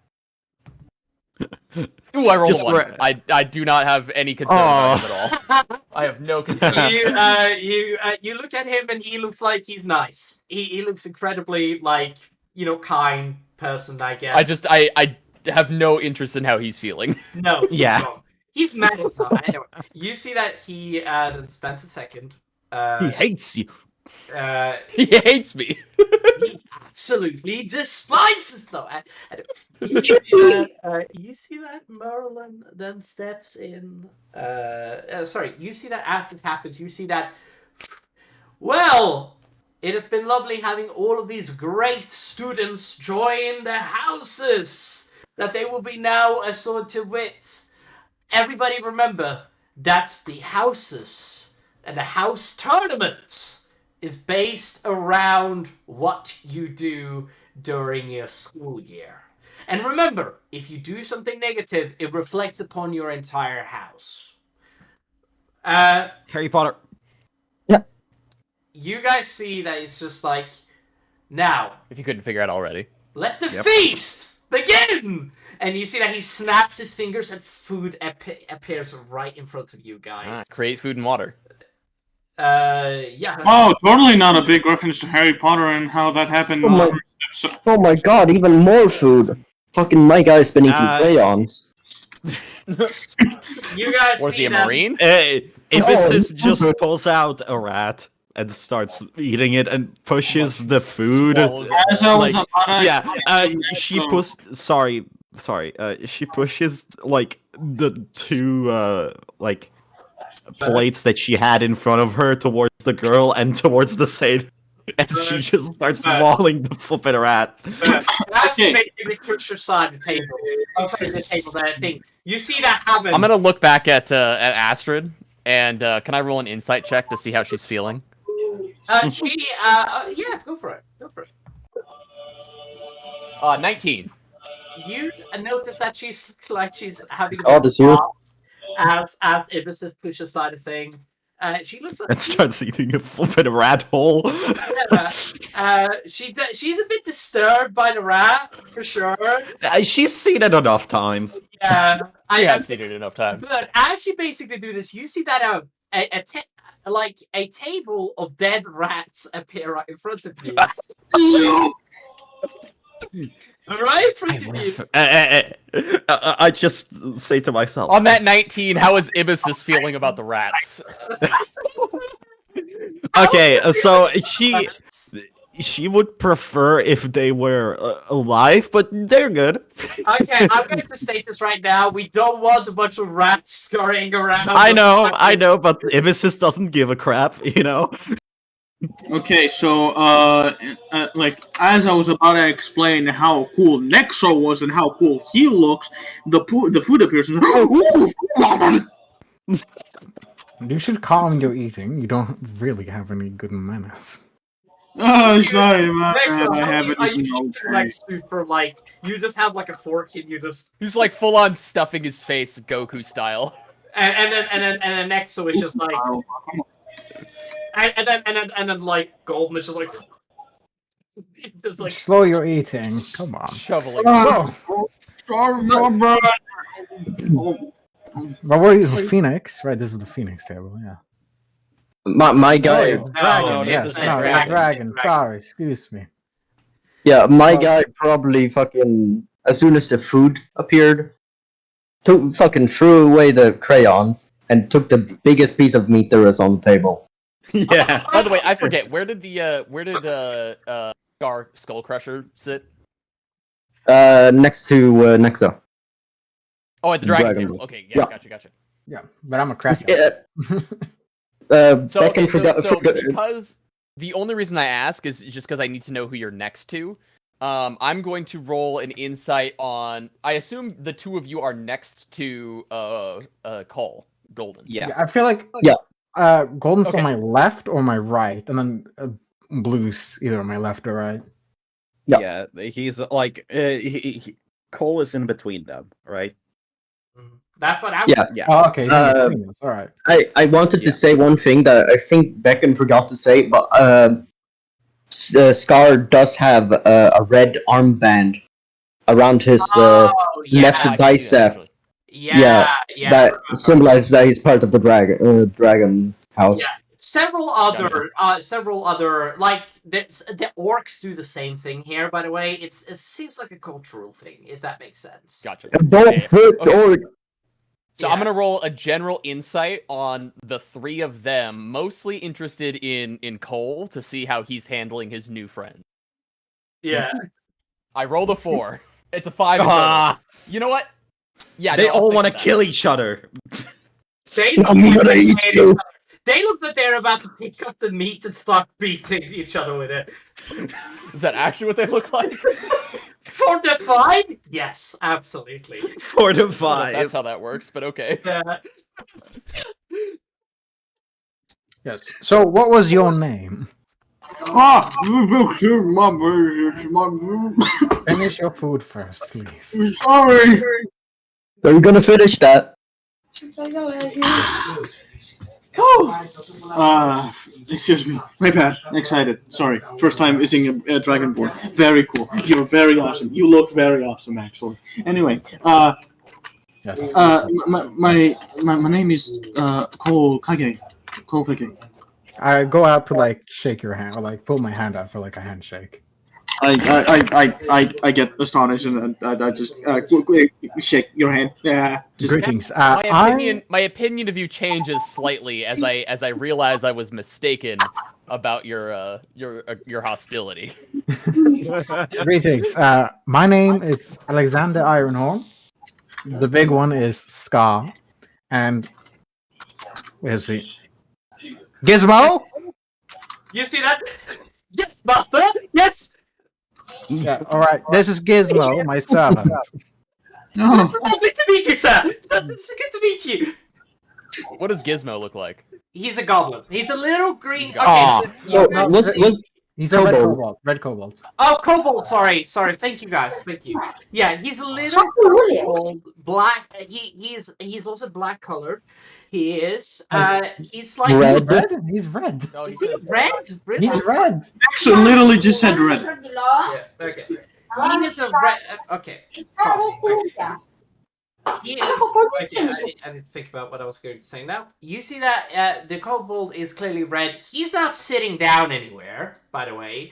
Ooh, I rolled a 1. I do not have any concern about him at all. I have no concern. You look at him and he looks like he's nice. He looks incredibly like kind person, I guess. I have no interest in how he's feeling. No. Yeah. He's mad. Anyway, you see that he then spends a second. He hates you. He hates me. He absolutely despises though. You see that Merlin then steps in. You see that as this happens, you see that. Well, it has been lovely having all of these great students join the houses that they will be now assorted with. Everybody remember, that's the houses. And the house tournament is based around what you do during your school year. And remember, if you do something negative, it reflects upon your entire house. Harry Potter. Yeah. You guys see that it's just like, now. If you couldn't figure out already. Let the feast begin! And you see that he snaps his fingers and food appears right in front of you guys. Create food and water. Yeah. Oh, totally not a big reference to Harry Potter and how that happened. Oh my god, even more food. Fucking my guy's been eating crayons. You guys Was see he a that? marine? Ibis just pulls out a rat and starts eating it and pushes the food. She pushes. Sorry. She pushes like the two plates that she had in front of her towards the girl and towards the saint, as she just starts mauling the flipping rat. That's basically push aside the table. The table, that thing. You see that happen. I'm gonna look back at Astrid, and can I roll an insight check to see how she's feeling? Yeah, go for it. 19. You notice that she's like she's having as Ibis pushes aside a thing. She looks like and starts eating a flipping rat hole. She's a bit disturbed by the rat for sure. She's seen it enough times. Yeah, I have seen it enough times. But as you basically do this, you see that a table of dead rats appear right in front of you. Right? Pretty deep. I just say to myself. On that 19, how is Ibis feeling about the rats? Okay, so she would prefer if they were alive, but they're good. Okay, I'm going to state this right now. We don't want a bunch of rats scurrying around. I know, but Ibis doesn't give a crap, you know? Okay, so like as I was about to explain how cool Nexo was and how cool he looks, the food appears and You should calm your eating. You don't really have any good manners. oh, sorry, man. Nexo, I haven't are you eaten all eating like super like you just have like a fork and you just He's like full on stuffing his face, Goku style. and then Nexo is just like and then like Golden is just like just like Slow your eating. Come on. Shoveling. So, what were you? Phoenix, right? This is the Phoenix table. Yeah. My guy. Oh, dragon. No, Yes. this is No, a dragon. dragon. Sorry. Excuse me. Yeah, my guy probably fucking as soon as the food appeared, threw away the crayons and took the biggest piece of meat there is on the table. Yeah. By the way, I forget where did Scar Skull Crusher sit? Next to Nexa. Oh, at the dragon Dragon. table. Okay, yeah, Yeah. gotcha. Yeah, but I'm a crack. So, Beckon forgot. Because the only reason I ask is just because I need to know who you're next to. I'm going to roll an insight on. I assume the two of you are next to Cole Golden. Yeah. I feel like Golden's Okay. on my left or my right, and then Blue's either on my left or right. Yeah. Yeah, he's like Cole is in between them, right? that's what I Yeah. Oh, okay. So Uh, between us. All right. I wanted to say one thing that I think Beckon forgot to say, but Scar does have a red armband around his yeah. left I can see that, bicep actually. Yeah. that symbolizes that he's part of the dragon house. Yeah. Several other like the orcs do the same thing here. By the way, it seems like a cultural thing, if that makes sense. Gotcha. Don't Yeah. hurt Okay. orc. So I'm gonna roll a general insight on the three of them, mostly interested in Cole to see how he's handling his new friend. Yeah. I rolled a 4. It's a 5. Ah, You know what? Yeah, they no, I'll all stick want to with that. kill each other. They I'm look, gonna eat you. they look like they're about to pick up the meat and start beating each other with it. Is that actually what they look like? For the fight? Yes, absolutely. 4 to That's 5. how that works, but okay. Yeah. Yes. So, what was your name? Finish your food first, please. Sorry. Are you gonna finish that? Excuse me. My bad. Excited. Sorry. First time using a Dragonborn. Very cool. You're very awesome. You look very awesome, actually. Anyway, Yes. my name is Cole Kage. Cole Kage. I go out to like shake your hand, or like put my hand out for like a handshake. I get astonished and I just quick shake your hand. Yeah. Just Greetings. My opinion of you changes slightly as I realize I was mistaken about your hostility. Greetings. My name is Alexander Ironhorn. The big one is Scar, and where's he? Gizmo. You see that? Yes, master. Yes. Yeah. All right. This is Gizmo, my servant. no. Lovely to meet you, sir. It's good to meet you. What does Gizmo look like? He's a goblin. He's a little green. Okay. Aw. Yeah, Oh, was He's a red Kobold. cobalt. Red cobalt. oh, kobold. Sorry. Thank you, guys. Thank you. Yeah, he's a little kobold, black. He's also black colored. He is. He's like Red. Red? He's red. Oh, he Is he says red? Really? He's red. Actually, literally just said red. Yeah. Okay. He is a red. Okay. He is. Okay, I need to think about what I was going to say now. You see that the kobold is clearly red. He's not sitting down anywhere, by the way.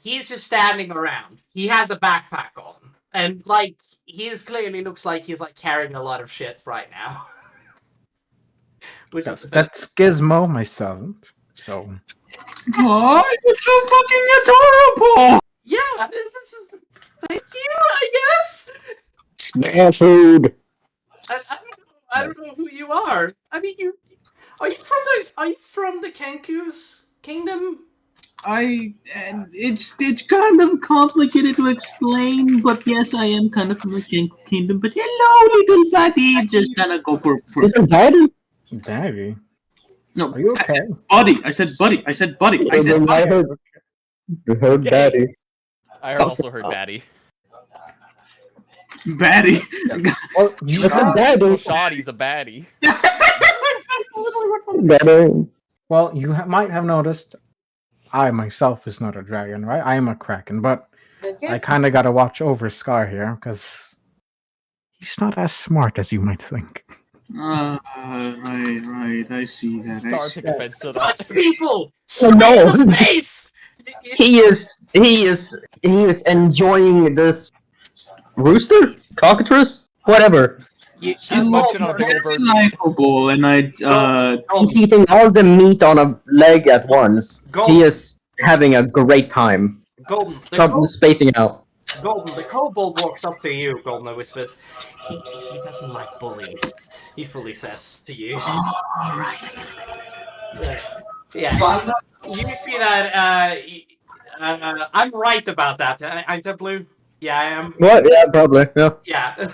He's just standing around. He has a backpack on. And, like, he clearly looks like he's, like, carrying a lot of shit right now. Which is That's Gizmo, my servant. So. Oh, it's so fucking adorable! Yeah! Thank you, I guess! Smell food. I don't know who you are. I mean, are you from the Kenku's kingdom? It's kind of complicated to explain, but yes, I am kind of from the Kenku Kingdom. But hello, little buddy. Just gonna go for Little daddy. Daddy? no, Are you okay? buddy. I said buddy. I said buddy. I said I buddy. heard daddy. I also heard Batty. Baddie. Well, you Listen, have, daddy. Shoddy's a baddie. Daddy. well, you might have noticed I myself is not a dragon, right? I am a kraken, but I kind of got to watch over Scar here because he's not as smart as you might think. Right. I see that. Star took offense to That's that. people! Oh, no. In the face! He is enjoying this rooster, cockatrice, whatever. She's munching on a big old bird. Likeable, and He's eating all the meat on a leg at once. Golden. He is having a great time. Golden. Stop spacing out. Golden, the kobold walks up to you, Golden, and whispers, he doesn't like bullies. He fully says to you. Alright. Yeah. You see that, I'm right about that. Ain't I, Blue? Yeah, I am. What? Yeah, probably. Yeah. Yeah.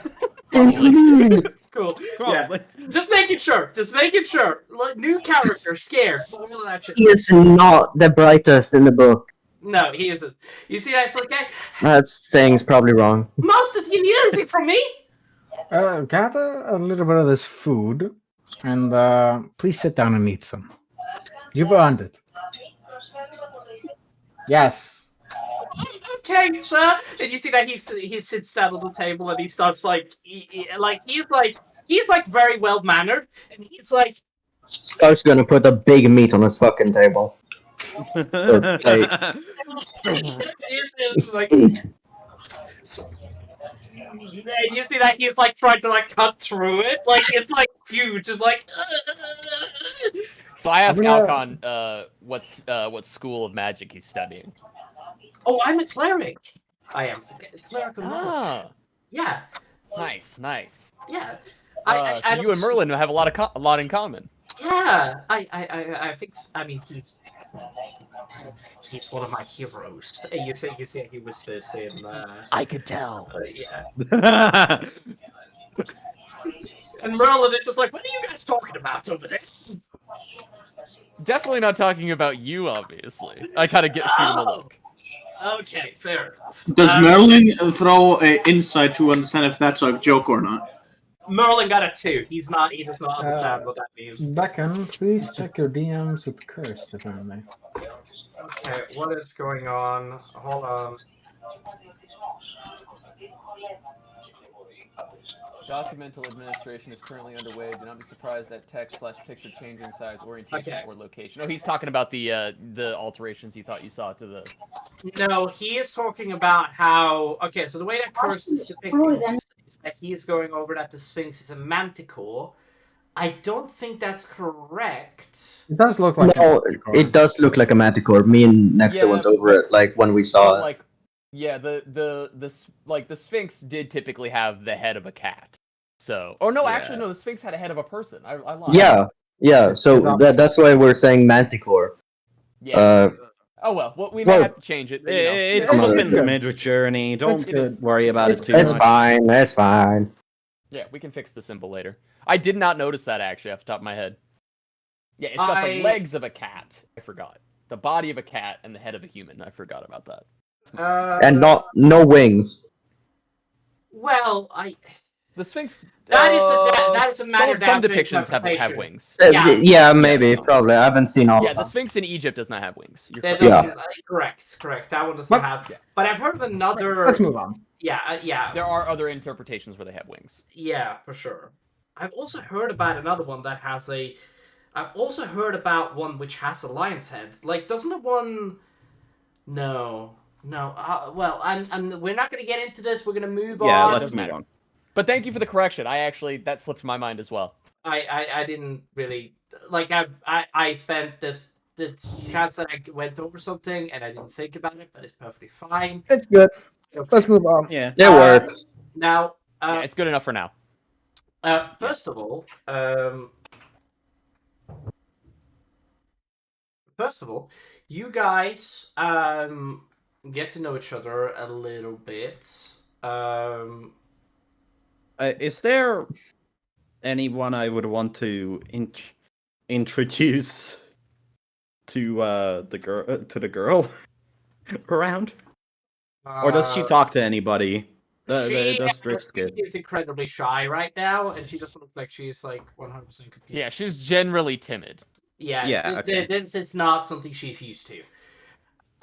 He Cool. Probably. Yeah. Just making sure. Like, new character, scared. All of that shit. is not the brightest in the book. No, he isn't. You see that? It's like, hey, That saying's probably wrong. Master, do you need anything from me? Gather a little bit of this food, and please sit down and eat some. You've earned it. Yes. Okay, sir. And you see that he sits down at the table and he starts like, he's very well mannered, and he's like, Scar's gonna put a big meat on his fucking table. Plate. like, and you see that he's like trying to like cut through it, like it's like huge. It's like. So I asked I'm Alcon what school of magic he's studying. Oh, I'm a cleric. I am cleric of knowledge. Ah, Yeah, nice. yeah. So you and Merlin have a lot in common. Yeah, I think. I mean, he's one of my heroes. You say he whispers in. I could tell. Yeah. And Merlin is just like, what are you guys talking about over there? Definitely not talking about you, obviously. I kind of shoot him a look. Okay, fair enough. Does Merlin throw an insight to understand if that's a joke or not? Merlin got a 2. He does not understand what that means. Beckon, please check your DMs with Cursed, if I may. Okay, what is going on? Hold on. Documental administration is currently underway. Do not be surprised at text/picture changing size, orientation, or location. Oh, he's talking about the alterations you thought you saw to the. No, he is talking about how. Okay, so the way that Curse is depicting is that he is going over that the Sphinx is a manticore. I don't think that's correct. It does look like No, it does look like a manticore. Me and Nexa Yeah, went over it like when we saw it. Like, yeah, the Sphinx did typically have the head of a cat. So, oh no, actually no, the Sphinx had a head of a person. I lied. Yeah. So that's why we're saying manticore. Yeah. Oh well, we might have to change it. But, It's Come on, been let's a go. mid journey. Don't good. worry about it too It's much. fine. That's fine. Yeah, we can fix the symbol later. I did not notice that actually off the top of my head. Yeah, it's got the legs of a cat. I forgot. The body of a cat and the head of a human. I forgot about that. And no wings. Well, The Sphinx. that is a matter Some down to depictions have interpretation. wings. Yeah. Maybe, probably. I haven't seen all Yeah, of the them. Sphinx in Egypt does not have wings. You're That correct. doesn't, correct. That one doesn't have. Yeah. But I've heard of another. Let's move on. Yeah. There are other interpretations where they have wings. Yeah, for sure. I've also heard about another one that has a. I've also heard about one which has a lion's head. Like, doesn't the one? No. Well, we're not going to get into this. We're going to move Yeah, on. let's Doesn't move matter. on. But thank you for the correction. That slipped my mind as well. I didn't really like. I spent this chance that I went over something and I didn't think about it, but it's perfectly fine. It's good. Okay. Let's move on. Yeah. It works. Now, Yeah, it's good enough for now. first of all, you guys get to know each other a little bit. Is there anyone I would want to introduce to the girl around, or does she talk to anybody? Does Drift's good? She's incredibly shy right now, and she doesn't look like she's like 100% confused. Yeah, she's generally timid. Yeah, okay. This is not something she's used to.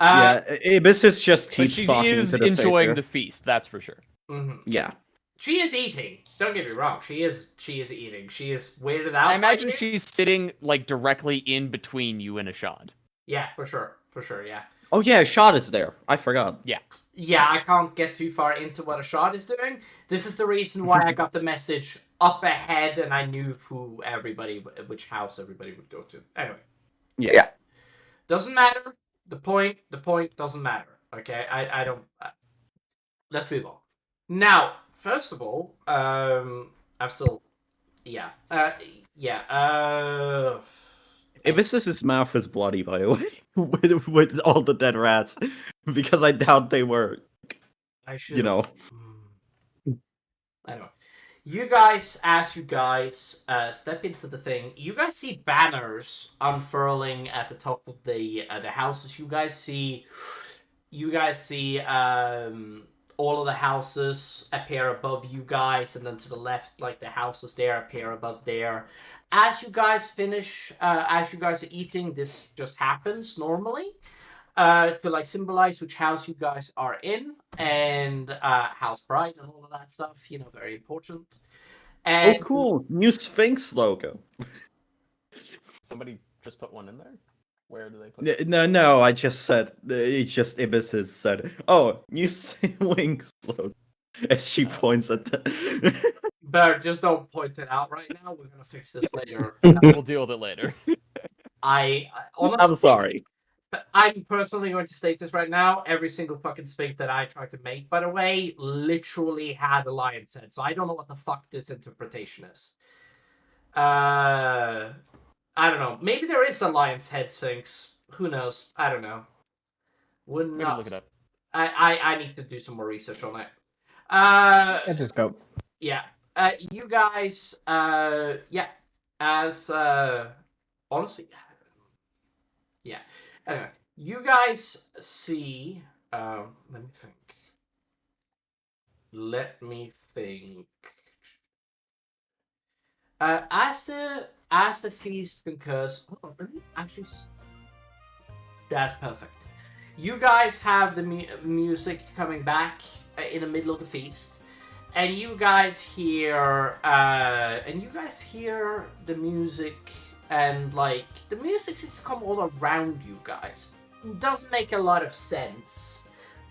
Yeah, Ibis is just But keeps she talking is to the enjoying satyr. the feast, that's for sure. Mhm. Yeah. She is eating. Don't get me wrong. She is eating. She is weirded out. I imagine by you. she's sitting like directly in between you and Ashad. Yeah, for sure. Yeah. Oh yeah, Shot is there. I forgot. Yeah, I can't get too far into what Ashad is doing. This is the reason why I got the message up ahead and I knew which house everybody would go to. Anyway. Yeah. Doesn't matter. The point doesn't matter. Okay, I don't. Let's move on. Now, first of all, I'm still, yeah. Ibis's mouth is bloody, by the way, with all the dead rats, because I doubt they were. I should. You know. Anyway, you guys, as you guys step into the thing, you guys see banners unfurling at the top of the houses. You guys see all of the houses appear above you guys, and then to the left, like the houses there appear above there. As you guys finish, as you guys are eating, this just happens normally. To like symbolize which house you guys are in, and house pride and all of that stuff, very important. And Oh, cool! New Sphinx logo. Somebody just put one in there? Where do they put it? No, I just said it's just Ibis has said. Oh, new Sphinx logo. As she points at the. But just don't point it out right now. We're gonna fix this later. We'll deal with it later. I honestly, I'm sorry. I'm personally going to state this right now. Every single fucking Sphinx that I tried to make, by the way, literally had a lion's head. So I don't know what the fuck this interpretation is. I don't know. Maybe there is a lion's head Sphinx. Who knows? I don't know. Would Maybe not. look it up. I need to do some more research on it. Yeah, just go. Yeah. You guys. Yeah. As honestly. Yeah. Anyway, you guys see. Let me think. As the feast concurs. Oh, actually, that's perfect. You guys have the music coming back in the middle of the feast, and you guys hear the music. And, like, the music seems to come all around you guys. It doesn't make a lot of sense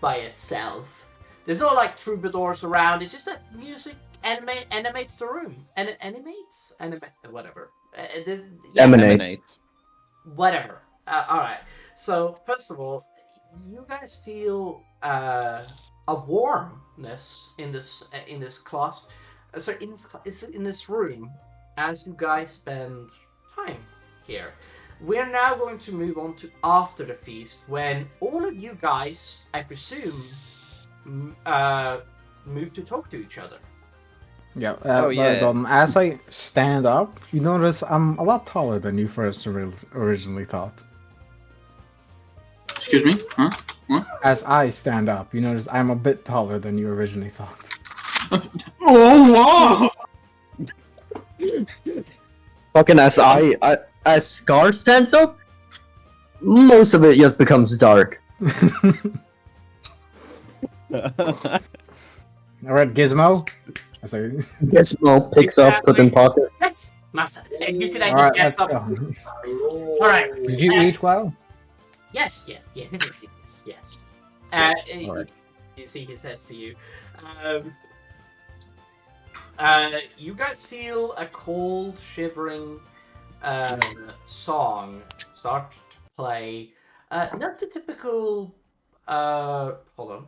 by itself. There's no, like, troubadours around. It's just that music animates the room. And animates? Whatever. Emanates. Whatever. Alright. So, first of all, you guys feel a warmness in this class. In this room as you guys spend time here. We're now going to move on to after the feast, when all of you guys, I presume, move to talk to each other. Yeah. yeah. But, as I stand up, you notice I'm a lot taller than you first originally thought. Excuse me? Huh? What? As I stand up, you notice I'm a bit taller than you originally thought. Oh, wow! Fucking as Scar stands up, most of it just becomes dark. Alright, Gizmo. As I... Gizmo picks up, put in pocket. Yes, master. And you see that Alright, he let's gets up. go. Alright. Did you eat well? Yes. Alright. You see, he says to you, you guys feel a cold, shivering song start to play. Not the typical. Hold on.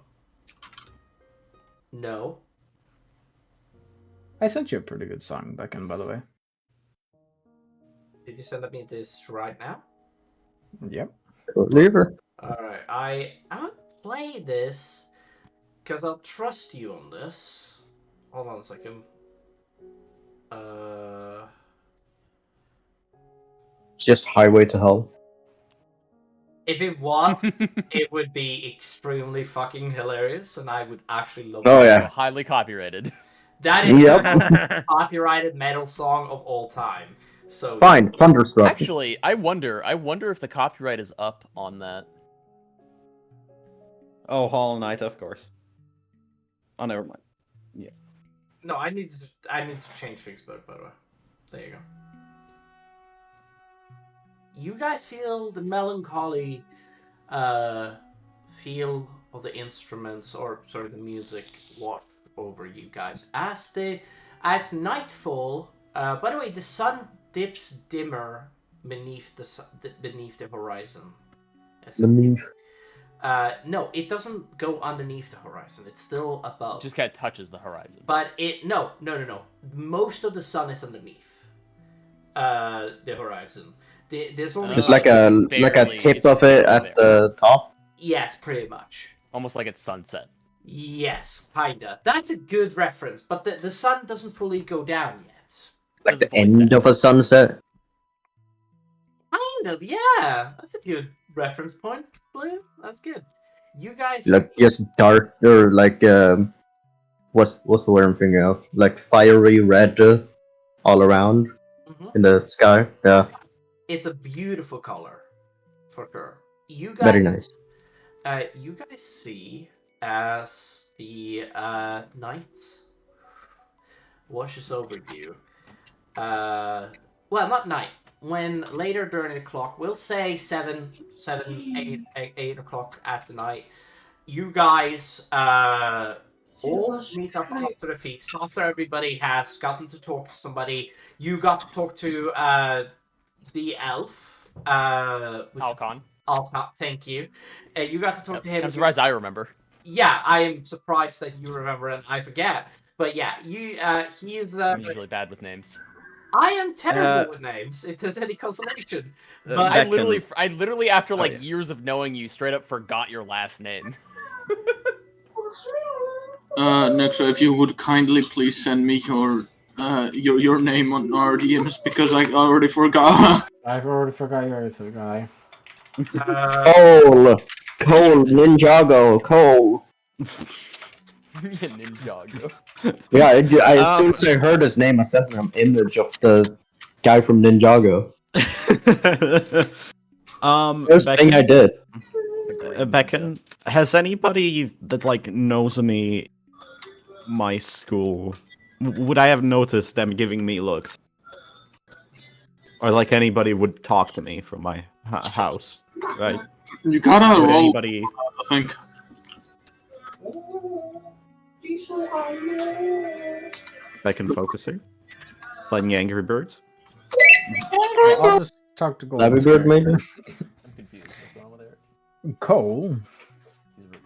No. I sent you a pretty good song back in, by the way. Did you send me this right now? Yep. Lever. Alright, I'm gonna play this because I'll trust you on this. Hold on a second. It's just Highway to Hell. If it was, it would be extremely fucking hilarious, and I would actually love Oh, it. yeah. Highly copyrighted. That is Yep. the copyrighted metal song of all time. So Fine, Thunderstruck. Actually, I wonder if the copyright is up on that. Oh, Hollow Knight, of course. Oh, never mind. no, I need to change things, but by the way, there you go. You guys feel the melancholy feel of the instruments, or sorry, the music wash over you guys as nightfall. By the way, the sun dips dimmer beneath the horizon. No, it doesn't go underneath the horizon. It's still above. It just kind of touches the horizon. But no. Most of the sun is underneath the horizon. There's only It's like a tip of it at the top. yes, pretty much. Almost like it's sunset. Yes, kinda. That's a good reference, but the sun doesn't fully go down yet. Like the Doesn't fully end set. of a sunset. Kind of, yeah. That's a good reference point, Blue. That's good. You guys, Like just dark or like what's the word I'm thinking of? Like fiery red all around Mhm. in the sky. Yeah, It's a beautiful color, for sure. You guys, very nice. You guys see as the night washes over you. Well, not night. When later during the clock, we'll say 8 o'clock at the night, you guys all meet up after the feast. After everybody has gotten to talk to somebody, you got to talk to the elf. Alcon. Alcon, thank you. You got to talk to him. I'm surprised I remember. Yeah, I am surprised that you remember and I forget. But yeah, he is. I'm usually bad with names. I am terrible with names. If there's any consolation, but I literally, after like yeah. years of knowing you, straight up forgot your last name. Nexa, if you would kindly please send me your name on our DMs because I already forgot. I've already forgot your other guy. Cole, Ninjago, Cole. Ninjago. Yeah, as soon as I heard his name, I sent him an image of the guy from Ninjago. First thing I did. Beckon, has anybody that like knows me, my school, would I have noticed them giving me looks? Or like anybody would talk to me from my house, right? You gotta Would roll, anybody... I think. Beckon focusing? Playing Angry Birds? I'll just talk to Gold. Flappy Bird, maybe? I'm confused. What's going on with Eric? Cole.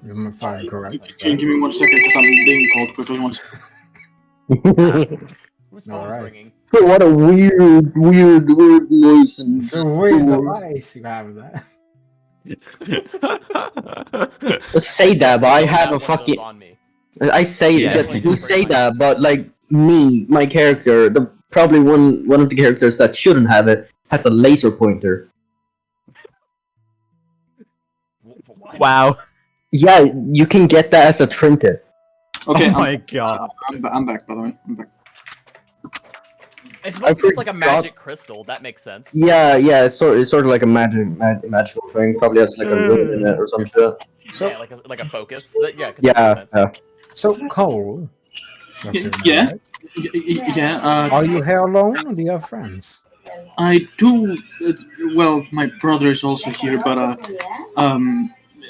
You're fine, correct. Can you give me 1 second because I'm being called quickly once. Whose phone's Alright. ringing? What a weird noise. And It's a weird device you have that. say that, but I have One a of those fucking. on me. I say Yeah. that you say that, but like me, my character, probably one of the characters that shouldn't have it has a laser pointer. What? Wow. Yeah, you can get that as a trinket. Okay, Oh my god. I'm back, by the way. I'm back. It's I like a forgot- magic crystal. That makes sense. Yeah, it's sort of like a magical thing. Probably has like a rune in it or some shit. So, Yeah, like a focus. Yeah. 'cause that Yeah, makes sense. so Cole. That's your name, Yeah? right? Yeah, Are you here alone or do you have friends? I do. Well, my brother is also here, but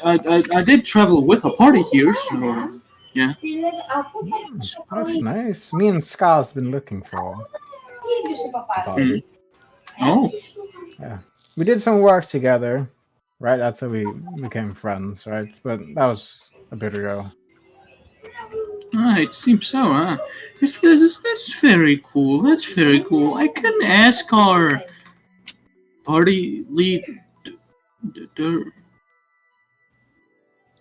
I did travel with a party here, so yeah. That's nice. Me and Ska's been looking for about you. Oh, Yeah, we did some work together, right after we became friends, right? But that was a bit ago. it seems so, huh? That's very cool. That's very cool. I can ask our party lead.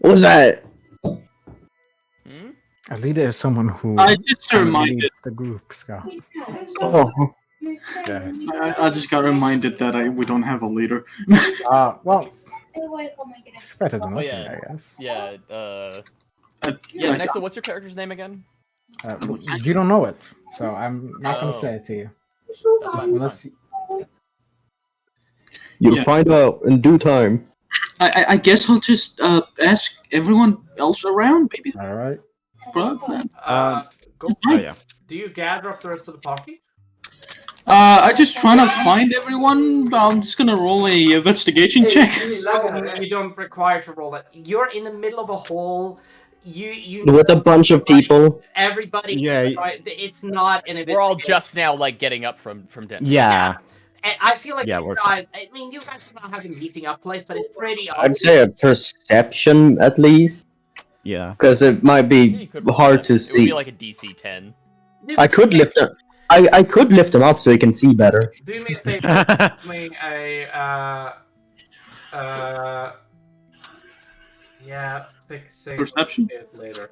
What's that? Hmm? A leader is someone who I just kind of reminded. leads the group, Ska. Oh, Yeah. I just got reminded that we don't have a leader. Well, it's better than Oh nothing, yeah, I guess. yeah. Uh, Yeah. Next, what's your character's name again? You don't know it, so I'm not going to Oh. say it to you. That's fine. Unless you'll Yeah. find out in due time. I guess I'll just ask everyone else around, maybe. all right. Bro. Go. Oh yeah. Do you gather up the rest of the party? I just trying to find everyone. I'm just gonna roll a investigation check. You don't require to roll it. You're in the middle of a hall. You With a bunch of people. everybody. Yeah. Right? It's not an We're all investigation. just now like getting up from dinner. Yeah. And I feel like Yeah, you we're- guys. I mean, you guys are not having a meeting up place, but it's pretty. I'd say a perception at least, Yeah. because it might Yeah, you be could roll hard that. to It would see. be like a DC 10. I could lift them. I could lift them up so you can see better. Do me a favor. Do me a yeah, fixing Perception? it later.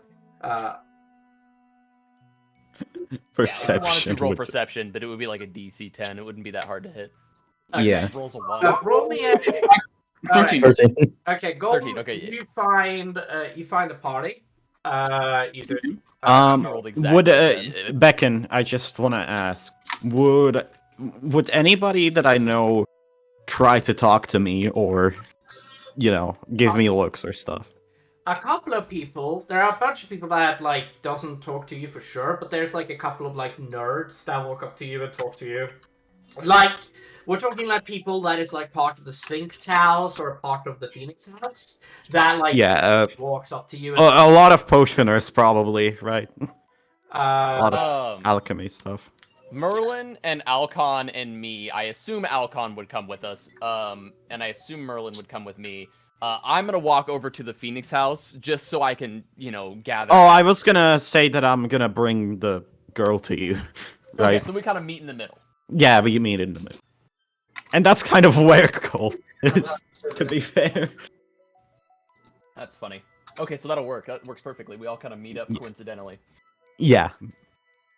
If Perception. you wanted to roll would- perception, but it would be like a DC 10. It wouldn't be that hard to hit. Yeah. It rolls a 1. roll me a. 13. 13. Okay, go. 13, okay, yeah. You find a party. You do. I rolled exactly Would 10. Beckon? I just want to ask. Would anybody that I know try to talk to me or, give me looks or stuff? A couple of people. There are a bunch of people that like doesn't talk to you for sure, but there's like a couple of like nerds that walk up to you and talk to you. Like we're talking like people that is like part of the Sphinx house or part of the Phoenix house that like walks up to you. A lot of potioners probably, right? A lot And, of alchemy stuff. Merlin and Alcon and me. I assume Alcon would come with us. And I assume Merlin would come with me. I'm gonna walk over to the Phoenix house just so I can, gather. Oh, I was gonna say that I'm gonna bring the girl to you, right? Okay, so we kind of meet in the middle. Yeah, we meet in the middle. And that's kind of where Cole is, to be fair. That's funny. Okay, so that'll work. That works perfectly. We all kind of meet up coincidentally. Yeah.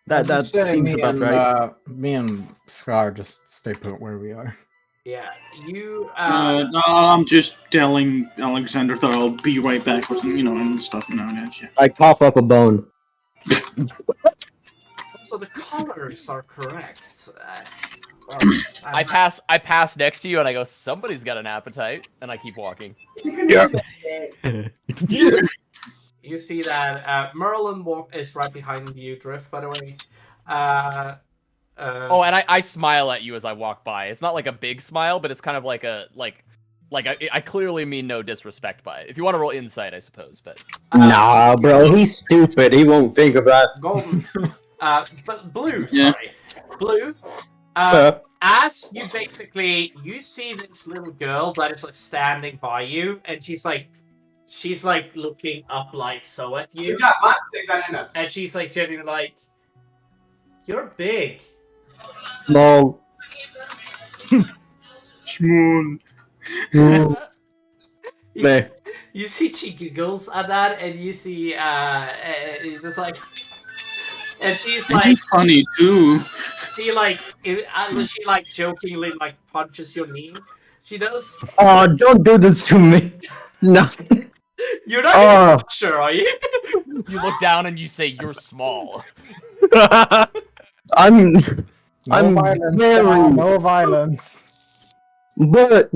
That I'd say seems me about and, right. Me and Scar just stay put where we are. yeah, you. No, I'm just telling Alexander that I'll be right back with him, and stuff, and shit. I cough up a bone. So the colors are correct. I pass next to you and I go, somebody's got an appetite, and I keep walking. Yeah. You see that Merlin is right behind you, Drift, by the way. Oh, and I smile at you as I walk by. It's not like a big smile, but it's kind of like I clearly mean no disrespect by it. If you want to roll insight, I suppose, but Nah, bro, he's stupid. He won't think of that. Golden. But Blue, Yeah. sorry. Blue, as you see this little girl that is like standing by you, and she's like looking up like so at you. And she's like genuinely like, you're big. Small. Shmoon. Meh. You see she giggles at that, and you see it's just like, and she's like, He's funny too. she like jokingly like punches your knee. She does. Oh, don't do this to me. No. You're not Oh. sure, are you? you look down and you say, you're small. I'm No violence, very- Scar, no violence. But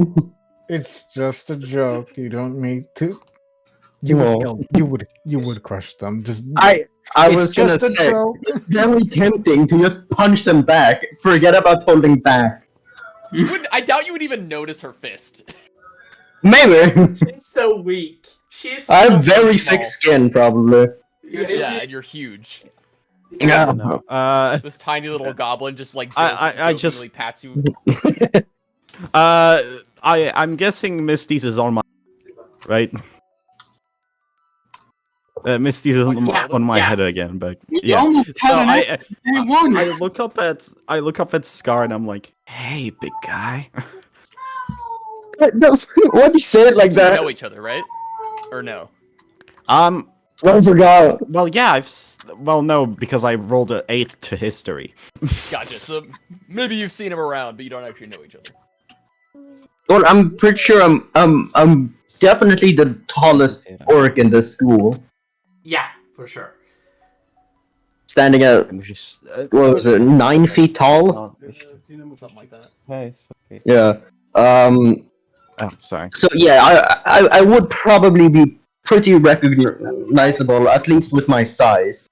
It's just a joke. You don't need to. No. You would crush them. Just I it's was gonna just a say joke. it's very tempting to just punch them back. Forget about holding back. I doubt you would even notice her fist. Maybe. She's so weak. She's so I have very small. thick skin, probably. Yeah, and you're huge. Yeah. No. This tiny little goblin just like I just- jokingly pats you. I'm guessing Misty's is on my right. Misty's is on my head again, but You yeah. almost So had an one. I look up at Scar and I'm like, "Hey, big guy." No, why do you say it like You that? know each other, right? Or no? I forgot. Well, yeah, no, because I rolled an 8 to history. Gotcha. So maybe you've seen him around, but you don't actually know each other. Well, I'm pretty sure I'm definitely the tallest orc in the school. Yeah, for sure. Standing at, what was it, 9 feet tall? Something like that. Hey, Yeah. oh, sorry. So yeah, I would probably be pretty recognizable, at least with my size.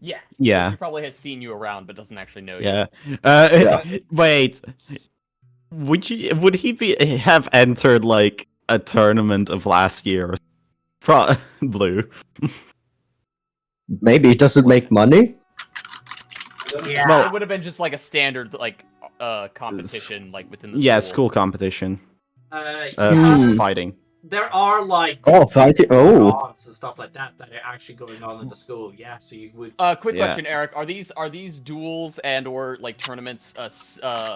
Yeah. Yeah. She probably has seen you around, but doesn't actually know you. Yeah. Yeah. Wait. Would he have entered like a tournament of last year? Blue. Maybe, does it make money? Yeah. Well, It would have been just like a standard like competition like within the Yeah, school. school competition. Yeah, Just fighting. there are like Oh, fighting! Oh, bronze and stuff like that that are actually going on in the school. Yeah, so you would. Quick Yeah. question, Eric. Are these duels and or like tournaments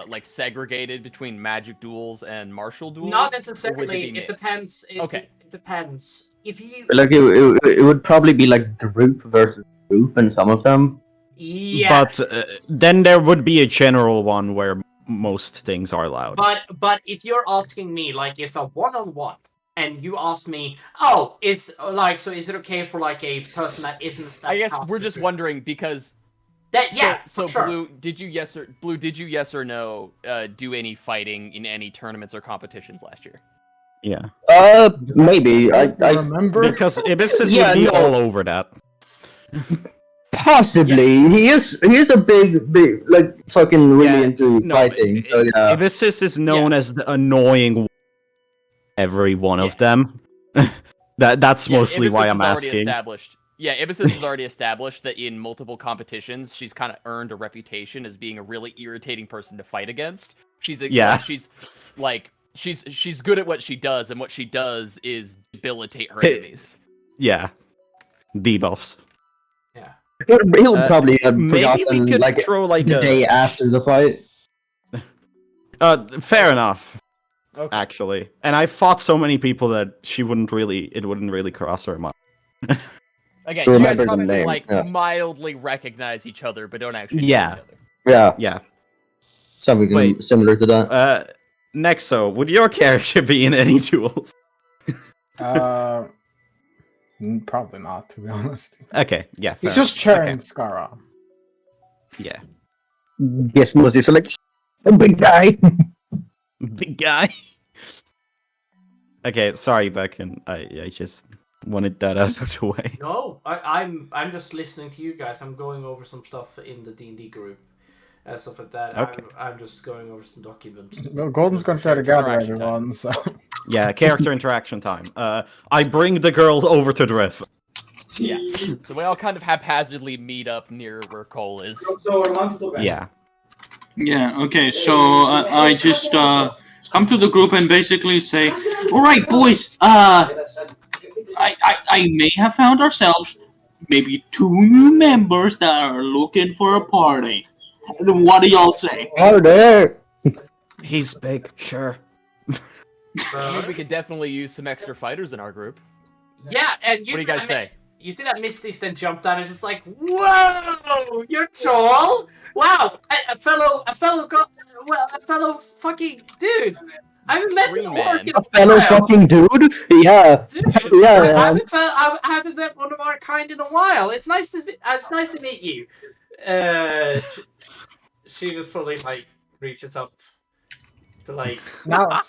like segregated between magic duels and martial duels? Not Or would they necessarily. be It mixed? depends. Okay. It depends. If you. like it would probably be like group versus group in some of them. Yes. But then there would be a general one where most things are allowed. But if you're asking me, like, if a one-on-one, and you ask me, oh, is it okay for like a person that isn't a I guess we're spellcaster just to- wondering because that yeah, So for sure. Blue, did you yes or no do any fighting in any tournaments or competitions last year? Yeah. Maybe I remember. Because Ibis Yeah, would be no. all over that. possibly he is a big like fucking really Yeah, into no, fighting. So yeah, Ibis is known as the annoying one. Every one of them. That's mostly Ibis why is I'm already asking. Established. Yeah, Ibis has already established that in multiple competitions, she's kind of earned a reputation as being a really irritating person to fight against. She's good at what she does, and what she does is debilitate her enemies. Yeah. Debuffs. Yeah. he'll probably have Maybe we forgotten could like throw like the a day after the fight. fair enough. Okay. Actually. And I fought so many people that it wouldn't really cross her mind. Again, To you guys remember the probably name, like yeah. mildly recognize each other, but don't actually Yeah. know each other. Yeah, Yeah. something Wait. similar to that. Nexo, would your character be in any duels? Probably not, to be honest. Okay, yeah. He's fair just enough. cheering Okay, Scar on. yeah. Yes, mostly so like a big guy. Big guy. Okay, sorry, Becken. I just wanted that out of the way. No, I'm just listening to you guys. I'm going over some stuff in the D&D group and stuff like that. Okay. I'm just going over some documents. Well, Golden's gonna try to gather Interaction time. everyone, so Yeah, character interaction time. I bring the girl over to Drift. Yeah. So we all kind of haphazardly meet up near where Cole is. Yeah. Yeah, okay, so I just come to the group and basically say, alright boys, I may have found ourselves maybe 2 new members that are looking for a party. What do y'all say? Oh, there. He's big, sure. I think we could definitely use some extra fighters in our group. Yeah, and What do you guys say? You see that Misty's then jumped down and just like, whoa, you're tall. Wow, a fellow fucking dude. I haven't met Green an man. orc in A a fellow while. fucking dude. Yeah. Dude, Yeah, I haven't met one of our kind in a while. It's nice to meet you. She just fully like reaches up to like. now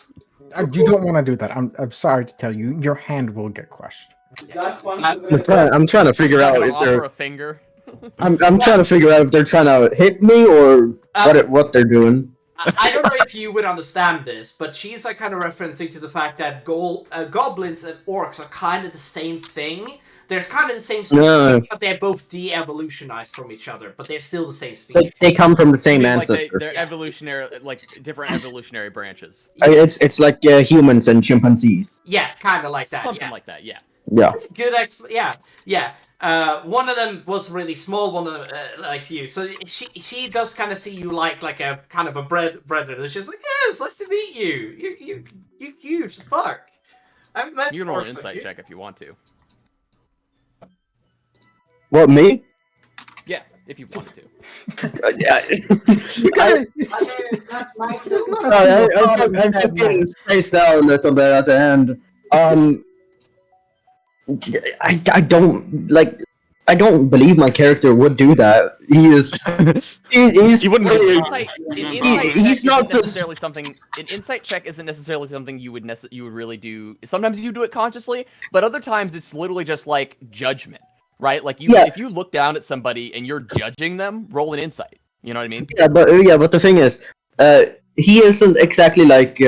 you don't want to do that. I'm sorry to tell you, your hand will get crushed. I'm trying to figure out Gonna if offer they're. a finger. I'm trying to figure out if they're trying to hit me or what they're doing. I don't know if you would understand this, but she's like kind of referencing to the fact that goblins and orcs are kind of the same thing. There's kind of the same species, No. but they're both de-evolutionized from each other, but they're still the same species. They come from the I same mean, like ancestor. they're evolutionary, like different evolutionary branches. It's like humans and chimpanzees. Yes, kind of like that. Something like that, yeah. Yeah. Good yeah. One of them was really small, one of them like you. So she does kind of see you like a kind of a bread. She's like, yes, nice to meet you. You huge as fuck. I've met You can roll an orcs like insight you. check if you want to. What, me? Yeah, if you wanted to. Yeah. You gotta. There's not a I'm just getting spaced out a little bit at the end. I don't like. I don't believe my character would do that. He is. He's. He wouldn't An do insight, he's not so. necessarily something. An insight check isn't necessarily something you would really do. Sometimes you do it consciously, but other times it's literally just like judgment, right? Like if you look down at somebody and you're judging them, roll an insight. You know what I mean? Yeah, but the thing is, he isn't exactly like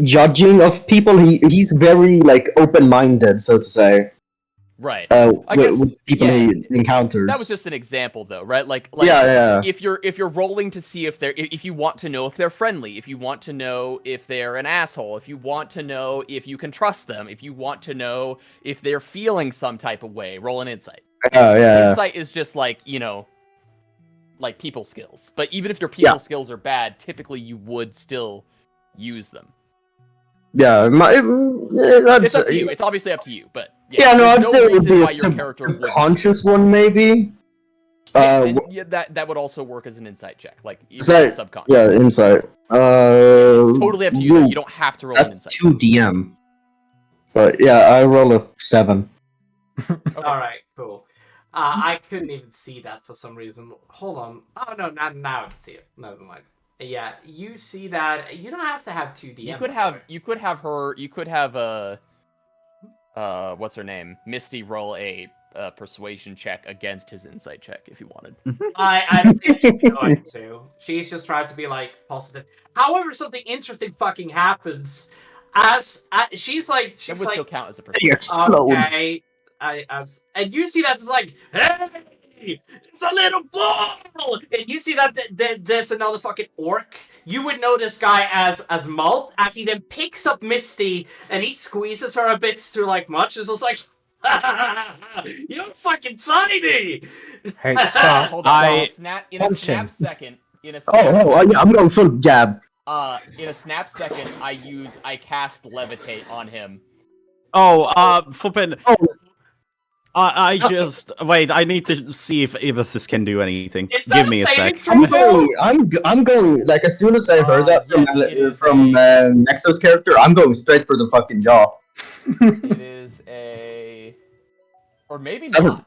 judging of people. He's very like open-minded, so to say. Right. I guess, with people he encounters. That was just an example, though, right? Like yeah. If you're rolling to see if you want to know if they're friendly, if you want to know if they're an asshole, if you want to know if you can trust them, if you want to know if they're feeling some type of way, roll an insight. Oh yeah. Insight is just like like people skills. But even if your people skills are bad, typically you would still use them. Yeah, that's It's up to you. It's obviously up to you, but no, I'd there's say it would reason be a why your character would. subconscious one, maybe. And that would also work as an insight check, like subconscious. Yeah, insight. It's totally up to you. Though. You don't have to roll an That's insight. 2 DM. But yeah, I roll a 7. Okay. All right, cool. I couldn't even see that for some reason. Hold on. Oh no, now I can see it. Never mind. Yeah, you see that. You don't have to have 2 DM. You could have what's her name? Misty roll a persuasion check against his insight check if you wanted. I don't think she's going to. She's just trying to be like positive. However, something interesting fucking happens as she's like It would still count as a persuasion. okay. And you see that it's like, hey, it's a little ball, and you see that there's another fucking orc. You would know this guy as Malt, as he then picks up Misty and he squeezes her a bit too like much. It's just like, you're fucking tiny. Hey, stop. Hold on. In a snap second. I'm going full jab. In a snap second, I cast levitate on him. Flippin'. I just wait. I need to see if this can do anything. Give me a sec. I'm going. Like as soon as I heard that from Nexo's character, I'm going straight for the fucking jaw. It is a, or maybe 7. not.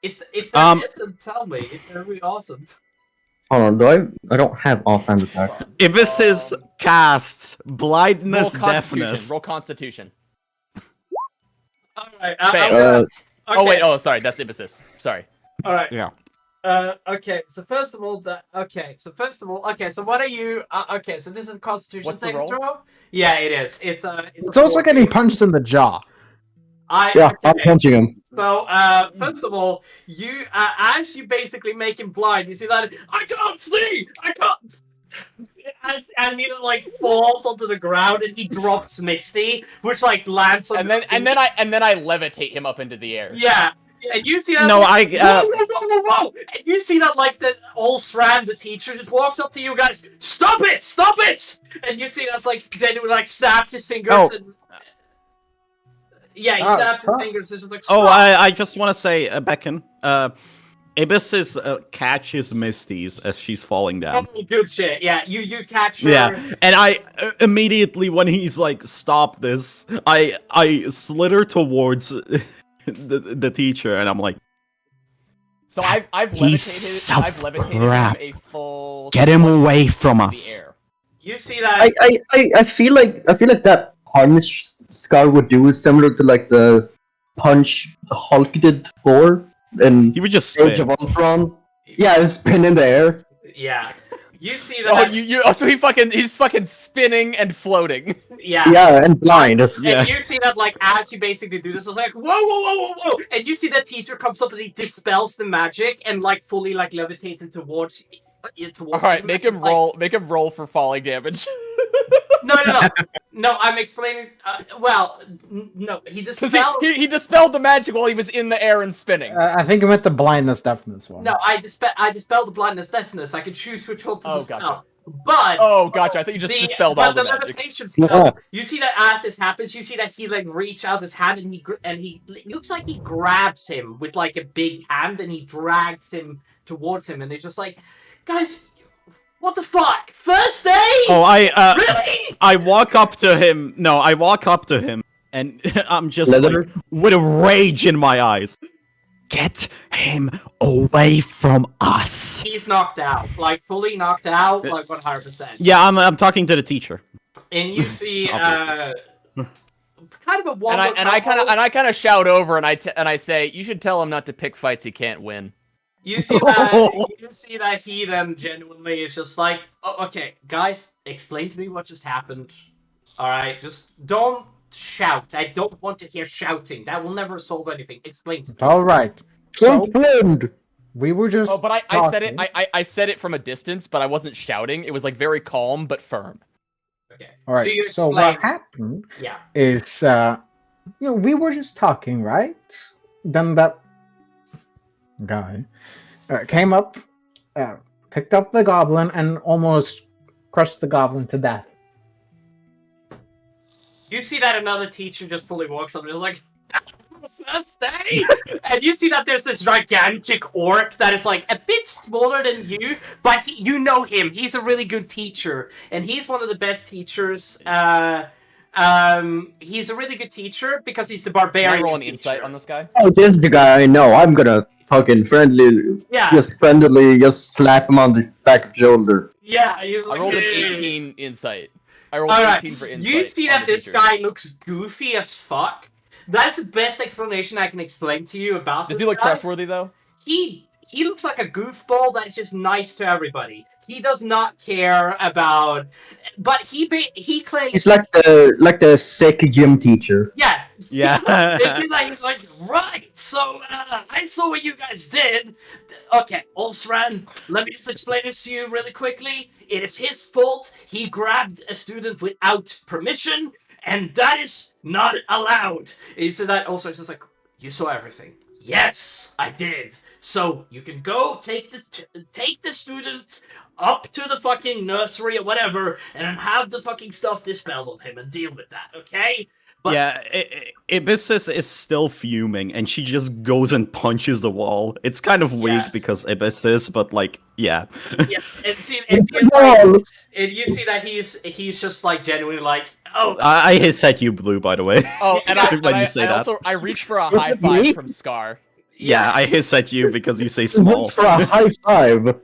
If that is, then tell me. It's gonna be awesome. Hold on, I don't have offhand attack. If this is cast blindness, Roll deafness. Roll Constitution. All right. Fail. Okay. Oh wait. Oh, sorry. That's emphasis. Sorry. All right. Yeah. Okay. So first of all, So what are you? Okay. So this is a Constitution What's the saving roll? throw. Yeah, it is. It's It's also 14. getting punched in the jaw. I'm punching him. So, first of all, you as you basically make him blind, you see that I can't see. I can't. And he like falls onto the ground, and he drops Misty, which like lands on. And then I levitate him up into the air. Yeah, and you see that. No, like, whoa! And you see that like the old Sran, the teacher, just walks up to you guys. Stop it! And you see that's like genuinely like snaps his fingers. Oh. And, yeah, he snaps his fingers. It's just like. Oh, stop. I just want to say, Becken. Ibis catches Misty's as she's falling down. Oh, good shit. Yeah, you catch her. Yeah, and I immediately when he's like, "Stop this!" I slither towards the teacher, and I'm like, So I've Piece levitated. of I've levitated crap. him a full. "Get him away from into us!" the air. You see that? I feel like that punish Scar would do is similar to like the punch Hulk did for in He would just Age spin. of Ultron. Yeah, it's spin in the air. Yeah. You see Oh, that? so he's fucking spinning and floating. Yeah. Yeah, and blind. Yeah. And you see that, like, as you basically do this, it's like, whoa, whoa, whoa, whoa, whoa! And you see that teacher comes up and he dispels the magic and, like, fully, like, levitates him towards All right, him. make him roll. Make him roll for falling damage. No, I'm explaining. No, he Because dispelled. he dispelled the magic while he was in the air and spinning. I think you meant the blindness deafness one. No, I dispelled the blindness, deafness. I can choose which one to dispel. Gotcha. But Oh, gotcha. I thought you just dispelled all the magic. levitation spell. You see that as this happens, you see that he like reach out his hand and he it looks like he grabs him with like a big hand and he drags him towards him and they're just like, guys, what the fuck? First day? Oh, Really? I walk up to him. No, I walk up to him, and I'm just like, with a rage in my eyes. Get him away from us. He's knocked out, like fully knocked out, like 100%. Yeah, I'm talking to the teacher. And you see, kind of a one. And I kind of shout over and I say, you should tell him not to pick fights he can't win. You see that he then genuinely is just like, oh, okay, guys, explain to me what just happened. All right, just don't shout. I don't want to hear shouting. That will never solve anything. Explain to me. All right. So Friend. we were just. Oh, but I said it. talking. I said it from a distance, but I wasn't shouting. It was like very calm but firm. Okay. All right. you So explain- what happened Yeah. is, we were just talking, right? Then that guy came up, picked up the goblin, and almost crushed the goblin to death. You see that another teacher just fully walks up and is like, first day! And you see that there's this gigantic orc that is like a bit smaller than you, but you know him. He's a really good teacher, and he's one of the best teachers. He's a really good teacher because he's the Can I barbarian roll an teacher. insight on this guy? Oh, this is the guy I know. I'm gonna fucking friendly, Yeah, just slap him on the back of the shoulder. yeah. He's I like, rolled an "Hey." 18 insight. I rolled All right. 18 for insight. You see on that the this teacher. guy looks goofy as fuck. That's the best explanation I can explain to you about Does this he look guy. trustworthy though? He looks like a goofball that is just nice to everybody. He does not care about, but he claims He's like the sick gym teacher. yeah. Yeah. He's like, right, so I saw what you guys did. Okay, Osran, let me just explain this to you really quickly. It is his fault. He grabbed a student without permission, and that is not allowed. He said that also. It's just like, you saw everything. Yes, I did. So you can go take the student up to the fucking nursery or whatever, and then have the fucking stuff dispelled on him and deal with that, okay? But- yeah, Abyssus is still fuming, and she just goes and punches the wall. It's kind of weak Yeah. because Abyssus, but like, yeah. Yeah, and Wall. you see that he's just like genuinely like, oh, I hiss at you, Blue, by the way. Oh, and I, When and I, you say I that. also I reach for a high five from Scar. Yeah, I hiss at you because you say Went small. for a high five.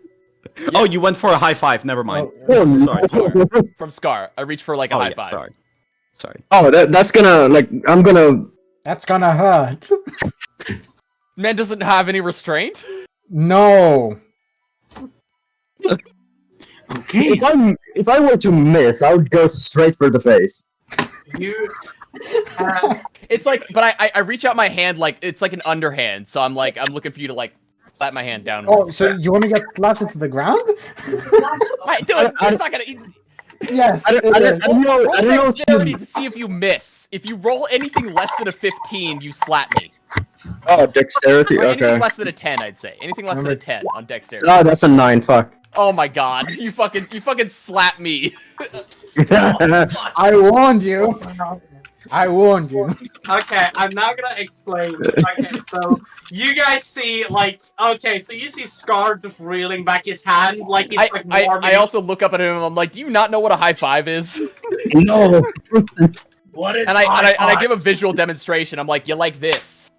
Oh, you went for a high five. Never mind. Oh, Sorry, sorry. From Scar. I reach for like a Oh, high yeah, five. sorry. Oh, that's gonna I'm gonna. That's gonna hurt. Man doesn't have any restraint. No. Okay. If I were to miss, I would go straight for the face. you. It's like, but I reach out my hand like it's like an underhand. So I'm looking for you to like slap my hand down. Oh, so you want to get slapped into the ground? Right, dude, it's not gonna. Yes. I don't know. Roll I don't know. dexterity to see if you miss. If you roll anything less than a 15, you slap me. Oh, dexterity. Or anything Okay. less than a 10, I'd say. Anything less than a 10 on dexterity. Oh, that's a 9. Fuck. Oh my god, you fucking slap me. I warned you. I warned you. Okay, I'm now gonna explain. Okay, so you guys see like, okay, so you see Scar just reeling back his hand like he's like warming. I also look up at him and I'm like, do you not know what a high five is? No. What is And I give a visual demonstration. I'm like, you like this?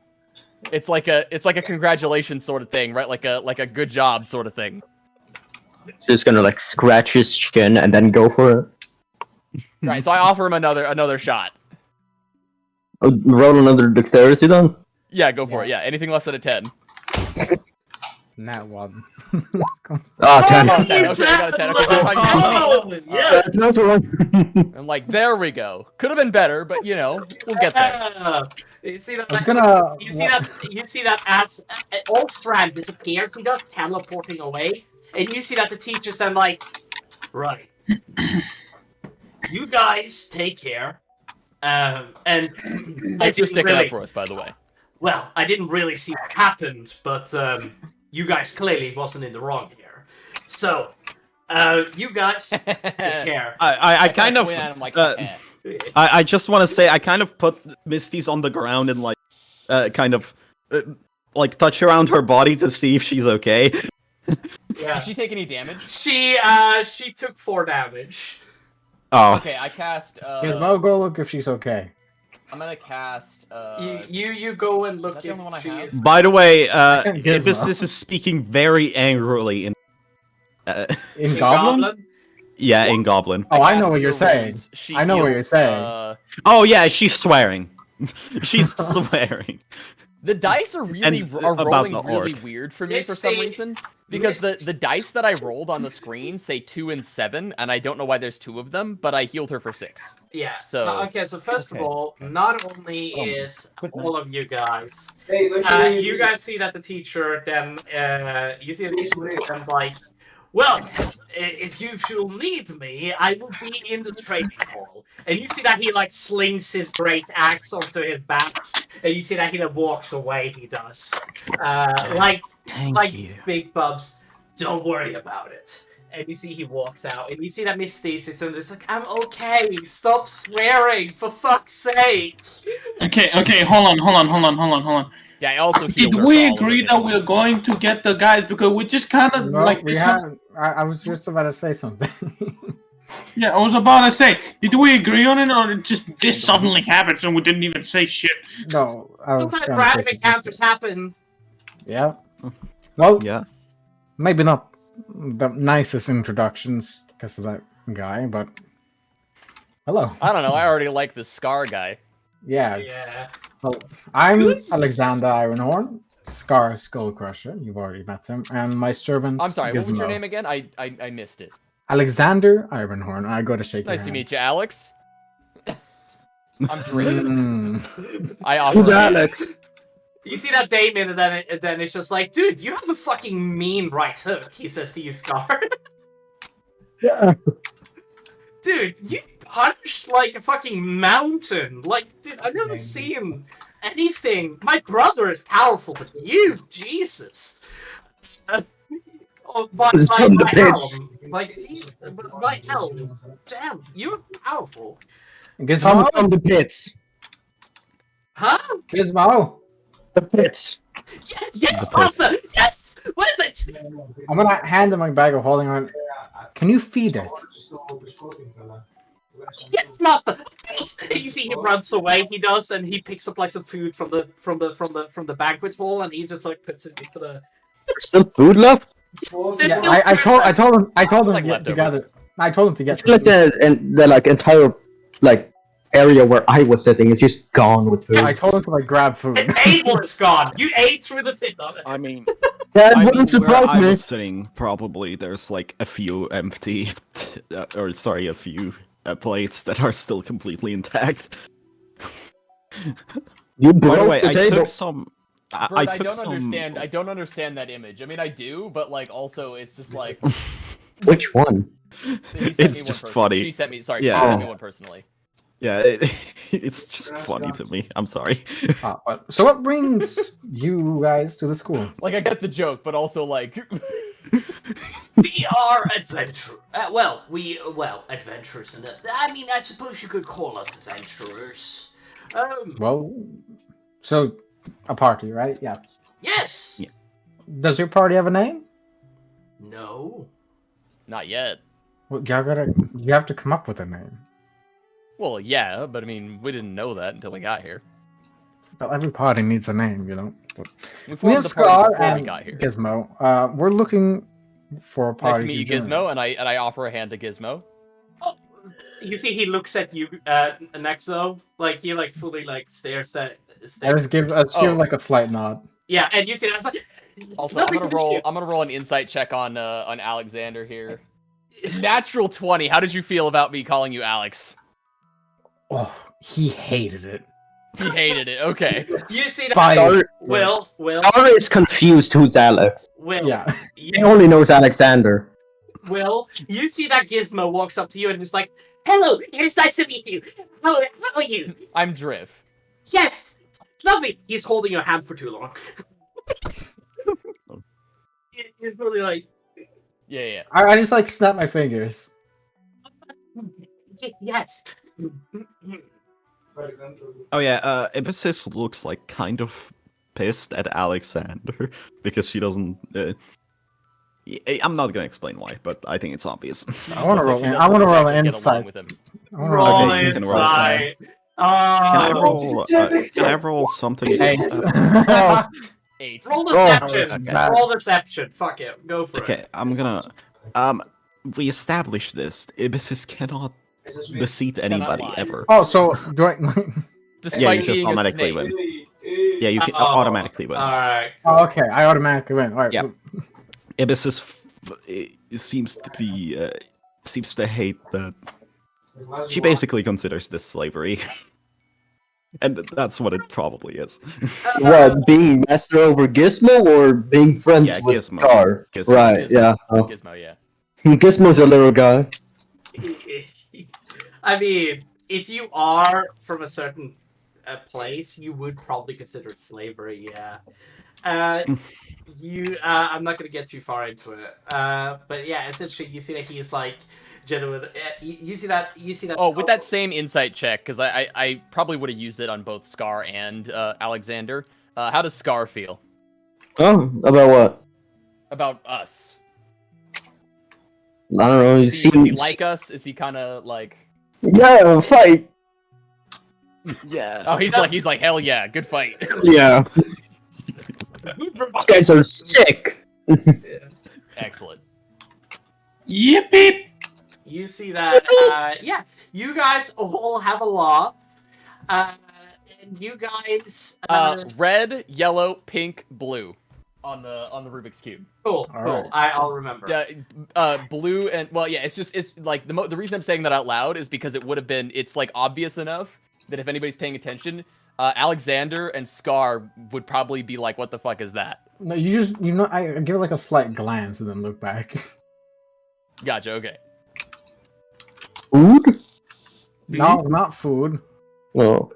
It's like a congratulations sort of thing, right? Like a good job sort of thing. Just gonna like scratch his chin and then go for it. Right. So I offer him another shot. Roll another dexterity then. Yeah, go for it. Yeah, anything less than a 10. Nat 1. Ah, 10. Oh, 10. Okay, I got a 10. Okay, that's fine. Yeah. That's one. I'm like, there we go. Could have been better, but you know, we'll get there. Yeah. You see that? I was gonna- You see that as Oldstrand disappears, he does teleporting away, and you see that the teacher's then like, right, you guys take care. And Thanks for sticking up for us, by the way. Well, I didn't really see what happened, but you guys clearly wasn't in the wrong here. So, you guys take care. I kind of. I'm like, I just want to say I kind of put Misty's on the ground and like, kind of, like touch around her body to see if she's okay. Yeah. Did she take any damage? She took 4 damage. Oh. Okay, I cast. Gizmo, go look if she's okay. I'm gonna cast. You go and look Is that the if only one I she have? is. By the way, sent Gizmo. Ibis is speaking very angrily in. In Goblin? Yeah, in Goblin. Oh, I cast know what you're Cure saying. Wounds. She I know what you're heals, saying. Oh yeah, she's swearing. She's swearing. The dice are really And are about rolling the really orc. weird for me for some reason. Because the dice that I rolled on the screen say 2 and 7, and I don't know why there's 2 of them, but I healed her for 6. Yeah. So- okay. So first of Okay, all, not only Oh, is good all of you guys, Hey, you guys see that the teacher then you see the teacher then like, well, if you should need me, I will be in the training hall. And you see that he like slings his great axe onto his back, and you see that he then walks away. He does, like Thank you. Big Bubs. Don't worry about it. And you see he walks out, and you see that Misty's is just like, I'm okay. Stop swearing, for fuck's sake. Okay, hold on. Yeah, I also Did healed her we for all of agree the that we're damage. going to get the guys because we just kind of No, like we this haven't. I was just about to say something. Yeah, I was about to say, did we agree on it or just this suddenly happens and we didn't even say shit? No, I was Sometimes gonna say random something. encounters happen. Yeah. Well, Yeah. maybe not the nicest introductions because of that guy, but hello. I don't know, I already like this Scar guy. Yeah. Yeah. Well, I'm Good. Alexander Ironhorn, Scar Skull Crusher. You've already met him, and my servant. I'm sorry, what was your Gizmo. name again? I missed it. Alexander Ironhorn. I go to shake your Nice to hand. meet you, Alex. I'm Drake. Mm. I Who's offer Alex? You see that Damien, and then it's just like, dude, you have a fucking mean right hook, he says to you, Scar. Yeah. Dude, you punched like a fucking mountain. Like, dude, I've never Maybe. seen anything. My brother is powerful, but you, Jesus. By It's from the helm. pits. Like, by helm. Damn, you're powerful. Gizmo. From the pits. Huh? Gizmo. The pits. Yes, Pasta! Yes! What is it? I'm gonna hand him my bag of holding on. Can you feed it? Yes, Master! Yes! You see he runs away, he does, and he picks up like some food from the banquet hall, and he just like puts it into the. There's still food left? There's Yeah, still I food left. told him Like to get leftovers. together. I told him to get. It's like the like entire like area where I was sitting is just gone with food. I told him to like grab food. The table is gone. You ate through the tip of it. I mean, That I mean, wouldn't where surprise I me. was sitting, probably there's like a few empty, or sorry, a few plates that are still completely intact. You By the broke way, the I table. took some. Bert, I I took don't some. understand. I don't understand that image. I mean, I do, but like, also, it's just like Which one? he sent It's me one just personally. funny. She sent me. Sorry, Yeah. she sent me one personally. Yeah, it's just funny to me. I'm sorry. So what brings you guys to the school? Like, I get the joke, but also like, We are adventurers. Adventurers, and I mean, I suppose you could call us adventurers. Well, so a party, right? Yeah. Yes. Yeah. Does your party have a name? No. not yet. Well, you have to come up with a name. Well, yeah, but I mean, we didn't know that until we got here. Well, every party needs a name, you know. We Me formed and the party Scar before we and got here. Gizmo, we're looking for a party. Nice to meet you, join. Gizmo, and I offer a hand to Gizmo. Oh, you see, he looks at you, Nexo, like he like fully like stares at. Let's give Oh. like a slight nod. Yeah, and you see that's like, Also, I'm gonna roll an insight check on Alexander here. Natural 20. How did you feel about me calling you Alex? Oh, he hated it. He hated it. Okay. You see that? Fire. Will. Dara is confused who's Alex. Will. Yeah. He only knows Alexander. Will, you see that Gizmo walks up to you and is like, "Hello, it's nice to meet you. How are you?" I'm Driv. Yes, lovely. He's holding your hand for too long. He's really like, Yeah. I just like snap my fingers. yes. Oh yeah, Episis looks like kind of pissed at Alexander because she doesn't. I'm not gonna explain why, but I think it's obvious. I want to roll. I want to roll an insight. Roll Okay, you can roll it. inside. Can I roll something? Oh, 8. Roll deception. okay. Roll deception. Fuck it. Go for it. Okay, I'm gonna. We established this. Episis cannot deceive anybody lie. ever. oh, so do I? Despite Yeah, you just being a automatically snake. win. Yeah, you can Oh. automatically win. Alright. Oh, okay, I automatically win. All right. Yeah. Episis seems to hate that. She basically considers this slavery. And that's what it probably is. What, being master over Gizmo or being friends Yeah, with Gizmo. Scar? Gizmo. Right, Gizmo. yeah. Oh. Gizmo, yeah. Gizmo's a little guy. I mean, if you are from a certain place, you would probably consider it slavery, yeah. I'm not gonna get too far into it. But yeah, essentially, you see that he's like genuine. You see that. Oh, with that same insight check, because I probably would have used it on both Scar and Alexander. How does Scar feel Oh, about what? about us? I don't know. He Does he seems. like us? Is he kind of like? Yeah, fight. Yeah. Oh, he's like hell yeah, good fight. Yeah. These guys are sick. Excellent. Yippee! You see that. Yeah, you guys all have a laugh. And you guys. Red, yellow, pink, blue, on the Rubik's cube. Cool. All Cool. right. I'll remember. Blue and well, yeah. It's like the reason I'm saying that out loud is because it would have been. It's like obvious enough that if anybody's paying attention, Alexander and Scar would probably be like, "What the fuck is that?" No, I give it like a slight glance and then look back. Gotcha. Okay. Food? No, not food. No.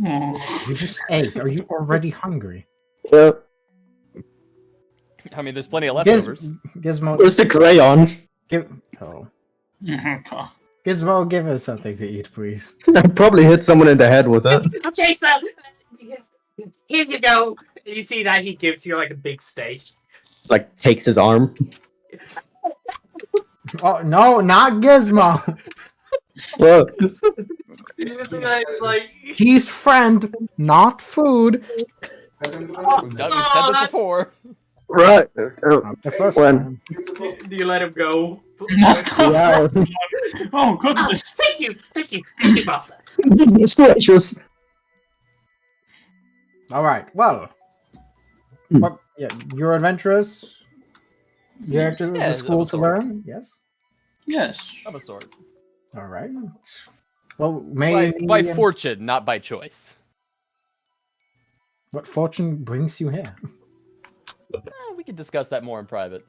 Oh. You just ate. Are you already hungry? Yeah. I mean, there's plenty of leftovers. Gizmo, Where's the crayons? Oh. Okay. Gizmo, give us something to eat, please. I probably hit someone in the head with it. Okay, so here you go. You see that he gives you like a big steak. Like, takes his arm. Oh no, not Gizmo. What? Like, He's friend, not food. We've said this before. Right. The first When? one. do you let him go? What the Yeah. fuck? Oh, goodness. Thank you, Master. It's gracious. All right. Well, what? Yeah, you're adventurous. You're to Yeah, the school of a to sort. learn. Yes. Yes. Of a sort. All right. Well, By, maybe by fortune, not by choice. what fortune brings you here? We can discuss that more in private.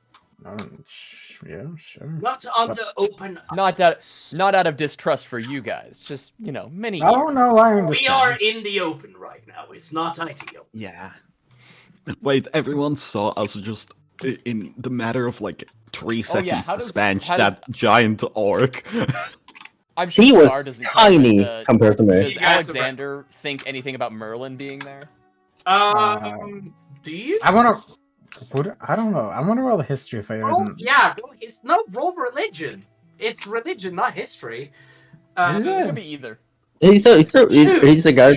Yeah, sure. Not on the open. Not out of distrust for you guys. Just many. Oh years. no, I We understand. are in the open right now. It's not ideal. Yeah. Wait, everyone saw us just in the matter of like 3 seconds how does- spanch how does- that giant orc. I'm sure He Scar was doesn't care, tiny but, compared to me. Does You guys Alexander think anything about Merlin being there? Do you? I want to. I don't know. I want to roll the history if I Roll, didn't. yeah, roll religion. It's religion, not history. Is It it? could be either. He's a guy.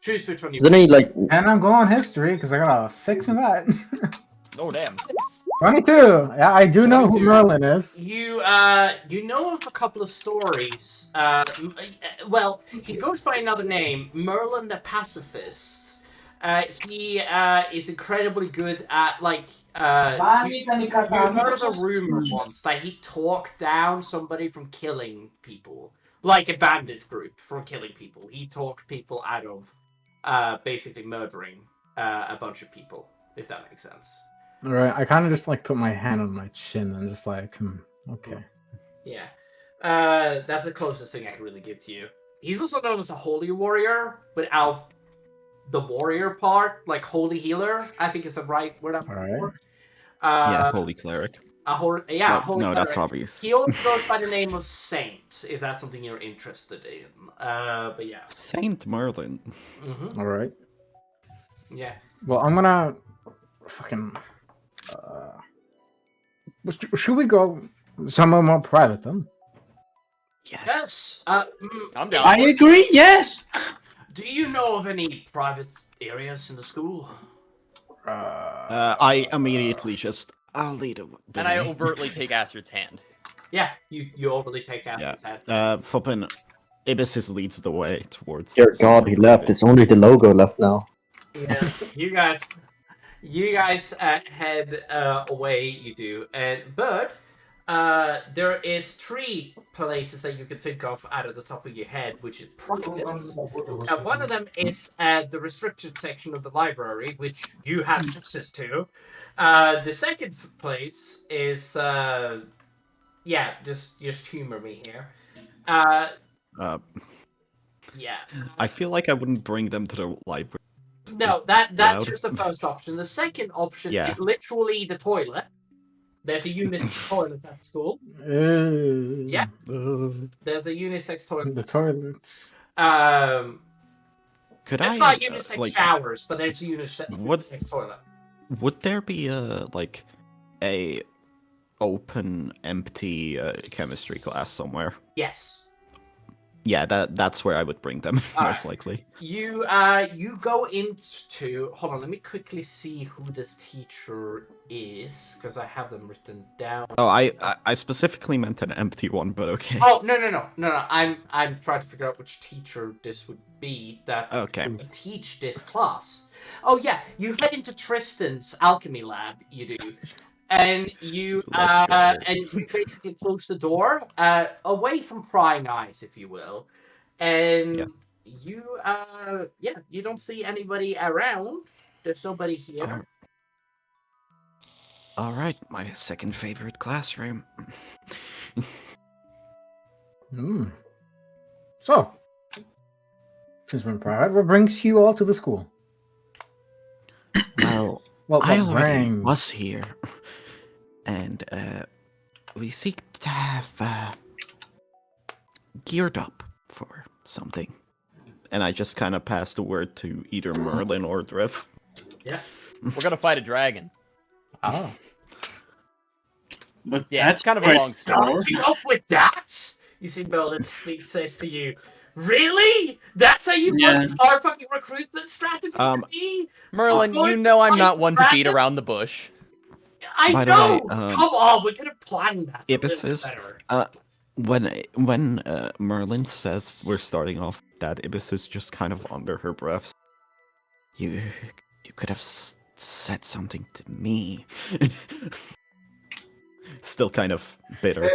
Choose which one you Isn't he like? And I'm going history because I got a 6 in that. Oh damn. 22. Yeah, I do know who 22. Merlin is. You know of a couple of stories. Well, he goes by another name, Merlin the Pacifist. He is incredibly good at like. You heard of a rumor once that he talked down somebody from killing people, like a bandit group from killing people. He talked people out of basically murdering a bunch of people, if that makes sense. All right, I kind of just like put my hand on my chin and just like, okay. Yeah, that's the closest thing I can really give to you. He's also known as a holy warrior without the warrior part, like holy healer. I think is the right word I'm looking for. Yeah, holy cleric. Holy No, cleric. that's obvious. He also goes by the name of Saint, if that's something you're interested in. But yeah. Saint Merlin. Mm-hmm. All right. Yeah. Well, I'm gonna fucking. Should we go somewhere more private then? Yes. I'm down. I agree. Yes. Do you know of any private areas in the school? I immediately just I'll lead it. And I overtly take Astrid's hand. Yeah, you overly take out his head. Flippin' Ibis leads the way towards. Dear God, he left. It's only the logo left now. Yeah, you guys head away. You do, but there is 3 places that you can think of out of the top of your head, which is private. One of them is the restricted section of the library, which you have access to. The second place is just humor me here. Yeah. I feel like I wouldn't bring them to the library. No, that's just the first option. The second option is literally the toilet. There's a unisex toilet at school. Yeah. There's a unisex toilet. The toilet. Could it's not unisex showers, but there's a unisex toilet. Would there be a open, empty chemistry class somewhere? Yes. Yeah, that's where I would bring them most likely. You go into. Hold on, let me quickly see who this teacher is because I have them written down. Oh, I specifically meant an empty one, but okay. Oh no! I'm trying to figure out which teacher this would be that would teach this class. Oh yeah, you head into Tristan's alchemy lab. You do. And you basically close the door away from prying eyes, if you will, and you don't see anybody around. There's nobody here. All right, my second favorite classroom. So, since we're private, what brings you all to the school? Well, I already was here. And we seek to have geared up for something. And I just kind of passed the word to either Merlin or Drift. Yeah. We're gonna fight a dragon. Oh. But yeah, that's kind of a long story. Off with that? You see Merlin says to you, really? That's how you want to start fucking recruitment strategy to me? Merlin, you know I'm not one to beat around the bush. I know! Come on, we could have planned that. Ibis, when Merlin says we're starting off that, Ibis is just kind of under her breath. You could have said something to me. Still kind of bitter.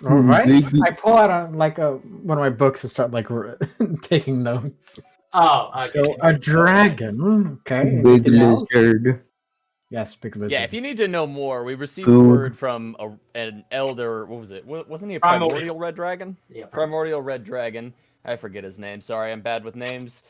All right. I pull out one of my books and start taking notes. Oh, okay. So a dragon. Okay. Big lizard. Yes, big lizard. Yeah, if you need to know more, we received word from an elder. What was it? Wasn't he a primordial red dragon? Yeah, primordial red dragon. I forget his name. Sorry, I'm bad with names.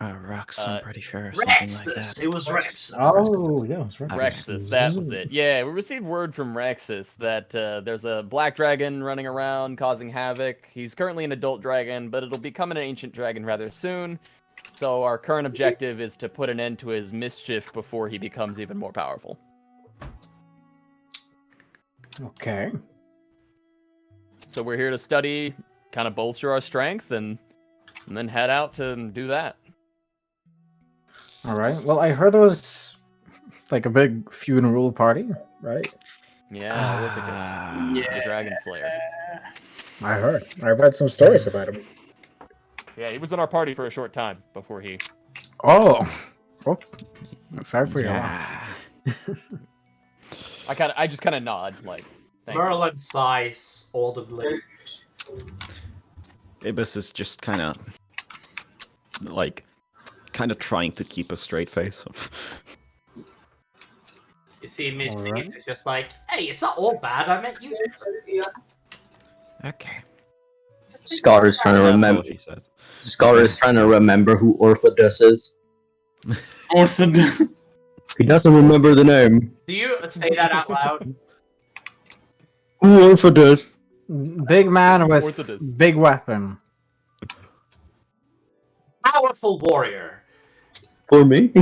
Rux, I'm pretty sure. Rexus. Something like that. It was Rex. Oh, yeah, it's Rexus. Rexus, that was it. Yeah, we received word from Rexus that there's a black dragon running around causing havoc. He's currently an adult dragon, but it'll become an ancient dragon rather soon. So our current objective is to put an end to his mischief before he becomes even more powerful. Okay. So we're here to study, kind of bolster our strength, and then head out to do that. All right. Well, I heard there was a big funeral party, right? Yeah, Orthicus, the Dragon Slayer. I heard. I read some stories about him. Yeah, he was in our party for a short time before he. Oh. Sorry for your loss. I just kind of nod, like. Thank you. Merlin sighs audibly. Ibis is just kind of trying to keep a straight face. You see, Miss Alright. is just like, hey, it's not all bad. I meant you. Okay. Scar is trying to That's remember. all she said. Scar is trying to remember who Orthodox is. Orthodox. He doesn't remember the name. Do you say that out loud? Who Orthodox? Big man with Orthodox. big weapon. Powerful warrior. For me?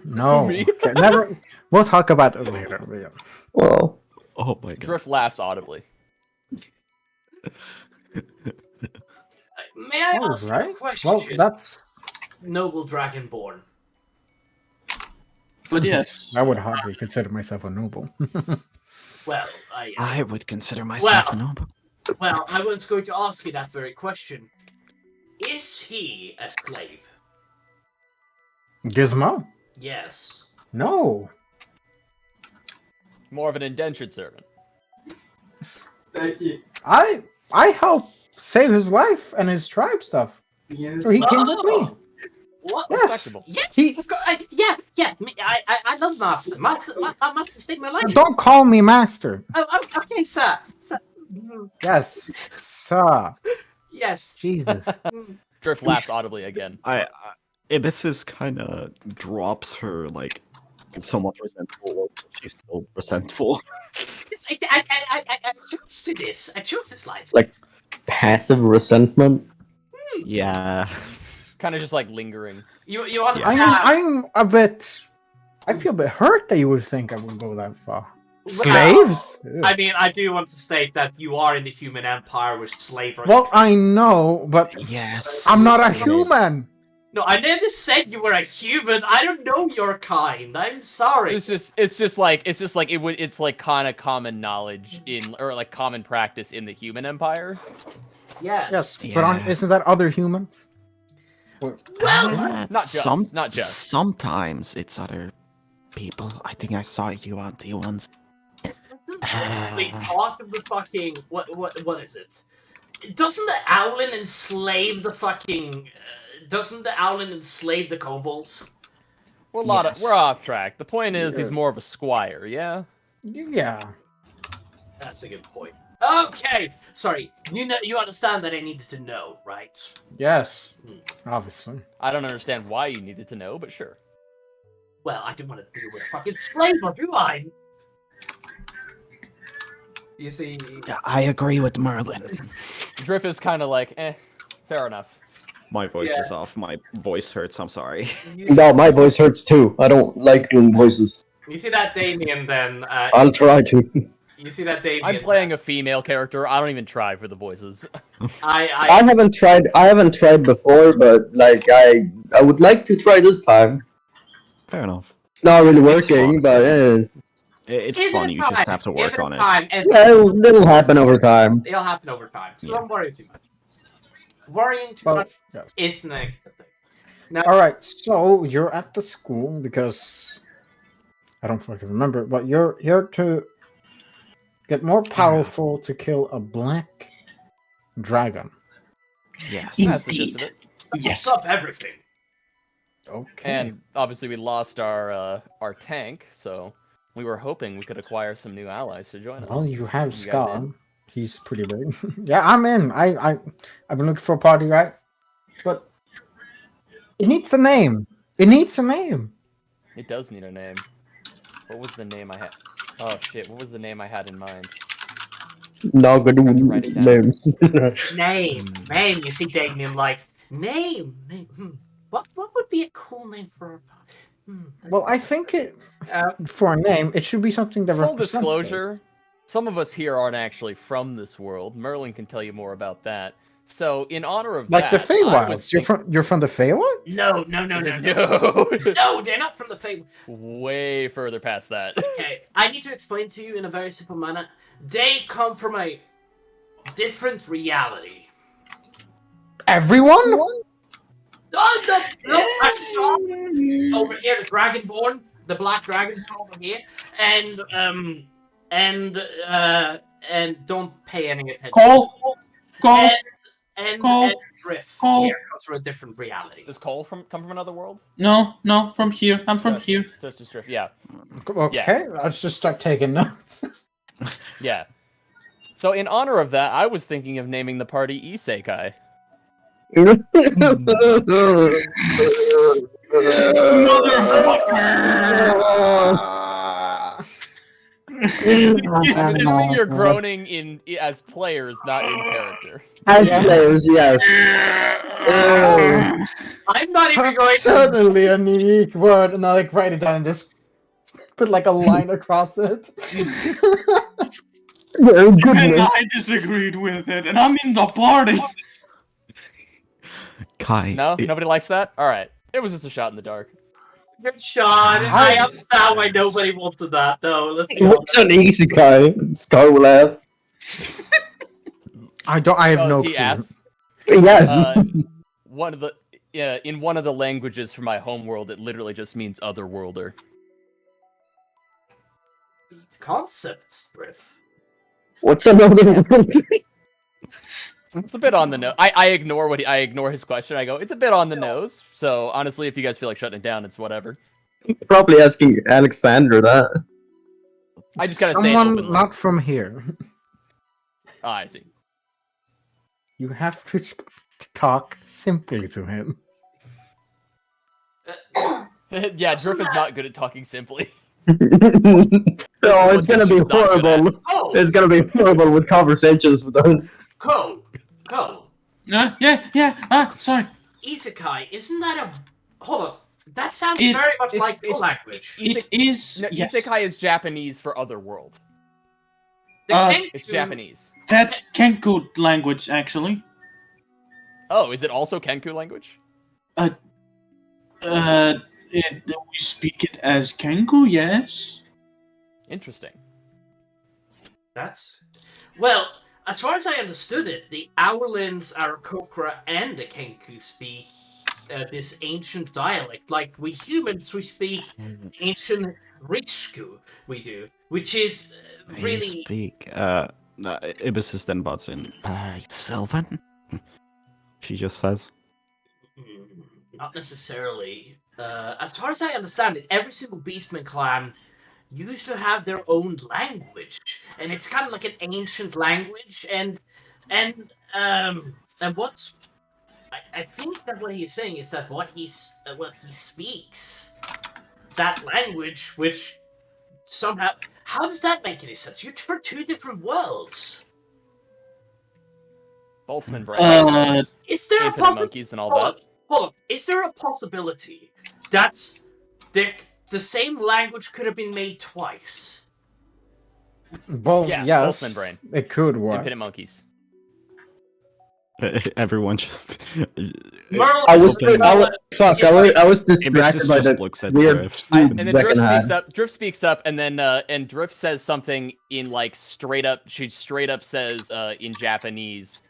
No. Me? Okay, never. We'll talk about it later. Yeah. Well, Oh my god. Drift laughs audibly. May I ask you a Alright. question? Well, that's. Noble Dragonborn. But yes. I would hardly consider myself a noble. Well, I would consider myself Well- a noble. well, I was going to ask you that very question. Is he a slave? Gizmo? Yes. No. More of an indentured servant. Thank you. I helped save his life and his tribe stuff. Yes. So he came with me. What? Yes. Respectable. Yes, He- of course. I love Master. Master saved my life. Don't call me master. Oh, okay, sir. Yes, sir. Yes. Jesus. Drift laughs audibly again. Ibis is kind of drops her somewhat resentful. She's still resentful. Yes, I chose to this. I chose this life. passive resentment. Yeah. Kind of just like lingering. You want to I'm a bit. I feel a bit hurt that you would think I would go that far. Well, Slaves? I mean, I do want to state that you are in the human empire with slavery. Well, I know, but Yes. I'm not a human. No, I never said you were a human. I don't know your kind. I'm sorry. It's like kind of common knowledge or like common practice in the human empire. Yes. Yes, but Yeah. isn't that other humans? Well, Not just. Sometimes it's other people. I think I saw you auntie once. Wait, part of the fucking what is it? Doesn't the Owlin enslave the fucking? Doesn't the Owlin enslave the kobolds? We're Yes. we're off track. The point is, he's more of a squire. Yeah. Yeah. That's a good point. Okay, sorry. You understand that I needed to know, right? Yes. Obviously. I don't understand why you needed to know, but sure. Well, I don't want to deal with a fucking slave, do I? You see, I agree with Merlin. Drift is kind of like, fair enough. My voice Yeah. is off. My voice hurts. I'm sorry. No, my voice hurts too. I don't like doing voices. you see that Damien then. I'll try to. You see that Damien. I'm playing a female character. I don't even try for the voices. I haven't tried. I haven't tried before, but like I would like to try this time. Fair enough. It's not really It's working, fun. but It's Give it fun. a You just time, have to give work it a on it. time, and it'll happen over time. it'll happen over time. So Yeah. don't worry too much. Worrying too Well, much yes. is the negative thing. Now, All right. So you're at the school because I don't fucking remember, but you're here to get more powerful to kill a black dragon. Yes. That's the gist of it. what's up, everything? Okay. And obviously, we lost our tank, so we were hoping we could acquire some new allies to join us. well, you have You guys Scar. in? He's pretty big. Yeah, I'm in. I've been looking for a party, right? But it needs a name. It needs a name. It does need a name. What was the name I had? Oh shit! What was the name I had in mind? No good write it down. names. Name. You see Damien like, name. What would be a cool name for a Well, I think it Uh, for a name, it should be something that Full represents disclosure: us. some of us here aren't actually from this world. Merlin can tell you more about that. So, in honor of Like the that, I was Feywilds. You're from the Feywilds? no. No, No, they're not from the Fable. way further past that. Okay, I need to explain to you in a very simple manner. They come from a different reality. Everyone? Oh, no, Asharon over here, the Dragonborn, the Black Dragonborn over here, and don't pay any attention. Cole. And Drift Cole. here comes from a different reality. Does Cole come from another world? No, from here. I'm from here. So it's just Drift, yeah. Okay, let's just start taking notes. Yeah. So in honor of that, I was thinking of naming the party Isekai. I'm assuming you're groaning as players, not in character. As players, yes. I'm not even going That's certainly a unique word, and I like write it down and just put like a line across it. And I disagreed with it, and I'm in the party. Kai. No? Nobody likes that? Alright. It was just a shot in the dark. Good shot. I understand why nobody wanted that, though. Let's be What's honest. an isekai? Scar will ask. I have Oh, no he clue. asked. Yes. In one of the languages from my homeworld, it literally just means otherworlder. It's concepts, Drift. What's another one? It's a bit on the nose. I ignore his question. I go, it's a bit on the nose. So honestly, if you guys feel like shutting it down, it's whatever. Probably asking Alexander that. I just gotta say it Someone openly. not from here. Ah, I see. You have to talk simply to him. Yeah, Drift is not good at talking simply. Oh, it's gonna be She's not good at. horrible. Oh, It's gonna be horrible with conversations with us. Cole. Sorry. Isekai, isn't that a... Hold on. That sounds It- very much like it's- your language. It is. No, Yes. Isekai is Japanese for otherworld. The Kenku- It's Japanese. That's Kenku language, actually. Oh, is it also Kenku language? We speak it as Kenku, yes. Interesting. That's... Well, as far as I understood it, the Owlins, Arakokra, and the Kenku speak this ancient dialect. Like, we humans, we speak ancient Rishku, we do. Which is really... Speak. Ibis is then butts in. Sylvan? She just says. Not necessarily. As far as I understand it, every single Beastman clan used to have their own language, and it's kind of like an ancient language. And what's I think that what he's saying is that what he speaks, that language, which somehow, how does that make any sense? You're for two different worlds. Boltzmann brain. Is there a Infinite possibility? monkeys and all that. Hold on. Is there a possibility that the same language could have been made twice? Well, Yeah, yes, Boltzmann brain. it could work. Infinite monkeys. Everyone just. Merle- I was distracted Ibis by just the looks at weird Drift. And then Beck and Drift speaks up, and then and Drift says something in like straight up. She straight up says in Japanese.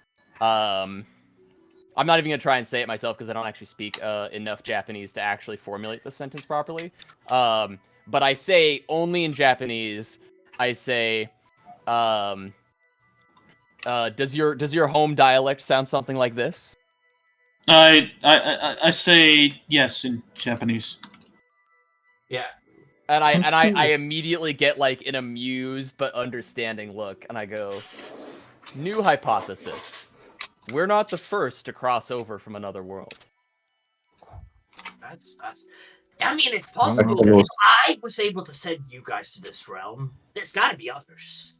I'm not even gonna try and say it myself because I don't actually speak enough Japanese to actually formulate the sentence properly. But I say only in Japanese. I say, does your home dialect sound something like this? I say yes in Japanese. Yeah. And I immediately get like an amused but understanding look, and I go, new hypothesis. We're not the first to cross over from another world. That's. I mean, it's possible. Oh. If I was able to send you guys to this realm, there's got to be others.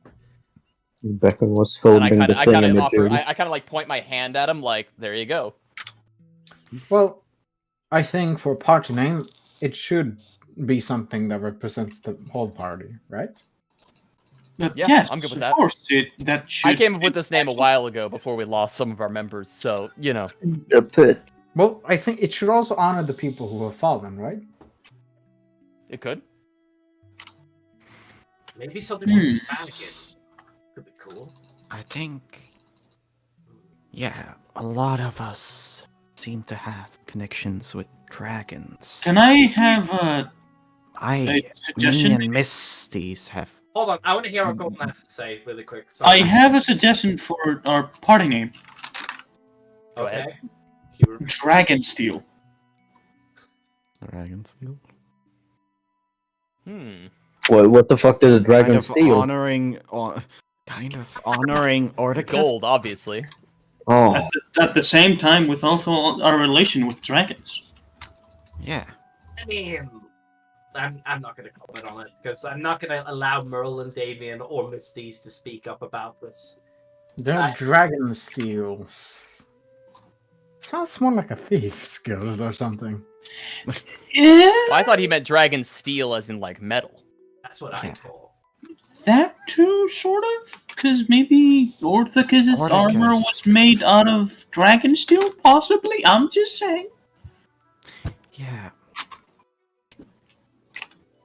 Becca was And I folding kind the of thing in the offer. dude. I kind of like point my hand at him, like, there you go. Well, I think for party name, it should be something that represents the whole party, right? Yeah, yes, I'm good with of that. course. That should. I came up with this name a while ago before we lost some of our members, so you know. The pit. Well, I think it should also honor the people who have fallen, right? It could. Maybe something like this again. Could be cool. I think. Yeah, a lot of us seem to have connections with dragons. Can I have a me suggestion? and Misty's have. Hold on, I want to hear what Golden has to say really quick. I Sorry. have a suggestion for our party name. Go ahead. Okay. You- Dragonsteel. Dragon steel? What the fuck did the dragon steal? Kind of honoring Orticus. Gold, obviously. Oh, At the same time, with also our relation with dragons. Yeah. I mean, I'm not going to comment on it because I'm not going to allow Merlin, Damien, or Misties to speak up about this. They're dragon steals. Sounds more like a thief's guild or something. Yeah, I thought he meant dragon steel as in like metal. That's what I thought. that too, sort of. Because maybe Orthicus's armor was made out of dragon steel, possibly. I'm just saying. Yeah.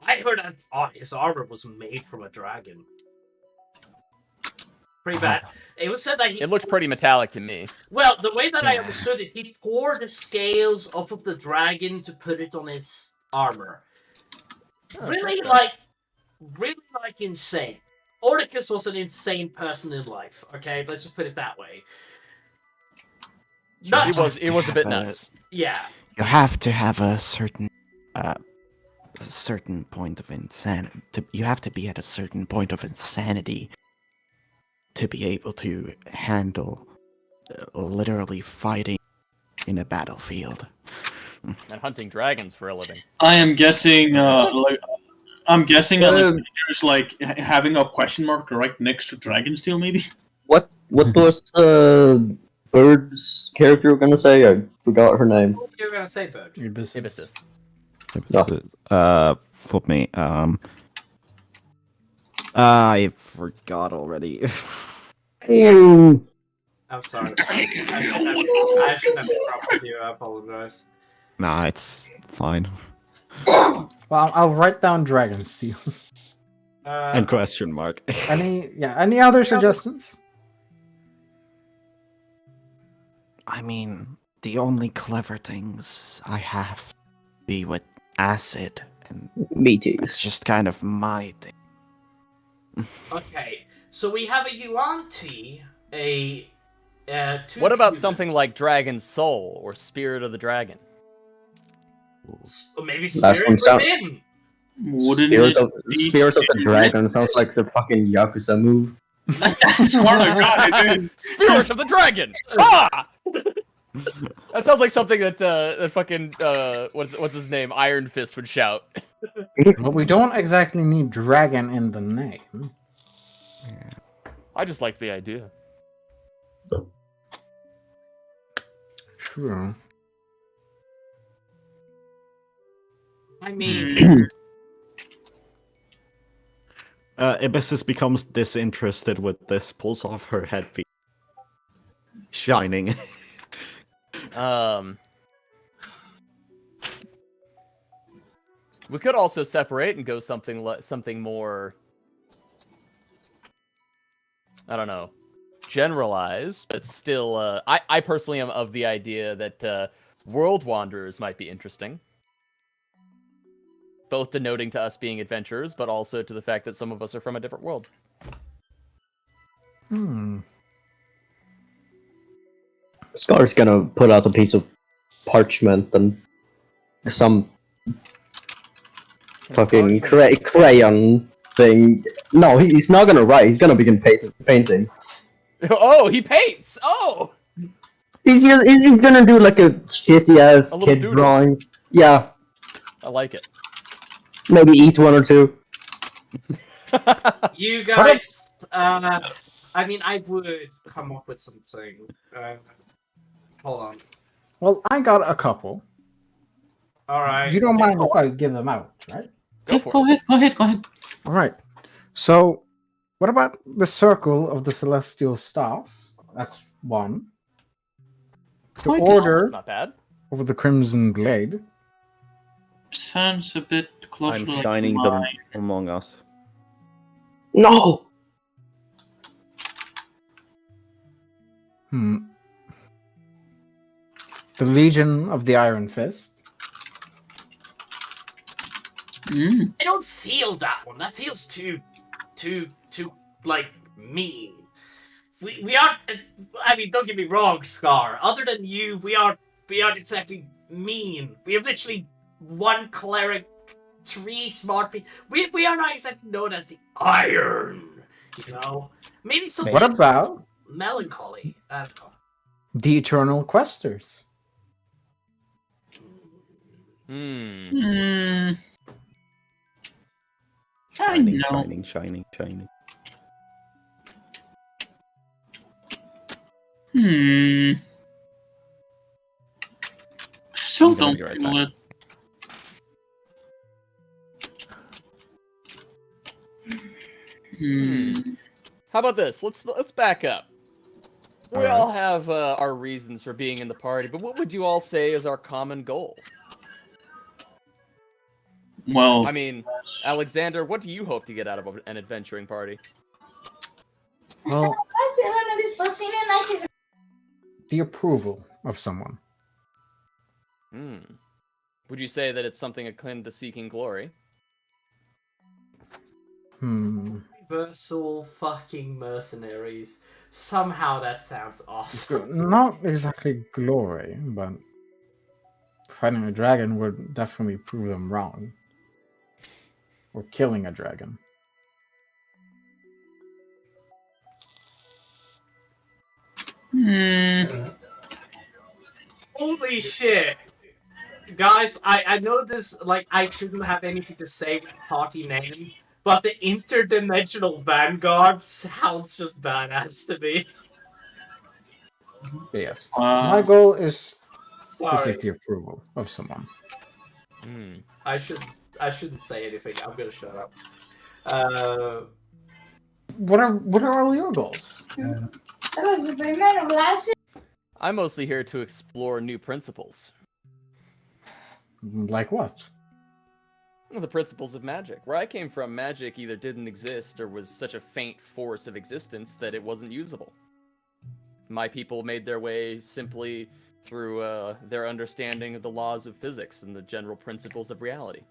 I heard that his armor was made from a dragon. Pretty bad. It was said that he. It looked pretty metallic to me. Well, the way that I Yeah. understood it, he tore the scales off of the dragon to put it on his armor. Really insane. Orticus was an insane person in life. Okay, let's just put it that way. It was a bit nuts. Yeah. You have to have a certain point of insanity. You have to be at a certain point of insanity to be able to handle literally fighting in a battlefield. And hunting dragons for a living. I am guessing, I'm guessing there's like having a question mark right next to Dragonsteel, maybe? what was Bird's character gonna say? I forgot her name. What were you gonna say, Bird? Ibissus. Flip me. I forgot already. I'm sorry. I shouldn't have interrupted you. I apologize. Nah, it's fine. Well, I'll write down dragon steel. And question mark. Any other suggestions? I mean, the only clever things I have be with acid, and Me too. it's just kind of my thing. Okay, so we have a Yuan-Ti, What about something like Dragon Soul or Spirit of the Dragon? Maybe Last Spirit one sound- Within? Wouldn't Spirit it of be Spirit of the Spirit Dragon sounds like the fucking Yakuza move. Swear to God, it is. Spirit of the Dragon! Ah! That sounds like something that fucking what's his name? Iron Fist would shout. But we don't exactly need dragon in the name. I just like the idea. True. I mean, Ibissus becomes disinterested with this, pulls off her headpiece. Shining. We could also separate and go something more, I don't know, generalized, but still, I personally am of the idea that World Wanderers might be interesting. Both denoting to us being adventurers, but also to the fact that some of us are from a different world. Scar's gonna put out a piece of parchment and some fucking crayon thing. No, he's not gonna write. He's gonna begin painting. Oh, he paints! Oh! He's gonna do like a shitty ass A little kid doodle. drawing. Yeah, I like it. maybe eat one or two. you guys. I mean, I would come up with something. Hold on. Well, I got a couple. All right. You don't mind if I give them out, right? Go for Go it. ahead. All right. So, what about the circle of the celestial stars? That's one. The Quite order That's not bad. of the crimson blade. Sounds a bit closer I'm to like shining them mine. among us. No. The Legion of the Iron Fist. Mm. I don't feel that one. That feels too like mean. We aren't. I mean, don't get me wrong, Scar. Other than you, we aren't exactly mean. We have literally one cleric, 3 smart people. We are not exactly known as the Iron. You know, maybe something. What about melancholy? I don't know. the Eternal Questers? Hmm. Shining, know. shining, shining, shining. Still I'm gonna don't be right feel back. it. How about this? Let's back up. We Alright. all have our reasons for being in the party, but what would you all say is our common goal? Well, I mean, Alexander, what do you hope to get out of an adventuring party? Well, the approval of someone. Would you say that it's something akin to seeking glory? Universal fucking mercenaries. Somehow that sounds awesome. Not exactly glory, but fighting a dragon would definitely prove them wrong. Or killing a dragon. Holy shit. Guys, I know this, like, I shouldn't have anything to say with the party name, but the Interdimensional Vanguard sounds just badass to me. Yes. My goal is to Sorry. seek the approval of someone. I shouldn't say anything. I'm gonna shut up. What are all your goals? I'm mostly here to explore new principles. Like what? The principles of magic. Where I came from, magic either didn't exist or was such a faint force of existence that it wasn't usable. My people made their way simply through their understanding of the laws of physics and the general principles of reality.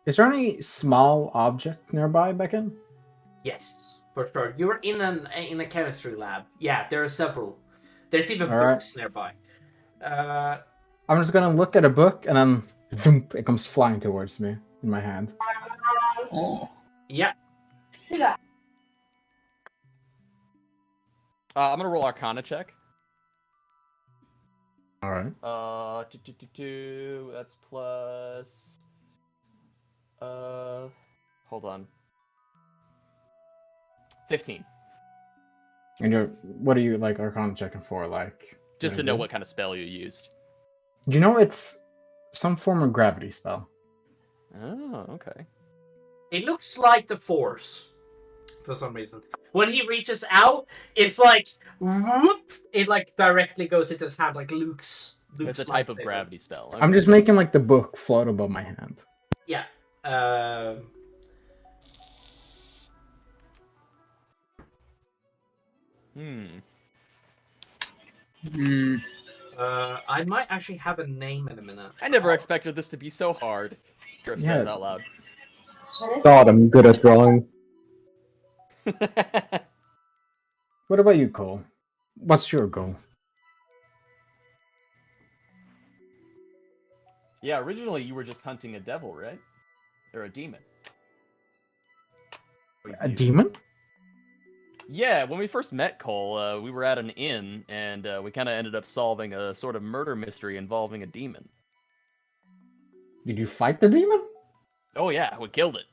Is there any small object nearby, Beacon? Yes, for sure. You're in a chemistry lab. Yeah, there are several. There's even All right. books nearby. I'm just gonna look at a book and then thump, it comes flying towards me in my hand. Oh. Yeah. I'm gonna roll Arcana check. All right. That's plus. Hold on. 15. And what are you like Arcana checking for? Like Just to know what kind of spell you used. You know, it's some form of gravity spell. Oh, okay. It looks like the Force, for some reason. When he reaches out, it's like whoop! It like directly goes into his hand, like Luke's. It's a type of gravity spell. Okay. I'm just making like the book float above my hand. Yeah. I might actually have a name in a minute. I never expected this to be so hard. Drip says out loud. God, I'm good at drawing. What about you, Cole? What's your goal? Yeah, originally you were just hunting a devil, right? Or a demon. A demon? Yeah, when we first met Cole, we were at an inn, and we kind of ended up solving a sort of murder mystery involving a demon. Did you fight the demon? Oh yeah, we killed it.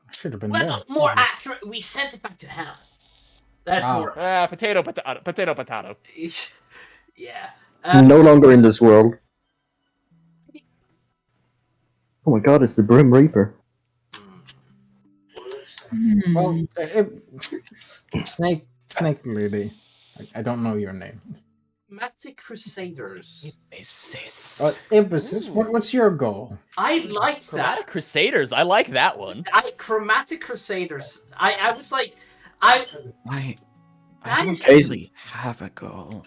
I should have been Well, there. more accurate, we sent it back to hell. That's more. Potato, potato. Yeah. No longer in this world. Oh my god, it's the Grim Reaper. Well, Snake Lady. I don't know your name. Chromatic Crusaders. Ibis, what's your goal? I like Chromatic that. Crusaders, I like that one. Chromatic Crusaders. I was like, I That don't is- really have a goal.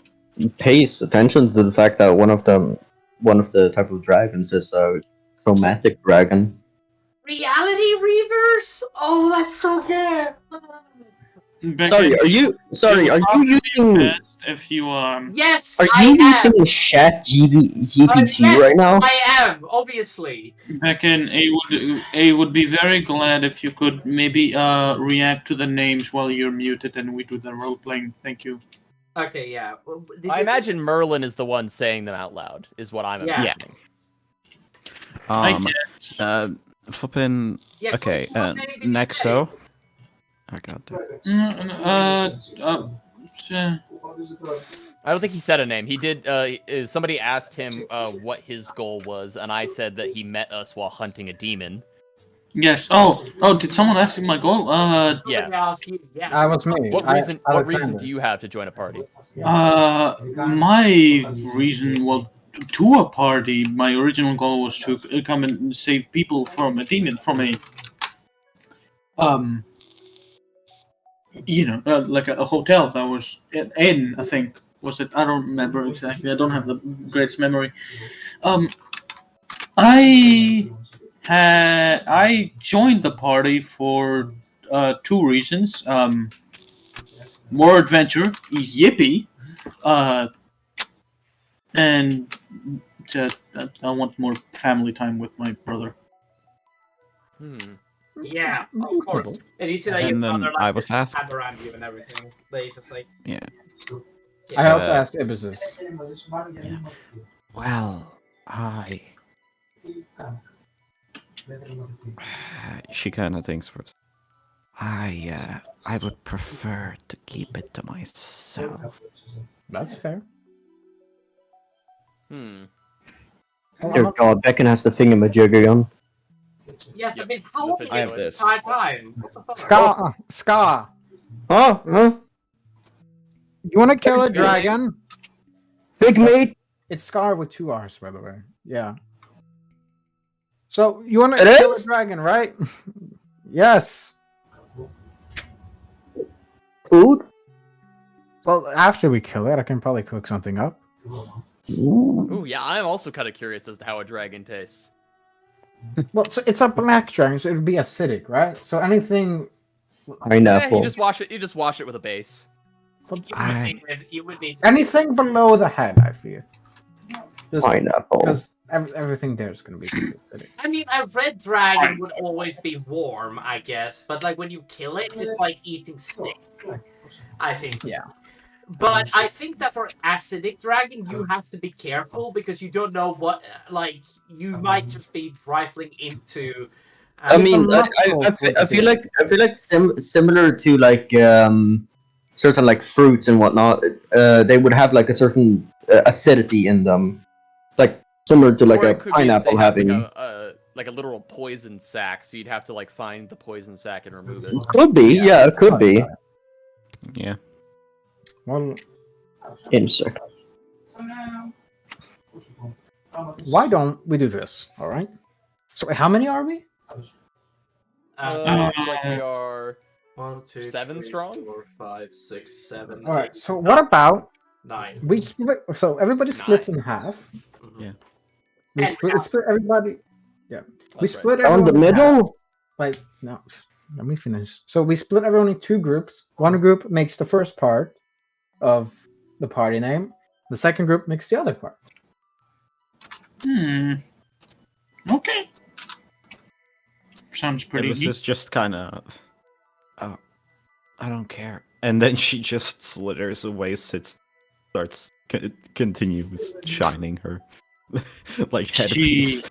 pays attention to the fact that one of the type of dragons is a chromatic dragon. Reality reverse? Oh, that's so good. Sorry, are you using If you Yes, are I you am. using GPT Yes, right now? I am. Obviously. Beckon, I would be very glad if you could maybe react to the names while you're muted and we do the role playing. Thank you. Okay, yeah. Well, did I you- imagine Merlin is the one saying them out loud. Is what I'm Yeah. imagining. I guess. Flippin'. Yeah, Okay, what name did you Nexo. say? I got that. I don't think he said a name. He did. Somebody asked him what his goal was, and I said that he met us while hunting a demon. Yes. Oh. Did someone ask me my goal? Yeah. Yeah. That was me. What reason? What reason Alexander. do you have to join a party? My reason, well, to a party, my original goal was to come and save people from a demon, from a, like a hotel that was in, I think, was it? I don't remember exactly. I don't have the greatest memory. I joined the party for 2 reasons. More adventure, yippee, and I want more family time with my brother. Yeah, of course. And he said that And your then brother I like was just asked- had around you and everything. They just like Yeah. I also asked Ibisus. Well, she kind of thinks first. I would prefer to keep it to myself. That's fair. Dear God, Beckon has the thingamajigger on. yes, I mean how old I are have you this. at the time? What the fuck? Ska. Huh? You want to kill a dragon? Big meat. It's Scar with 2 R's, by the way. Yeah. So you want to It kill is? a dragon, right? Yes. Food. Well, after we kill it, I can probably cook something up. Ooh, yeah. I'm also kind of curious as to how a dragon tastes. Well, so it's a black dragon, so it would be acidic, right? So anything. Yeah, Pineapple. you just wash it. You just wash it with a base. You would need to Anything below the head, I feel. Just Pineapple. because everything there is going to be acidic. I mean, a red dragon would always be warm, I guess, but like when you kill it, it's like eating steak. I think. Yeah. But I think that for acidic dragon, you have to be careful because you don't know what, like, you might just be rifling into. I mean, I feel like similar to like certain like fruits and whatnot. They would have like a certain acidity in them, like similar to like Or a it could be that pineapple they have having. like a literal poison sac, so you'd have to like find the poison sac and remove it. Could be, yeah, it could be. Yeah. Well, Insect. why don't we do this? All right. So how many are we? Looks like we are 1, 2, 7 3, strong? 4, 5, 6, 7. All right. So what about 9. we split? So everybody splits in half. Mhm. Yeah. We And split everybody. Yeah. We That's right. split Down everyone the in half. middle. Like no, let me finish. So we split everyone in 2 groups. One group makes the first part of the party name. The second group makes the other part. Okay. Sounds pretty This neat. is just kind of. Oh, I don't care. And then she just slithers away, starts, continues shining her like headpiece.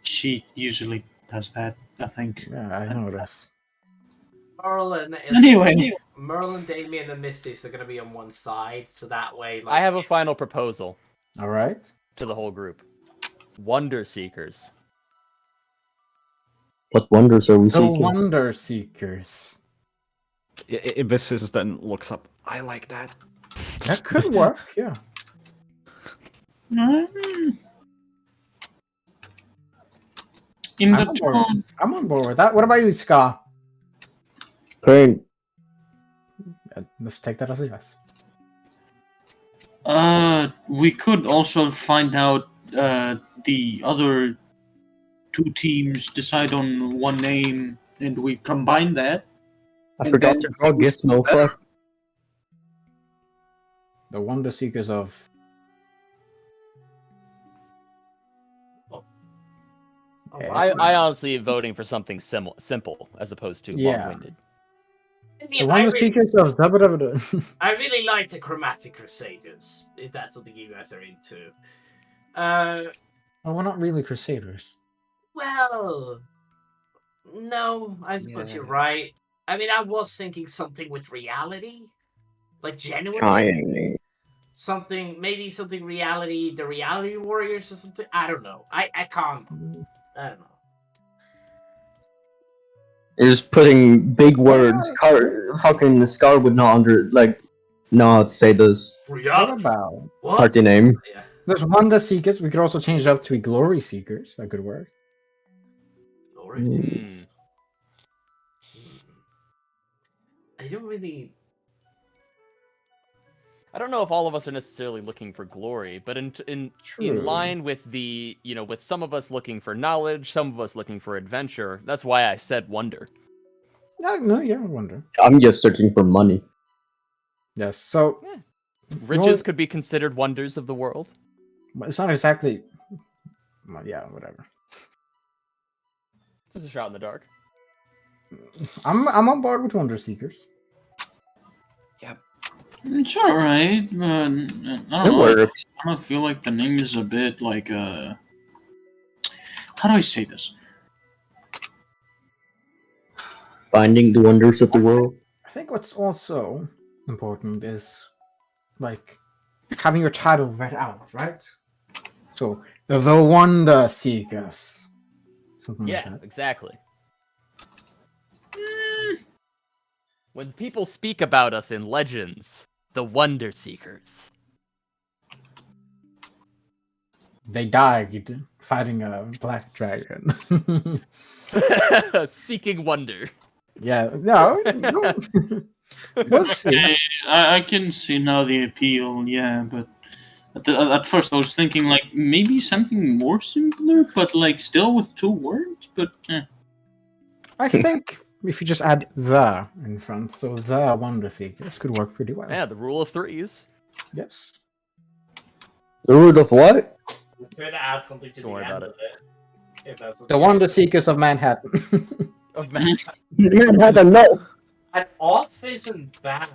She usually does that, I think. Yeah, I noticed. Merlin, Damien, and Mistis are going to be on one side, so that way. Like, I have a final proposal All right. to the whole group. Wonder Seekers. What wonders are we The seeking? Wonder Seekers. Ibis then looks up. I like that. That could work. Yeah. In I'm the on board. town, I'm on board with that. What about you, Ska? Great. Let's take that as a yes. We could also find out the other two teams decide on one name, and we combine that. I And forgot then to draw Gizmo. Fuck. The Wonder Seekers of. I honestly am voting for something simple as opposed to Yeah. long-winded. The Wonder Seekers of Zabadabada. I really like the Chromatic Crusaders, if that's something you guys are into. Oh, we're not really Crusaders. Well, no, I suppose you're right. I mean, I was thinking something with reality, like genuinely. Maybe something reality, the Reality Warriors or something. I don't know. I can't. I don't know. You're just putting big words. Fucking Scar would not know how to say this What about? party name. Yeah. There's Wonder Seekers. We could also change it up to be Glory Seekers. That could work. Glory Seekers. I don't really. I don't know if all of us are necessarily looking for glory, but in line with the, with some of us looking for knowledge, some of us looking for adventure. That's why I said wonder. Yeah, wonder. I'm just searching for money. Yes, so Riches could be considered wonders of the world. It's not exactly. Well, yeah, whatever. Just a shot in the dark. I'm on board with Wonder Seekers. It's alright, but I don't know. works. I don't feel like the name is a bit like how do I say this? Finding the wonders of the world. I think what's also important is like having your title read out, right? So the Wonder Seekers. Something like that. Exactly. When people speak about us in legends, the Wonder Seekers. They died fighting a black dragon. Seeking wonder. Yeah, no. We'll see. I can see now the appeal, yeah, but at first I was thinking like maybe something more simpler, but like still with two words, but I think if you just add the in front, so the Wonder Seekers could work pretty well. Yeah, the rule of threes. Yes. The root of what? We could add something to Don't the worry end about of it. If that's The Wonder Seekers of Manhattan. Of Manhattan. Manhattan, no. An off isn't bad.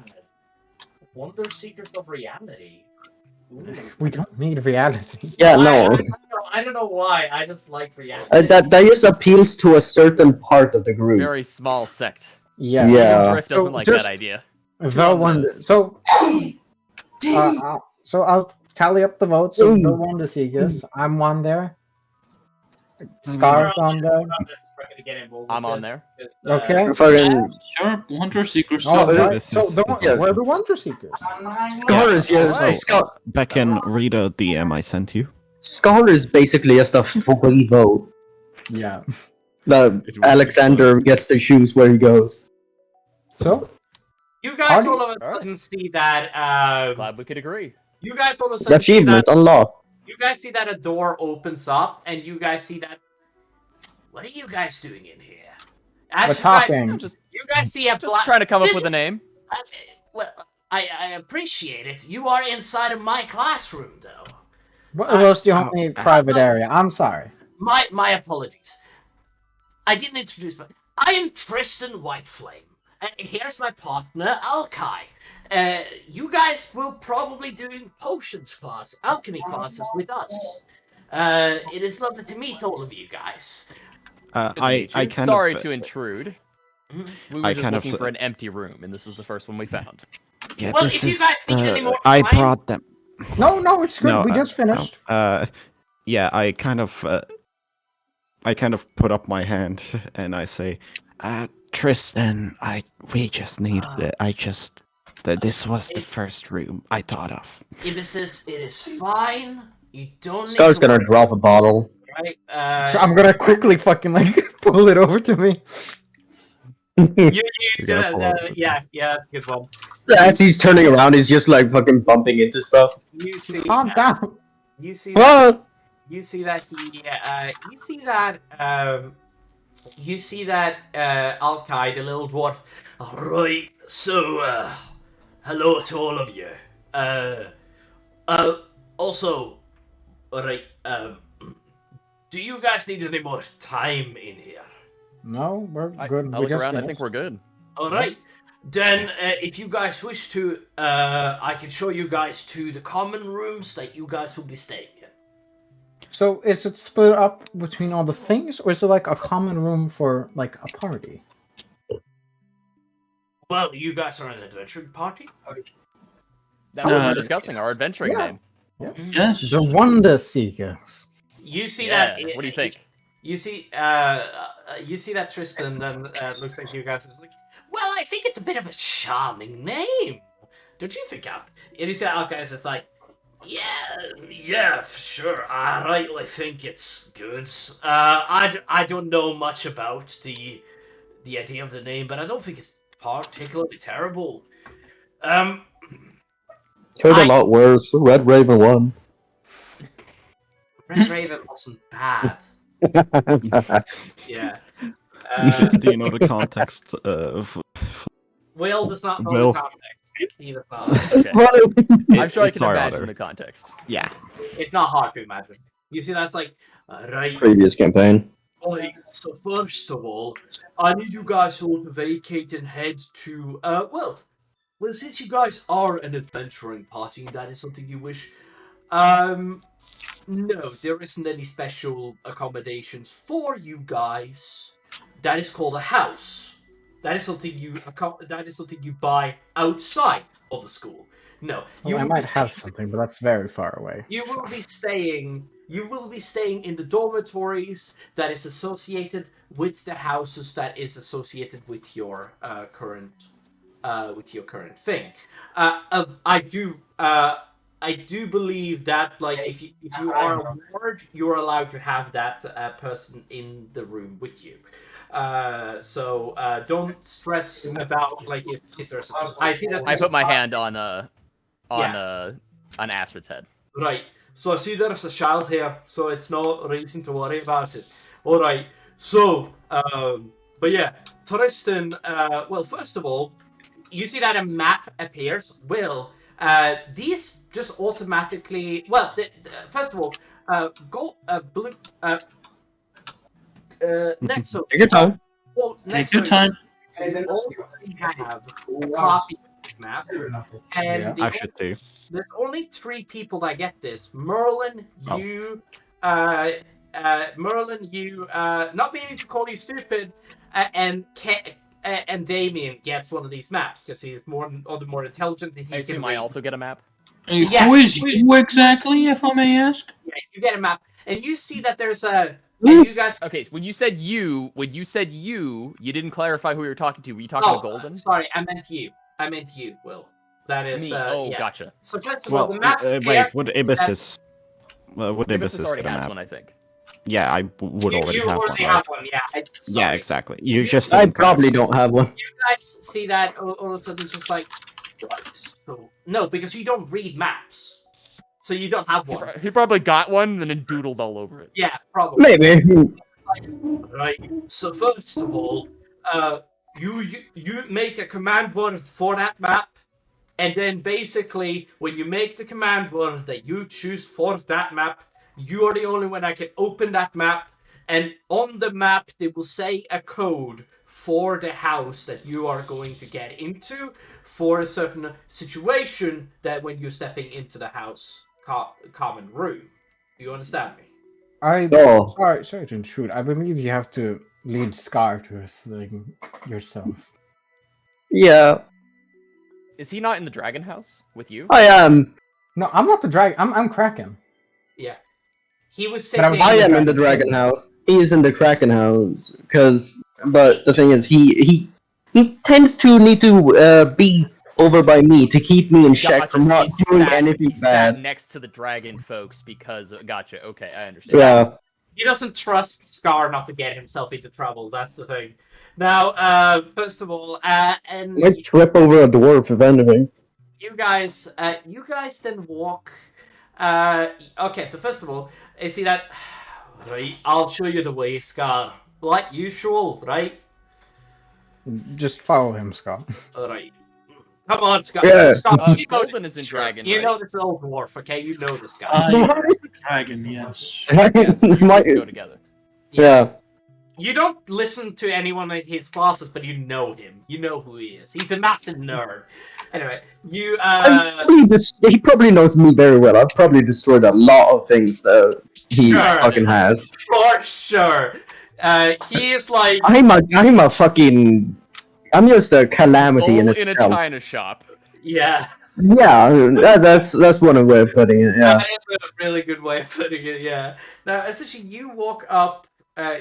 Wonder Seekers of Reality. Ooh. We don't need reality. Yeah, no. I don't know why. I just like reality. That just appeals to a certain part of the group. Very small sect. Yeah. Yeah. Drift doesn't So like just- that idea. The Wonder. So, so I'll tally up the votes. So the Wonder Seekers. I'm one there. Scar's on there. I'm on there. Okay. Fucking sure, Wonder Seekers. All right. This So is- the, this is- we're the Wonder Seekers. Scar is alright. Scar. Back and read a DM I sent you. Scar is basically just a free vote. Yeah. Alexander gets to choose where he goes. So You guys Party? all of a sudden see that. Glad we could agree. You guys all of a sudden see Achievement that. unlocked. You guys see that a door opens up, and you guys see that. What are you guys doing in here? As we're you talking. Guys, you guys see a Just black. trying to come up This with a is- name. Well, I appreciate it. You are inside of my classroom, though. what was the only private area? I'm sorry. My apologies. I didn't introduce my. I am Tristan Whiteflame. And here's my partner, Alkai. You guys will probably doing potions class, alchemy classes with us. It is lovely to meet all of you guys. Good to I meet you. kind Sorry of to intrude. Mhm. We were I just kind of looking for an empty room, and this is the first one we found. yeah. Well, this if you is guys need any more I time- brought them. No, it's good. No, we just finished. Yeah, I kind of put up my hand and I say, Tristan, we just needed it. This was the first room I thought of. Ibis, it is fine. You don't Scar's need to gonna worry, drop a bottle. right? So I'm gonna quickly fucking like pull it over to me. You You gotta follow up. yeah, that's a good one. As he's turning around, he's just like fucking bumping into stuff. You see, Calm down. you see that, What? you see that Alkai, the little dwarf. Alright, so, hello to all of you. Also, alright, do you guys need any more time in here? No, we're I good. We look just around. I finished. think we're good. Alright, then if you guys wish to, I can show you guys to the common rooms that you guys will be staying in. So is it split up between all the things, or is it like a common room for like a party? Well, you guys are an adventuring party. That's what we're discussing. Our adventuring Yeah. name. Yes. Yes. The Wonder Seekers. You see Yeah. that? What do you think? You see that Tristan then looks like you guys and is like, well, I think it's a bit of a charming name. Don't you think, Al? And you see Al guys is like, yeah, sure. I rightly think it's good. I don't know much about the idea of the name, but I don't think it's particularly terrible. Heard a lot worse. Red Raven won. Red Raven wasn't bad. Yeah. Do you know the context of? Will does not know Will. the context. He does not. Okay. I'm sure I It's can our imagine other. the context. Yeah. It's not hard to imagine. You see, that's like, right. Previous campaign. Right, so first of all, I need you guys all to vacate and head to, well, since you guys are an adventuring party, and that is something you wish, no, there isn't any special accommodations for you guys. That is called a house. That is something you buy outside of the school. No, Well, I will might be have staying- something, but that's very far away. You so. will be staying. You will be staying in the dormitories that is associated with the houses that is associated with your current thing. I do believe that, like, if you are a ward, you're allowed to have that person in the room with you. So don't stress about, like, if there's. I see that. I put my hand on Astrid's head. Right. So I see there's a child here, so it's no reason to worry about it. All right. So, but yeah, Tristan. Well, first of all, you see that a map appears. Will these just automatically? Well, first of all, go blue. Next to Take your time. well, Take next your to- time. You already have a copy of this map, and Yeah. I should do. there's only 3 people that get this. Merlin, Oh. you, not meaning to call you stupid, and Damien gets one of these maps because he's more intelligent and I he can assume I read. also get a map. Yes. Who is you exactly, if I may ask? Yeah, you get a map, and you see that there's a. And you guys. Okay, when you said you didn't clarify who you were talking to. Were you talking to Golden? Sorry, I meant you, Will. That is. Me. Yeah. Gotcha. So first of all, Well, the map. wait. Would Ibis would Ibis Ibis already get a has map? one, I think. Yeah, I would already you have already one. have Right? one, yeah. Yeah, Sorry. exactly. You just I didn't probably clarify. don't have one. You guys see that all of a sudden it's just like, what? No, because you don't read maps. So you don't have one. He probably got one and then doodled all over it. Yeah, probably. Maybe. Right. So first of all, you make a command word for that map, and then basically when you make the command word that you choose for that map, you are the only one that can open that map, and on the map they will say a code for the house that you are going to get into for a certain situation that when you're stepping into the house common room. Do you understand me? Oh. Sorry to intrude. I believe you have to lead Scar to his thing yourself. Yeah, Is he not in the dragon house with you? I am. No, I'm not the dragon. I'm Kraken. Yeah. He was But I sitting. was- I am in the Dragon House. He is in the Kraken House. But the thing is, he tends to need to be over by me to keep me in check Gotcha, from not he doing sat- anything he bad. Sat next to the dragon folks because gotcha. Okay, I understand. Yeah. He doesn't trust Scar not to get himself into trouble. That's the thing. Now, first of all, and Might trip over a dwarf if anything. you guys then walk. Okay, so first of all, you see that. Right, I'll show you the way, Scar. Like usual, right? Just follow him, Scott. Alright. Come on, Scott. Yeah. Scott, you know Golden this is in picture. Dragon, You right? know this old dwarf, okay? You know this guy. Dragon, yes. Yes, you Might- go together. yeah. You don't listen to anyone in his classes, but you know him. You know who he is. He's a massive nerd. Anyway, you He probably knows me very well. I've probably destroyed a lot of things that he Sure. fucking has. for sure. He is like I'm just a calamity in Bull in a itself. china shop. yeah. Yeah, that's one way of putting it. Yeah. That is a really good way of putting it, yeah. Now, essentially, you walk up.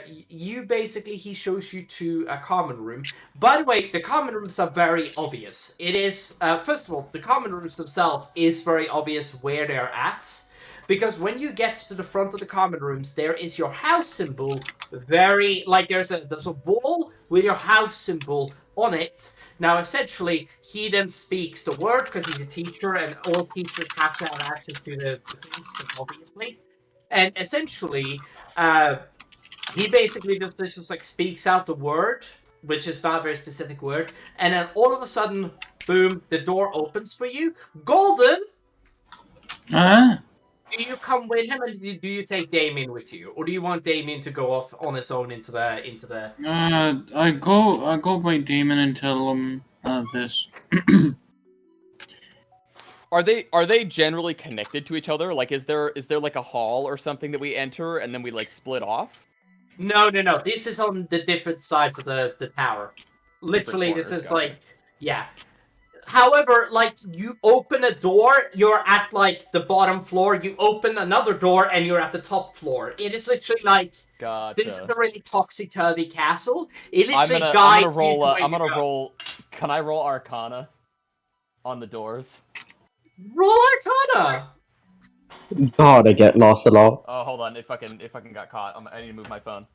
He shows you to a common room. By the way, the common rooms are very obvious. It is, first of all, the common rooms themselves is very obvious where they're at. Because when you get to the front of the common rooms, there is your house symbol. There's a wall with your house symbol on it. Now, essentially, he then speaks the word because he's a teacher, and all teachers have to have access to the things, obviously. And essentially, he basically just like speaks out the word, which is not a very specific word, and then all of a sudden, boom, the door opens for you. Golden, do you come with him, and do you take Damien with you, or do you want Damien to go off on his own into the? I go by Demon and tell him this. Are they generally connected to each other? Like, is there like a hall or something that we enter and then we like split off? No. This is on the different sides of the tower. Literally, corners, this is gotcha. like, yeah. However, like, you open a door, you're at, like, the bottom floor. You open another door, and you're at the top floor. It is literally, like, Gotcha. this is a really topsy-turvy castle. It I'm literally gonna guides roll. you to where I'm you gonna go. roll. Can I roll Arcana on the doors? Roll Arcana! God, I get lost a lot. Oh, hold on. If I can got caught, I need to move my phone.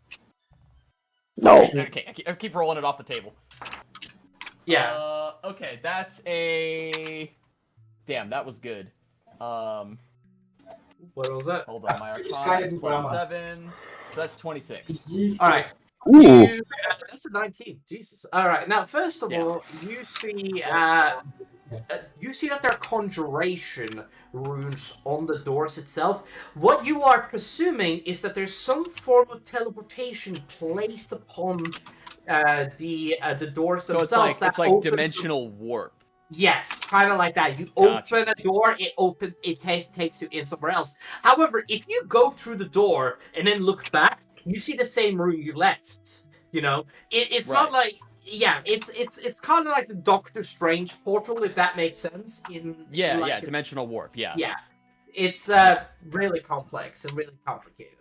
No. Okay, I keep rolling it off the table. Yeah. Okay, that's a. Damn, that was good. What was that? Hold on, my Arcana is +7, so that's 26. Alright. Ooh. That's a 19. Jesus. Alright, now, first of all, you see that there are conjuration runes on the doors itself. What you are presuming is that there's some form of teleportation placed upon the doors So themselves. it's like dimensional warp. Yes, kind of like that. You Gotcha. open a door, it takes you in somewhere else. However, if you go through the door and then look back, you see the same room you left. You know, it's not Right. like. Yeah, it's kind of like the Doctor Strange portal, if that makes sense. Yeah, dimensional warp. Yeah. Yeah, it's really complex and really complicated.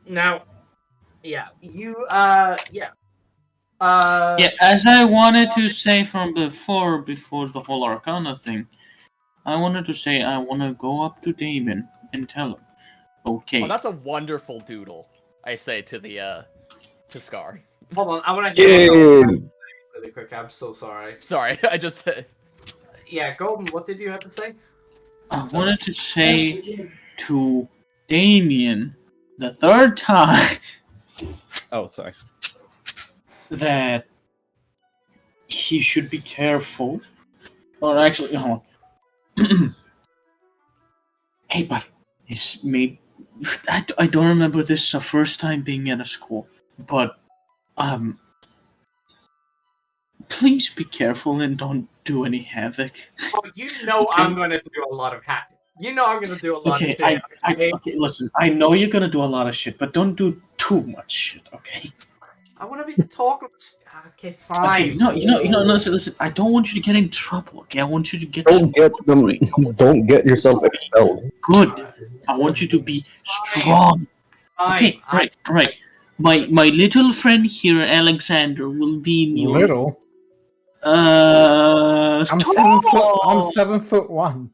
Now, yeah, you Yeah, as I wanted to say from before the whole Arcana thing, I wanted to say I want to go up to Damon and tell him, okay. Oh, that's a wonderful doodle. I say to the to Scar. Hold on, I want to hear Yeah. really quick. I'm so sorry. Sorry, I just. Yeah, Golden, what did you have to say? I wanted to say to Damien the third time Oh, sorry. that he should be careful. Or actually, hold on. Hey, buddy. I don't remember this the first time being at a school, but please be careful and don't do any havoc. Oh, you know Okay. I'm going to do a lot of hacking. You know I'm going to do a lot Okay, of shit. okay, listen. I know you're gonna do a lot of shit, but don't do too much shit, okay? I want to be the talker. Okay, fine. Okay, no, listen. I don't want you to get in trouble. Okay, I want you to get Don't get yourself expelled. good. I want you to be strong. Okay, Fine. right. My little friend here, Alexander, will be in your Little. I'm I'm tall. 7'1".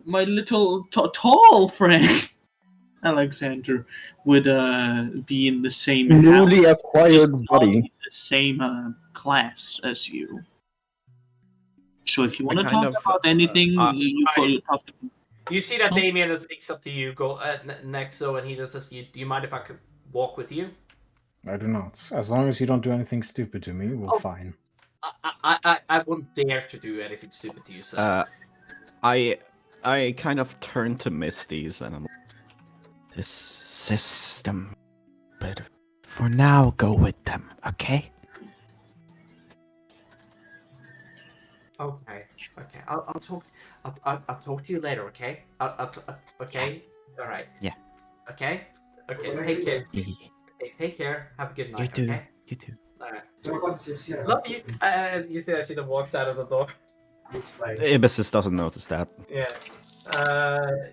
My little tall friend. Alexander would be in the same Newly house, acquired just not body. in the same class as you. So if you want to kind talk of, about anything, you go I- talk to You see that Oh. Damien speaks up to you, go Nexo, and he just says, "Do you mind if I could walk with you?" I do not. As long as you don't do anything stupid to me, we're Oh. fine. I wouldn't dare to do anything stupid to you, sir. I kind of turn to Misty's and I'm like, this system, but for now, go with them, okay? Okay. I'll talk. I'll talk to you later. Okay. Okay. All right. Yeah. Okay. Okay. Take care. Yeah, Okay, take care. Have a good you night. too. Okay. You too. All right. Love you. And you see that she then walks out of the door. Ibis doesn't notice that. Yeah.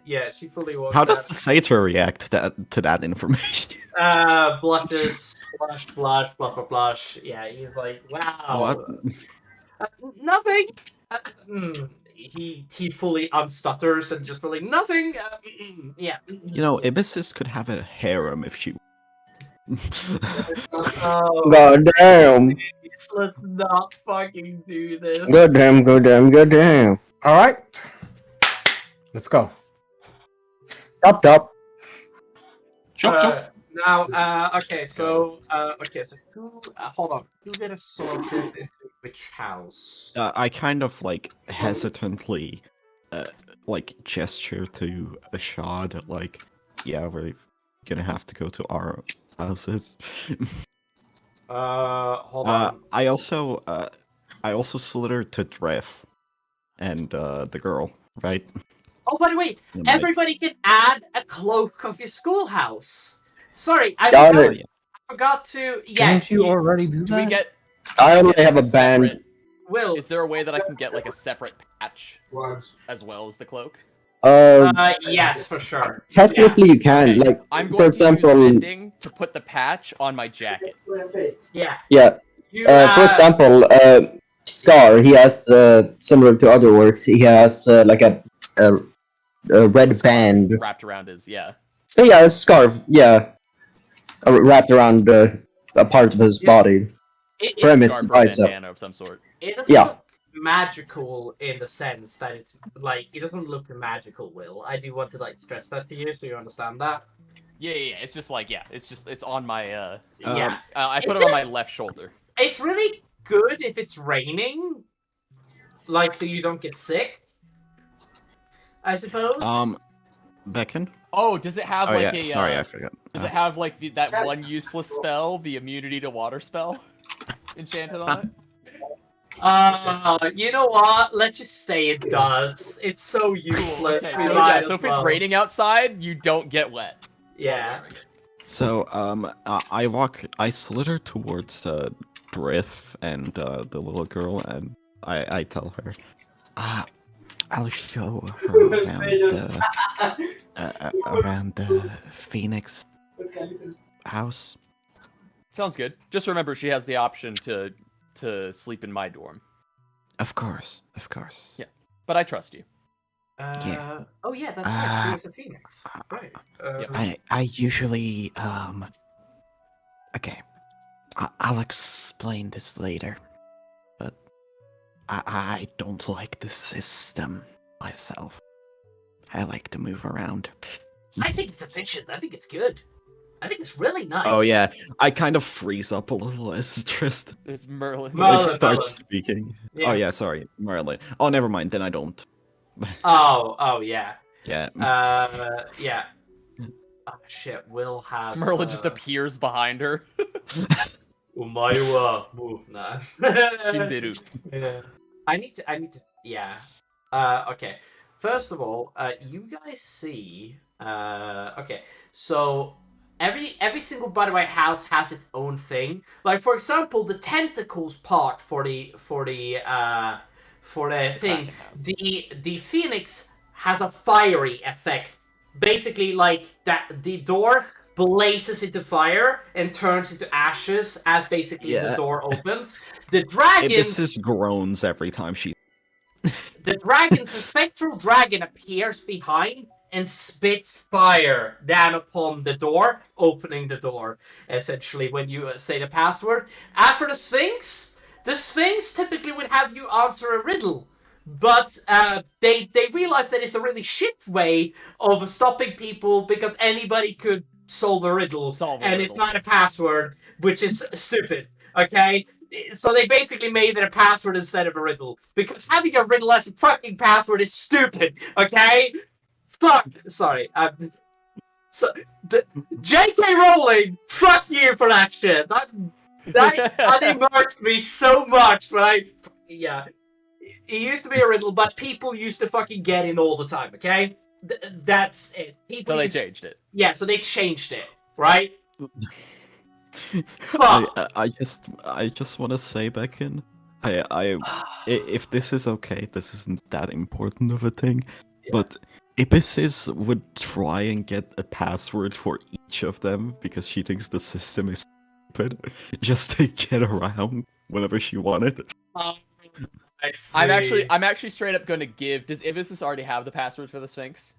Yeah. She fully walks. How does out. the satyr react to that information? Blushes, blush. Yeah, he's like, wow. What? Nothing. He fully unstutters and just really nothing. Yeah. You know, Ibis could have a harem if she. Oh, God damn. let's not fucking do this. God damn. All right, let's go. Top. Chop chop. Now, okay, so who? Hold on. Who get assaulted into which house? I kind of like hesitantly, like gesture to Ashad, like, yeah, we're gonna have to go to our houses. Hold on. I also slither to Dreff and the girl, right? Oh, by the way, And, like, everybody can add a cloak of your schoolhouse. Sorry, I Got forgot it. to. Yeah, Didn't you already do Do we that? get? I only have a separate- band. Will. Is there a way that I can get like a separate patch as well as the cloak? Yes, for sure. Technically, you can. Okay. Like, I'm for going example, to use mending to put the patch on my jacket. Yeah. yeah. You, For example, Scar, he has similar to other works. He has like a red band. Wrapped around his Yeah, a scarf. Yeah, wrapped around a part of his body. For him, it's scarf the or a bicep. bandana of some sort. It doesn't Yeah. look magical in the sense that it's like it doesn't look magical. Will I do want to like stress that to you so you understand that? Yeah. It's just like it's on my Yeah. I put It's it on my just- left shoulder. It's really good if it's raining, like so you don't get sick. I suppose. Beckon? Oh, does it have Oh like yeah, a? sorry, I forgot. Does it have like that one useless spell, the immunity to water spell, enchanted on it? You know what? Let's just say it does. It's so useless. Okay, we so might yeah, as so if it's well. raining outside, you don't get wet. Yeah. So, I slither towards Driff and the little girl, and I tell her, I'll show her around the Phoenix house. Sounds good. Just remember, she has the option to sleep in my dorm. Of course. Yeah. But I trust you. Yeah. Oh yeah, that's right. She was a phoenix. Right. I usually okay. I'll explain this later, but I don't like the system myself. I like to move around. I think it's efficient. I think it's good. I think it's really nice. Oh yeah, I kind of freeze up a little as Tristan It's Merlin. Merlin. starts speaking. Yeah. Oh yeah, sorry, Merlin. Oh, never mind. Then I don't. Oh yeah. Yeah. Yeah. Oh shit. Will has Merlin just appears behind her. Umaiwa move nah. Shinderu. Yeah. I need to. Yeah. Okay. First of all, you guys see. Okay. So every single Body White house has its own thing. Like for example, the tentacles part for the thing. house. The Phoenix has a fiery effect. Basically, like that, the door blazes into fire and turns into ashes as basically the Yeah. door opens. The dragons. This is groans every time she. The dragon's a spectral dragon appears behind and spits fire down upon the door, opening the door, essentially, when you say the password. As for the Sphinx typically would have you answer a riddle. But they realized that it's a really shit way of stopping people because anybody could solve a riddle, it's not a password, which is stupid. Okay, so they basically made it a password instead of a riddle because having a riddle as a fucking password is stupid. Okay, fuck. Sorry. So J.K. Rowling, fuck you for that shit. That immersed me so much. But it used to be a riddle, but people used to fucking get in all the time, okay? That's it. So they changed it. Yeah, so they changed it, right? I just want to say, Becken, if this is okay, this isn't that important of a thing, but Ibis would try and get a password for each of them because she thinks the system is stupid, just to get around whenever she wanted. I see. I'm actually straight up going to give. Does Ibis already have the password for the Sphinx?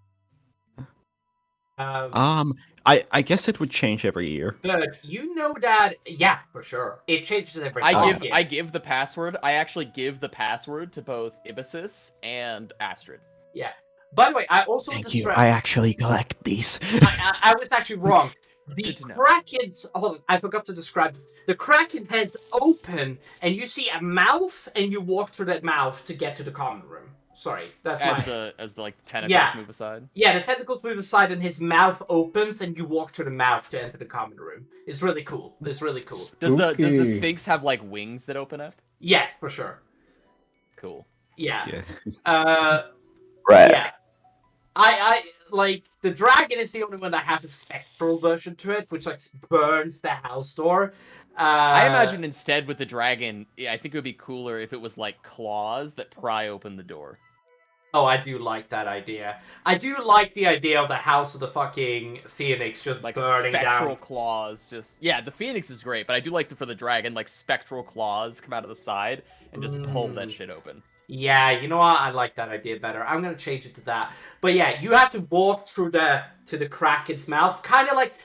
I guess it would change every year. But you know that, yeah, for sure. It changes every time. I give the password. I actually give the password to both Ibis and Astrid. Yeah. By the way, I also Thank you. I actually collect these. I was actually wrong. The Kraken's... Oh, I forgot to describe this. The Kraken head's open, and you see a mouth, and you walk through that mouth to get to the common room. Sorry, that's as the like tentacles move aside. Yeah, the tentacles move aside, and his mouth opens, and you walk through the mouth to enter the common room. It's really cool. It's really cool. Does the Sphinx have like wings that open up? Yes, for sure. Cool. Yeah. Right. Yeah. I like the dragon is the only one that has a spectral version to it, which like burns the house door. I imagine instead with the dragon, I think it would be cooler if it was like claws that pry open the door. Oh, I do like that idea. I do like the idea of the house of the fucking phoenix just like burning spectral down. Claws. The phoenix is great, but I do like for the dragon, like spectral claws come out of the side and just pull that shit open. Yeah, you know what? I like that idea better. I'm gonna change it to that. But yeah, you have to walk through to the Kraken's mouth, kind of like.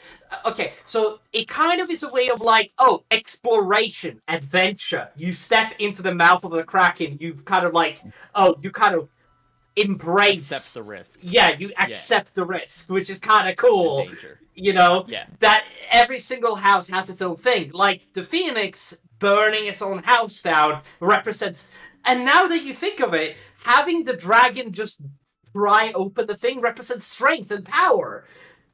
Okay, so it kind of is a way of like, exploration, adventure. You step into the mouth of the Kraken. You've kind of like, you kind of embrace. Accept the risk. Yeah, you accept the risk, which is kind of cool. Danger. You know, yeah. That every single house has its own thing. Like the Phoenix burning its own house down represents. And now that you think of it, having the dragon just pry open the thing represents strength and power.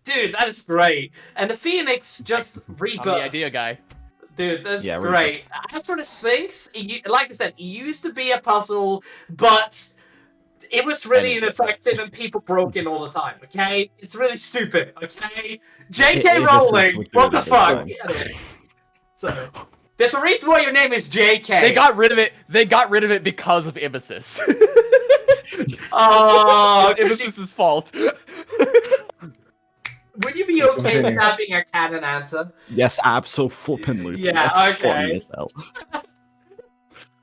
Dude, that is great. And the Phoenix just rebirth. I'm the idea guy. Dude, that's great. As for the Sphinx, like I said, it used to be a puzzle, but it was really ineffective and people broke it all the time, okay? It's really stupid, okay? J.K. Rowling, what the fuck? So... There's a reason why your name is JK. They got rid of it. They got rid of it because of Ibis. Oh, it's Ibis' fault. Would you be okay with that being a canon answer? Yes, absolutely. Yeah, that's okay. funny as hell.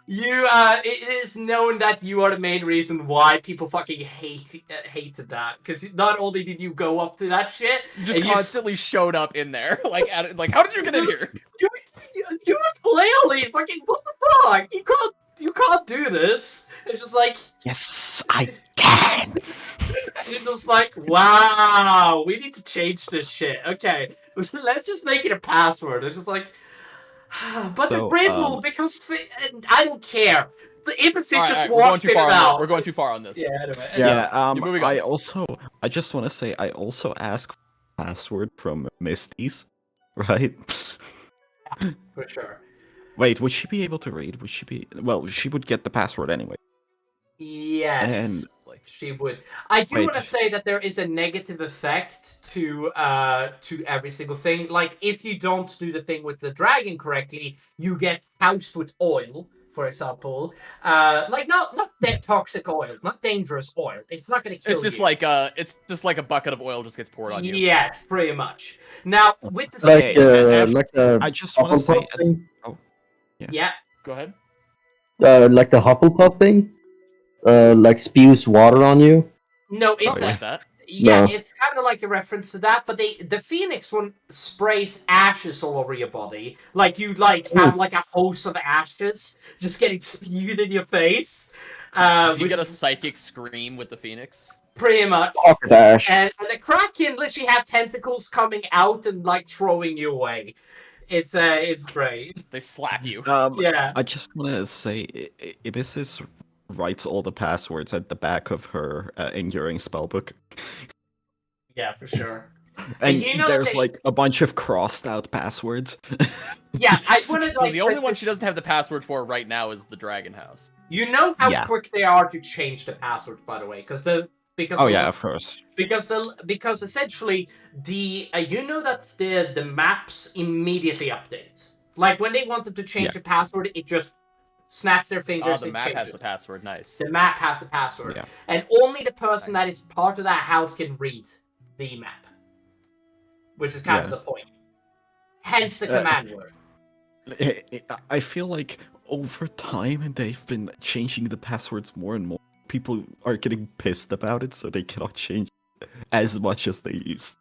It is known that you are the main reason why people fucking hated that. Because not only did you go up to that shit, you just constantly showed up in there. Like, how did you get in here? You were clearly fucking, what the fuck? You can't do this. It's just like, yes, I can. It's just like, wow, we need to change this shit. Okay, let's just make it a password. It's just like, but the riddle becomes. I don't care. The Ibis just walks in and out. We're going too far on this. Yeah. Anyway. Yeah. I just want to say, I also ask for a password from Misty's, right? Yeah, for sure. Wait, would she be able to read? Would she be? Well, she would get the password anyway. Yes. And she would. I do want to say that there is a negative effect to every single thing. Like if you don't do the thing with the dragon correctly, you get housefoot oil, for example. Like not that toxic oil, not dangerous oil. It's not going to kill you. It's just like a bucket of oil just gets poured on you. Yes, pretty much. Now with the I just want to say. Yeah. Go ahead. Like the Hufflepuff thing. Like spews water on you. No, it's not like that. Yeah, No. it's kind of like a reference to that, but the Phoenix one sprays ashes all over your body, like you have like a hose of ashes just getting spewed in your face. Did you Which get a is psychic scream with the Phoenix? pretty much. Pocket Ash. And the Kraken literally have tentacles coming out and like throwing you away. It's great. They slap you. Yeah. I just want to say, Ibis writes all the passwords at the back of her enduring spellbook, Yeah, for sure. and you know there's they- like a bunch of crossed out passwords. Yeah, I wanted So like the only one she doesn't have the password for right now is the Dragon House. You know how Yeah. quick they are to change the passwords, by the way, because Oh yeah, of course. because essentially you know that the maps immediately update. Like when they wanted to change the password, it just snaps their fingers The and map changes. has the password. Nice. The map has the password, Yeah. and only the person that is part of that house can read the map, which is kind of Yeah. the point. Hence the command word. I feel like over time they've been changing the passwords more and more. People are getting pissed about it, so they cannot change as much as they used.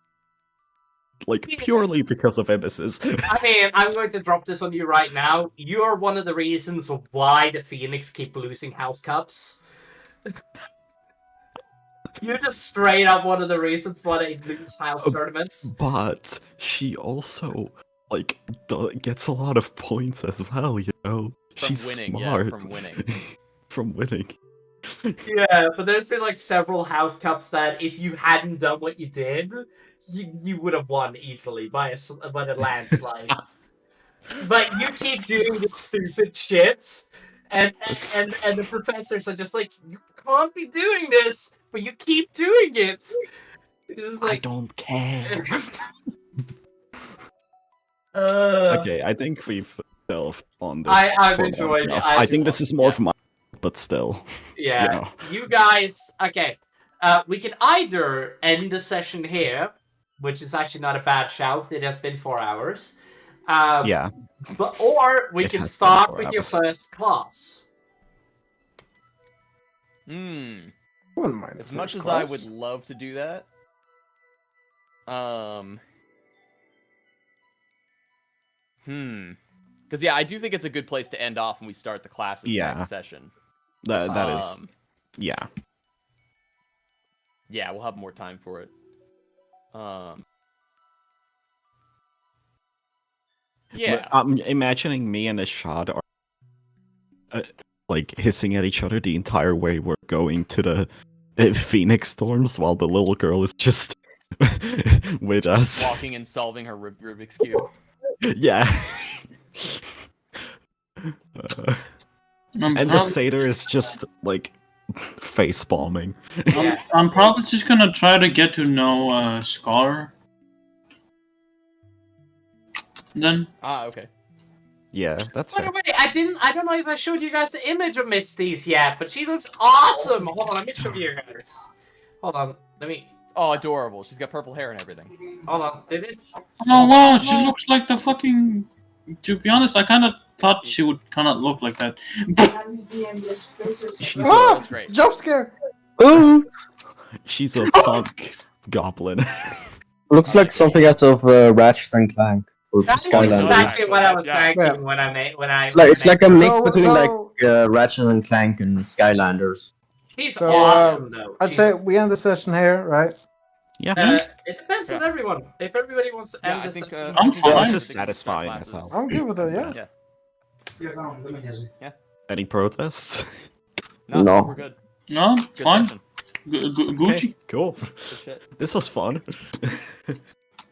Like purely because of emisses. I mean, I'm going to drop this on you right now. You're one of the reasons why the Phoenix keep losing house cups. You're just straight up one of the reasons why they lose house tournaments. But she also like gets a lot of points as well, you know. From She's winning, smart. yeah, from winning. From winning. Yeah, but there's been like several house cups that if you hadn't done what you did, you would have won easily by a landslide. But you keep doing this stupid shit, and the professors are just like, you can't be doing this, but you keep doing it. It's I like, don't care. uh, Okay, I think we've delved on this. I've for long enjoyed it. enough. I've I think this is more yeah. of my, but still. Yeah, You know. you guys. Okay, we can either end the session here, which is actually not a bad shout. It has been 4 hours. Yeah. Or we It can has been start 4 with your hours. first class. I wouldn't mind. As the much first as I class. would love to do that, because yeah, I do think it's a good place to end off when we start the classes Yeah. next session. That is. Um, Yeah. yeah, we'll have more time for it. Yeah. But I'm imagining me and Ashad are like hissing at each other the entire way we're going to the Phoenix Storms while the little girl is just with us. Walking and solving her Rubik's Cube. Yeah. I'm, And the prob- satyr is just like face palming. I'm probably just gonna try to get to know Scar. Then Okay. Yeah, that's By the fair. way, I don't know if I showed you guys the image of Misty's yet, but she looks awesome. Hold on, let me show you guys. Hold on, let me. Oh, adorable. She's got purple hair and everything. Hold on, did it? oh wow, she looks like the fucking. To be honest, I kind of thought she would kind of look like that. She's Ah! That's great. Jump scare! Ooh! She's a punk goblin. Looks like something out of Ratchet and Clank. Or That's Skylanders. exactly what I was Yeah. thinking when I made when I. It's like a mix So- between so- like Ratchet and Clank and Skylanders. She's So, awesome though. I'd She's- say we end the session here, right? Yeah. it depends on Yeah. everyone. If everybody wants to end Yeah, I this, think. episode- I'm I think fine. we This should is start satisfying classes. as hell. I'm good with it, yeah. Any protests? No. We're good. No, Good fine. session. Gucci. Okay, cool. Good shit. This was fun.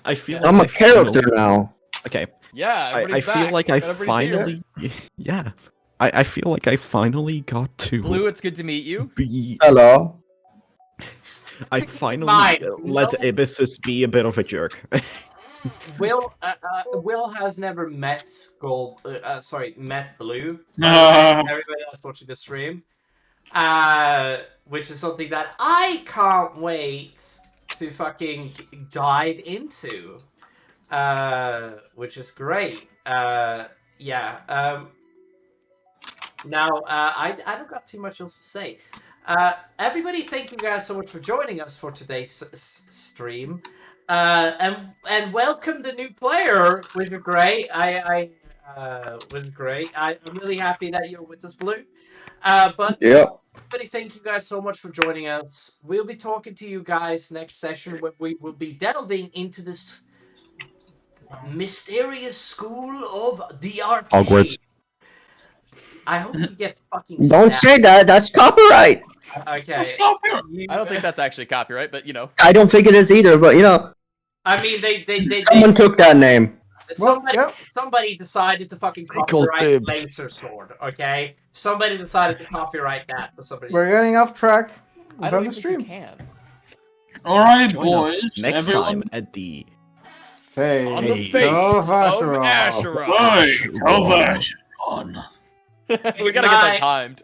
I feel I'm a like I character finally- now. Okay, Yeah, I everybody's feel back. like I Everybody's here. finally, yeah, I feel like I finally got to Blue, it's good to meet you. be. Hello. I finally Fine. let No. Ibis be a bit of a jerk. Will has never met met Blue. Ah. Everybody else watching the stream, which is something that I can't wait to fucking dive into, which is great. Yeah. Now, I don't got too much else to say. Everybody, thank you guys so much for joining us for today's stream. And welcome the new player, which is great. Was great. I'm really happy that you're with us, Blue. But Yeah. everybody, thank you guys so much for joining us. We'll be talking to you guys next session when we will be delving into this mysterious school of the arcade. Hogwarts. I hope you get fucking Don't stabbed. say that. That's copyright. Okay. I don't think that's actually copyright, but you know. I don't think it is either. But you know, I mean, someone took that name. Somebody decided to fucking Pickle copyright dibs. Laser Sword, okay? Somebody decided to copyright that for somebody. We're getting off track. I It's don't on the even think you stream. can. Alright, Join us boys. next everyone. time at the Fate On the Fate fate of of Asharon. Asharon. We gotta get that timed.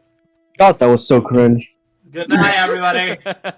God, that was so cringe. Good night, everybody.